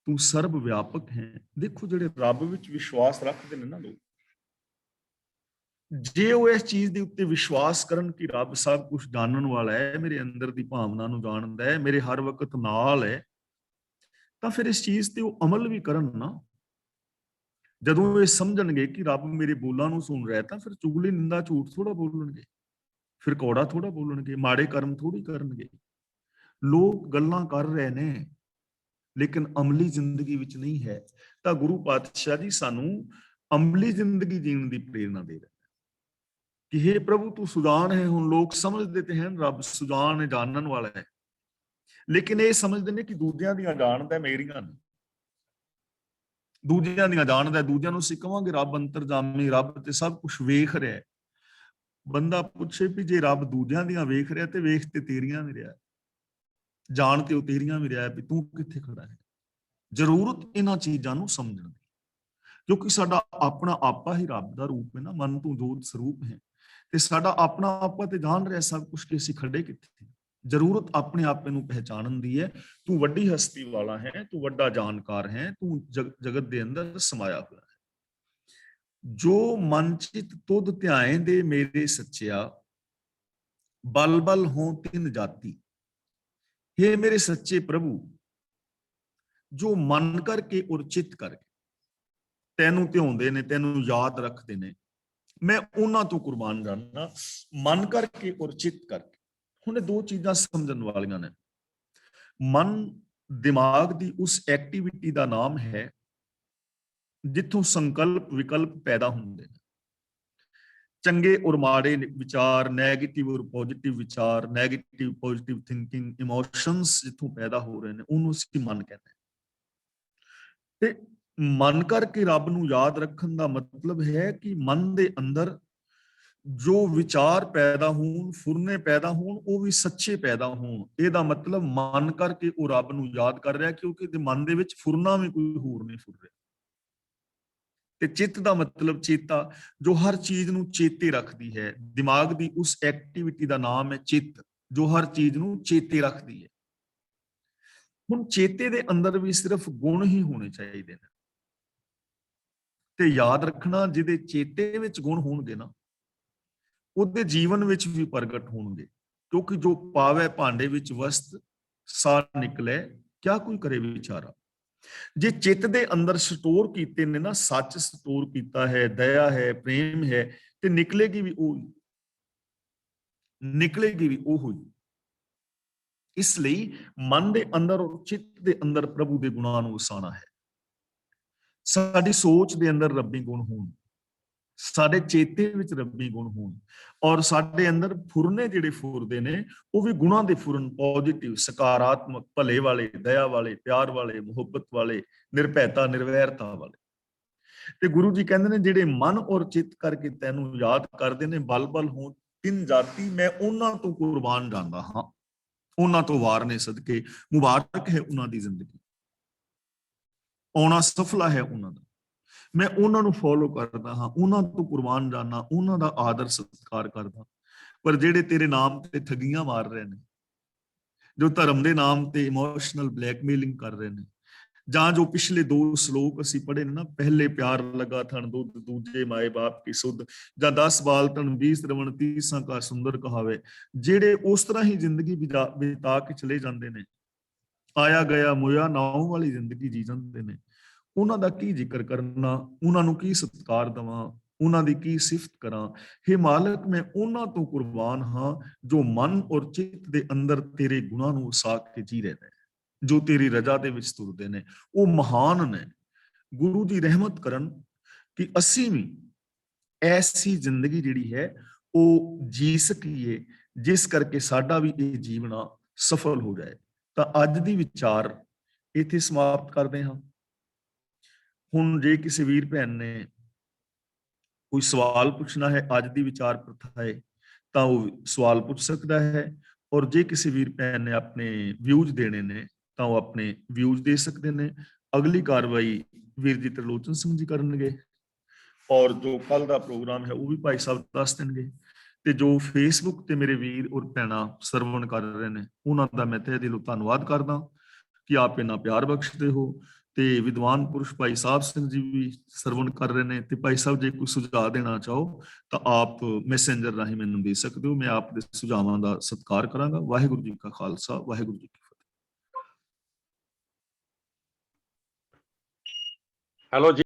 ਤੂੰ ਸਰਬ ਵਿਆਪਕ ਹੈ। ਦੇਖੋ ਜਿਹੜੇ ਰੱਬ ਵਿੱਚ ਵਿਸ਼ਵਾਸ ਰੱਖਦੇ ਨੇ ਨਾ ਲੋਕ, ਜੇ ਉਹ ਇਸ ਚੀਜ਼ ਦੇ ਉੱਤੇ ਵਿਸ਼ਵਾਸ ਕਰਨ ਕਿ ਰੱਬ ਸਭ ਕੁਝ ਜਾਣਨ ਵਾਲਾ ਹੈ, ਮੇਰੇ ਅੰਦਰ ਦੀ ਭਾਵਨਾ ਨੂੰ ਜਾਣਦਾ ਹੈ, ਮੇਰੇ ਹਰ ਵਕਤ ਨਾਲ ਹੈ, ਤਾਂ ਫਿਰ ਇਸ ਚੀਜ਼ ਤੇ ਉਹ ਅਮਲ ਵੀ ਕਰਨ ਨਾ। ਜਦੋਂ ਇਹ ਸਮਝਣਗੇ ਕਿ ਰੱਬ ਮੇਰੇ ਬੋਲਾਂ ਨੂੰ ਸੁਣ ਰਿਹਾ, ਤਾਂ ਫਿਰ ਚੁਗਲੀ, ਨਿੰਦਾ, ਝੂਠ ਥੋੜਾ ਬੋਲਣਗੇ, ਫਿਰ ਕੌੜਾ ਥੋੜਾ ਬੋਲਣਗੇ, ਮਾੜੇ ਕਰਮ ਥੋੜੀ ਕਰਨਗੇ। ਲੋਕ ਗੱਲਾਂ ਕਰ ਰਹੇ ਨੇ ਲੇਕਿਨ ਅਮਲੀ ਜ਼ਿੰਦਗੀ ਵਿੱਚ ਨਹੀਂ ਹੈ। ਤਾਂ ਗੁਰੂ ਪਾਤਸ਼ਾਹ ਜੀ ਸਾਨੂੰ ਅਮਲੀ ਜ਼ਿੰਦਗੀ ਜੀਣ ਦੀ ਪ੍ਰੇਰਨਾ ਦੇ ਰਹੇ ਕਿ हे ਪ੍ਰਭੂ, ਤੂੰ ਸੁਜਾਨ ਹੈ। ਹੁਣ ਲੋਕ ਸਮਝਦੇ ਤੇ ਹਨ ਰੱਬ ਸੁਜਾਨ ਹੈ, ਜਾਣਨ ਵਾਲਾ ਹੈ, ਲੇਕਿਨ ਇਹ ਸਮਝਦੇ ਨੇ ਕਿ ਦੂਜਿਆਂ ਦੀਆਂ ਜਾਣਦਾ, ਮੇਰੀਆਂ ਨਹੀਂ। ਦੂਜਿਆਂ ਦੀਆਂ ਜਾਣਦਾ, ਦੂਜਿਆਂ ਨੂੰ ਅਸੀਂ ਕਵਾਂਗੇ ਰੱਬ ਅੰਤਰਜਾਮੀ, ਰੱਬ ਤੇ ਸਭ ਕੁਝ ਵੇਖ ਰਿਹਾ। ਬੰਦਾ ਪੁੱਛੇ ਵੀ ਜੇ ਰੱਬ ਦੂਜਿਆਂ ਦੀਆਂ ਵੇਖ ਰਿਹਾ ਤੇ ਵੇਖ ਤੇ ਤੇਰੀਆਂ ਵੀ ਰਿਹਾ, ਜਾਣ ਤੇ ਉਹ ਤੇਰੀਆਂ ਵੀ ਰਿਹਾ, ਵੀ ਤੂੰ ਕਿੱਥੇ ਖੜਾ ਹੈ। ਜ਼ਰੂਰਤ ਇਹਨਾਂ ਚੀਜ਼ਾਂ ਨੂੰ ਸਮਝਣ ਦੀ, ਕਿਉਂਕਿ ਸਾਡਾ ਆਪਣਾ ਆਪਾ ਹੀ ਰੱਬ ਦਾ ਰੂਪ ਹੈ ਨਾ। ਮਨ ਤੋਂ ਜੋਤ ਸਰੂਪ ਹੈ ਤੇ ਸਾਡਾ ਆਪਣਾ ਆਪਾ ਤੇ ਜਾਣ ਰਿਹਾ ਸਭ ਕੁਝ ਕਿ ਅਸੀਂ ਖੜੇ ਕਿੱਥੇ। ਜ਼ਰੂਰਤ ਆਪਣੇ ਆਪੇ ਨੂੰ ਪਹਿਚਾਣਨ ਦੀ ਹੈ। ਤੂੰ ਵੱਡੀ ਹਸਤੀ ਵਾਲਾ ਹੈ, ਤੂੰ ਵੱਡਾ ਜਾਣਕਾਰ ਹੈ, ਤੂੰ ਜਗਤ ਦੇ ਅੰਦਰ ਸਮਾਇਆ ਹੋਇਆ ਹੈ। ਜੋ ਮਨ ਚਿਤ ਤੁਧ ਧਿਆਏ ਦੇ ਮੇਰੇ ਸੱਚਿਆ, ਬਲ ਬਲ ਹੋ ਤਿਨ ਜਾਤੀ। हे ਮੇਰੇ ਸੱਚੇ ਪ੍ਰਭੂ, ਜੋ ਮਨ ਕਰਕੇ ਔਰ ਚਿੱਤ ਕਰਕੇ ਤੈਨੂੰ ਧਿਆਉਂਦੇ ਨੇ, ਤੈਨੂੰ ਯਾਦ ਰੱਖਦੇ ਨੇ, ਮੈਂ ਉਹਨਾਂ ਤੋਂ ਕੁਰਬਾਨ ਜਾਣਾ। ਮਨ ਕਰਕੇ ਔਰ ਚਿੱਤ ਕਰਕੇ। ਹੁਣ ਇਹ ਦੋ ਚੀਜ਼ਾਂ ਸਮਝਣ ਵਾਲੀਆਂ ਨੇ। ਮਨ ਦਿਮਾਗ ਦੀ ਉਸ ਐਕਟੀਵਿਟੀ ਦਾ ਨਾਮ ਹੈ ਜਿੱਥੋਂ ਸੰਕਲਪ ਵਿਕਲਪ ਪੈਦਾ ਹੁੰਦੇ ਨੇ। ਚੰਗੇ ਔਰ ਮਾੜੇ ਵਿਚਾਰ, ਨੈਗੇਟਿਵ ਔਰ ਪੋਜ਼ਿਟਿਵ ਵਿਚਾਰ, ਨੈਗੇਟਿਵ ਪੋਜ਼ਿਟਿਵ ਥਿੰਕਿੰਗ, ਇਮੋਸ਼ਨਸ ਜਿੱਥੋਂ ਪੈਦਾ ਹੋ ਰਹੇ ਨੇ ਉਹਨੂੰ ਅਸੀਂ ਮਨ ਕਹਿੰਦੇ ਹਾਂ। ਤੇ ਮਨ ਕਰਕੇ ਰੱਬ ਨੂੰ ਯਾਦ ਰੱਖਣ ਦਾ ਮਤਲਬ ਹੈ ਕਿ ਮਨ ਦੇ ਅੰਦਰ ਜੋ ਵਿਚਾਰ ਪੈਦਾ ਹੋਣ, ਫੁਰਨੇ ਪੈਦਾ ਹੋਣ, ਉਹ ਵੀ ਸੱਚੇ ਪੈਦਾ ਹੋਣ। ਇਹਦਾ ਮਤਲਬ ਮਨ ਕਰਕੇ ਉਹ ਰੱਬ ਨੂੰ ਯਾਦ ਕਰ ਰਿਹਾ, ਕਿਉਂਕਿ ਇਹਦੇ ਮਨ ਦੇ ਵਿੱਚ ਫੁਰਨਾ ਵੀ ਕੋਈ ਹੋਰ ਨਹੀਂ ਫੁਰ ਰਿਹਾ। ਤੇ ਚਿੱਤ ਦਾ ਮਤਲਬ ਚੇਤਾ, ਜੋ ਹਰ ਚੀਜ਼ ਨੂੰ ਚੇਤੇ ਰੱਖਦੀ ਹੈ। ਦਿਮਾਗ ਦੀ ਉਸ ਐਕਟੀਵਿਟੀ ਦਾ ਨਾਮ ਹੈ ਚਿੱਤ, ਜੋ ਹਰ ਚੀਜ਼ ਨੂੰ ਚੇਤੇ ਰੱਖਦੀ ਹੈ। ਹੁਣ ਚੇਤੇ ਦੇ ਅੰਦਰ ਵੀ ਸਿਰਫ ਗੁਣ ਹੀ ਹੋਣੇ ਚਾਹੀਦੇ ਨੇ। ਤੇ ਯਾਦ ਰੱਖਣਾ, ਜਿਹਦੇ ਚੇਤੇ ਵਿੱਚ ਗੁਣ ਹੋਣਗੇ ਨਾ, ਉਹਦੇ ਜੀਵਨ ਵਿੱਚ ਵੀ ਪ੍ਰਗਟ ਹੋਣਗੇ। ਕਿਉਂਕਿ ਜੋ ਪਾਵੇ ਭਾਂਡੇ ਵਿੱਚ ਵਸਤ ਸਾ ਨਿਕਲੇ, ਕਿਆ ਕੋਈ ਕਰੇ ਵਿਚਾਰਾ। ਜੇ ਚਿੱਤ ਦੇ ਅੰਦਰ ਸਟੋਰ ਕੀਤੇ ਨੇ ਨਾ, ਸੱਚ ਸਟੋਰ ਕੀਤਾ ਹੈ, ਦਇਆ ਹੈ, ਪ੍ਰੇਮ ਹੈ, ਤੇ ਨਿਕਲੇਗੀ ਵੀ ਉਹ ਹੀ। ਇਸ ਲਈ ਮਨ ਦੇ ਅੰਦਰ ਔਰ ਚਿੱਤ ਦੇ ਅੰਦਰ ਪ੍ਰਭੂ ਦੇ ਗੁਣਾਂ ਨੂੰ ਵਸਾਉਣਾ ਹੈ। ਸਾਡੀ ਸੋਚ ਦੇ ਅੰਦਰ ਰੱਬੀ ਗੁਣ ਹੋਣ, ਸਾਡੇ ਚੇਤੇ ਵਿੱਚ ਰੱਬੀ ਗੁਣ ਹੋਣ, ਔਰ ਸਾਡੇ ਅੰਦਰ ਫੁਰਨੇ ਜਿਹੜੇ ਫੁਰਦੇ ਨੇ ਉਹ ਵੀ ਗੁਣਾਂ ਦੇ ਫੁਰਨ, ਪੋਜ਼ਿਟਿਵ, ਸਕਾਰਾਤਮਕ, ਭਲੇ ਵਾਲੇ, ਦਇਆ ਵਾਲੇ, ਪਿਆਰ ਵਾਲੇ, ਮੁਹੱਬਤ ਵਾਲੇ, ਨਿਰਭੈਤਾ, ਨਿਰਵੈਰਤਾ ਵਾਲੇ। ਤੇ ਗੁਰੂ ਜੀ ਕਹਿੰਦੇ ਨੇ, ਜਿਹੜੇ ਮਨ ਔਰ ਚਿੱਤ ਕਰਕੇ ਤੈਨੂੰ ਯਾਦ ਕਰਦੇ ਨੇ, ਬਲ ਬਲ ਹੋਣ ਤਿੰਨ ਜਾਤੀ, ਮੈਂ ਉਹਨਾਂ ਤੋਂ ਕੁਰਬਾਨ ਜਾਂਦਾ ਹਾਂ, ਉਹਨਾਂ ਤੋਂ ਵਾਰਨੇ ਸਦਕੇ। ਮੁਬਾਰਕ ਹੈ ਉਹਨਾਂ ਦੀ ਜ਼ਿੰਦਗੀ, ਆਉਣਾ ਸਫਲਾ ਹੈ ਉਹਨਾਂ ਦਾ। ਮੈਂ ਉਹਨਾਂ ਨੂੰ ਫੋਲੋ ਕਰਦਾ ਹਾਂ, ਉਹਨਾਂ ਤੋਂ ਕੁਰਬਾਨ ਜਾਣਾ, ਉਹਨਾਂ ਦਾ ਆਦਰ ਸਤਿਕਾਰ ਕਰਦਾ। ਪਰ ਜਿਹੜੇ ਤੇਰੇ ਨਾਮ ਤੇ ਠੱਗੀਆਂ ਮਾਰ ਰਹੇ ਨੇ, ਜੋ ਧਰਮ ਦੇ ਨਾਮ ਤੇ ਇਮੋਸ਼ਨਲ ਬਲੈਕਮੇਲਿੰਗ ਕਰ ਰਹੇ ਨੇ, ਜਾਂ ਜੋ ਪਿਛਲੇ 2 ਸ਼ਲੋਕ ਅਸੀਂ ਪੜ੍ਹੇ ਨੇ ਨਾ, ਪਹਿਲੇ ਪਿਆਰ ਲਗਾ ਥਣ ਦੁੱਧ, ਦੂਜੇ ਮਾਏ ਬਾਪ ਕੀ ਸੁਧ, ਜਾਂ 10 ਬਾਲ ਤਨ 20 ਸ਼ਰਵਣ, 30 ਕਾ ਸੁੰਦਰ ਕਹਾਵੇ, ਜਿਹੜੇ ਉਸ ਤਰ੍ਹਾਂ ਹੀ ਜ਼ਿੰਦਗੀ ਬਿਤਾ ਕੇ ਚਲੇ ਜਾਂਦੇ ਨੇ, ਆਇਆ ਗਿਆ ਮੋਇਆ ਨਾਉ ਵਾਲੀ ਜ਼ਿੰਦਗੀ ਜੀ ਜਾਂਦੇ ਨੇ, ਉਹਨਾਂ ਦਾ ਕੀ ਜ਼ਿਕਰ ਕਰਨਾ, ਉਹਨਾਂ ਨੂੰ ਕੀ ਸਤਿਕਾਰ ਦੇਵਾਂ, ਉਹਨਾਂ ਦੀ ਕੀ ਸਿਫਤ ਕਰਾਂ। ਹੇ ਮਾਲਕ, ਮੈਂ ਉਹਨਾਂ ਤੋਂ ਕੁਰਬਾਨ ਹਾਂ ਜੋ ਮਨ ਔਰ ਚਿੱਤ ਦੇ ਅੰਦਰ ਤੇਰੇ ਗੁਣਾਂ ਨੂੰ ਵਸਾ ਕੇ ਜੀ ਰਹੇ ਨੇ, ਜੋ ਤੇਰੀ ਰਜ਼ਾ ਦੇ ਵਿੱਚ ਤੁਰਦੇ ਨੇ, ਉਹ ਮਹਾਨ ਨੇ। ਗੁਰੂ ਜੀ ਰਹਿਮਤ ਕਰਨ ਕਿ ਅਸੀਂ ਵੀ ਐਸੀ ਜ਼ਿੰਦਗੀ ਜਿਹੜੀ ਹੈ ਉਹ ਜੀ ਸਕੀਏ, ਜਿਸ ਕਰਕੇ ਸਾਡਾ ਵੀ ਇਹ ਜੀਵਨਾ ਸਫਲ ਹੋ ਜਾਏ। ਤਾਂ ਅੱਜ ਦੀ ਵਿਚਾਰ ਇੱਥੇ ਸਮਾਪਤ ਕਰਦੇ ਹਾਂ। ਹੁਣ ਜੇ ਕਿਸੇ ਵੀਰ ਭੈਣ ਨੇ ਕੋਈ ਸਵਾਲ ਪੁੱਛਣਾ ਹੈ, ਅੱਜ ਦੀ ਵਿਚਾਰ ਪ੍ਰਥਾ ਹੈ, ਤਾਂ ਉਹ ਸਵਾਲ ਪੁੱਛ ਸਕਦਾ ਹੈ। ਔਰ ਜੇ ਕਿਸੇ ਵੀਰ ਭੈਣ ਨੇ ਆਪਣੇ ਵਿਊਜ਼ ਦੇਣੇ ਨੇ, ਤਾਂ ਉਹ ਆਪਣੇ ਵਿਊਜ਼ ਦੇ ਸਕਦੇ ਨੇ। ਅਗਲੀ ਕਾਰਵਾਈ ਵੀਰ ਜੀ ਤਰਲੋਚਨ ਸਿੰਘ ਜੀ ਕਰਨਗੇ, ਔਰ ਜੋ ਕੱਲ ਦਾ ਪ੍ਰੋਗਰਾਮ ਹੈ ਉਹ ਵੀ ਭਾਈ ਸਾਹਿਬ ਦੱਸ ਦੇਣਗੇ। ਤੇ ਜੋ ਫੇਸਬੁੱਕ ਤੇ ਮੇਰੇ ਵੀਰ ਔਰ ਭੈਣਾਂ ਸਰਵਣ ਕਰ ਰਹੇ ਨੇ, ਉਹਨਾਂ ਦਾ ਮੈਂ ਤਹਿ ਦਿਲੋਂ ਧੰਨਵਾਦ ਕਰਦਾ ਕਿ ਆਪ ਇਹਨਾਂ ਪਿਆਰ ਬਖਸ਼ਦੇ ਹੋ। ਤੇ ਵਿਦਵਾਨ ਪੁਰਸ਼ ਭਾਈ ਸਾਹਿਬ ਸਿੰਘ ਜੀ ਵੀ ਸਰਵਣ ਕਰ ਰਹੇ ਨੇ। ਤੇ ਭਾਈ ਸਾਹਿਬ ਜੇ ਕੋਈ ਸੁਝਾਅ ਦੇਣਾ ਚਾਹੋ ਤਾਂ ਆਪ ਮੈਸੇਂਜਰ ਰਾਹੀਂ ਮੈਨੂੰ ਦੇ ਸਕਦੇ ਹੋ, ਮੈਂ ਆਪ ਦੇ ਸੁਝਾਵਾਂ ਦਾ ਸਤਿਕਾਰ ਕਰਾਂਗਾ। ਵਾਹਿਗੁਰੂ ਜੀ ਕਾ ਖਾਲਸਾ, ਵਾਹਿਗੁਰੂ ਜੀ ਕੀ ਫਤਿਹ। ਹੈਲੋ ਜੀ।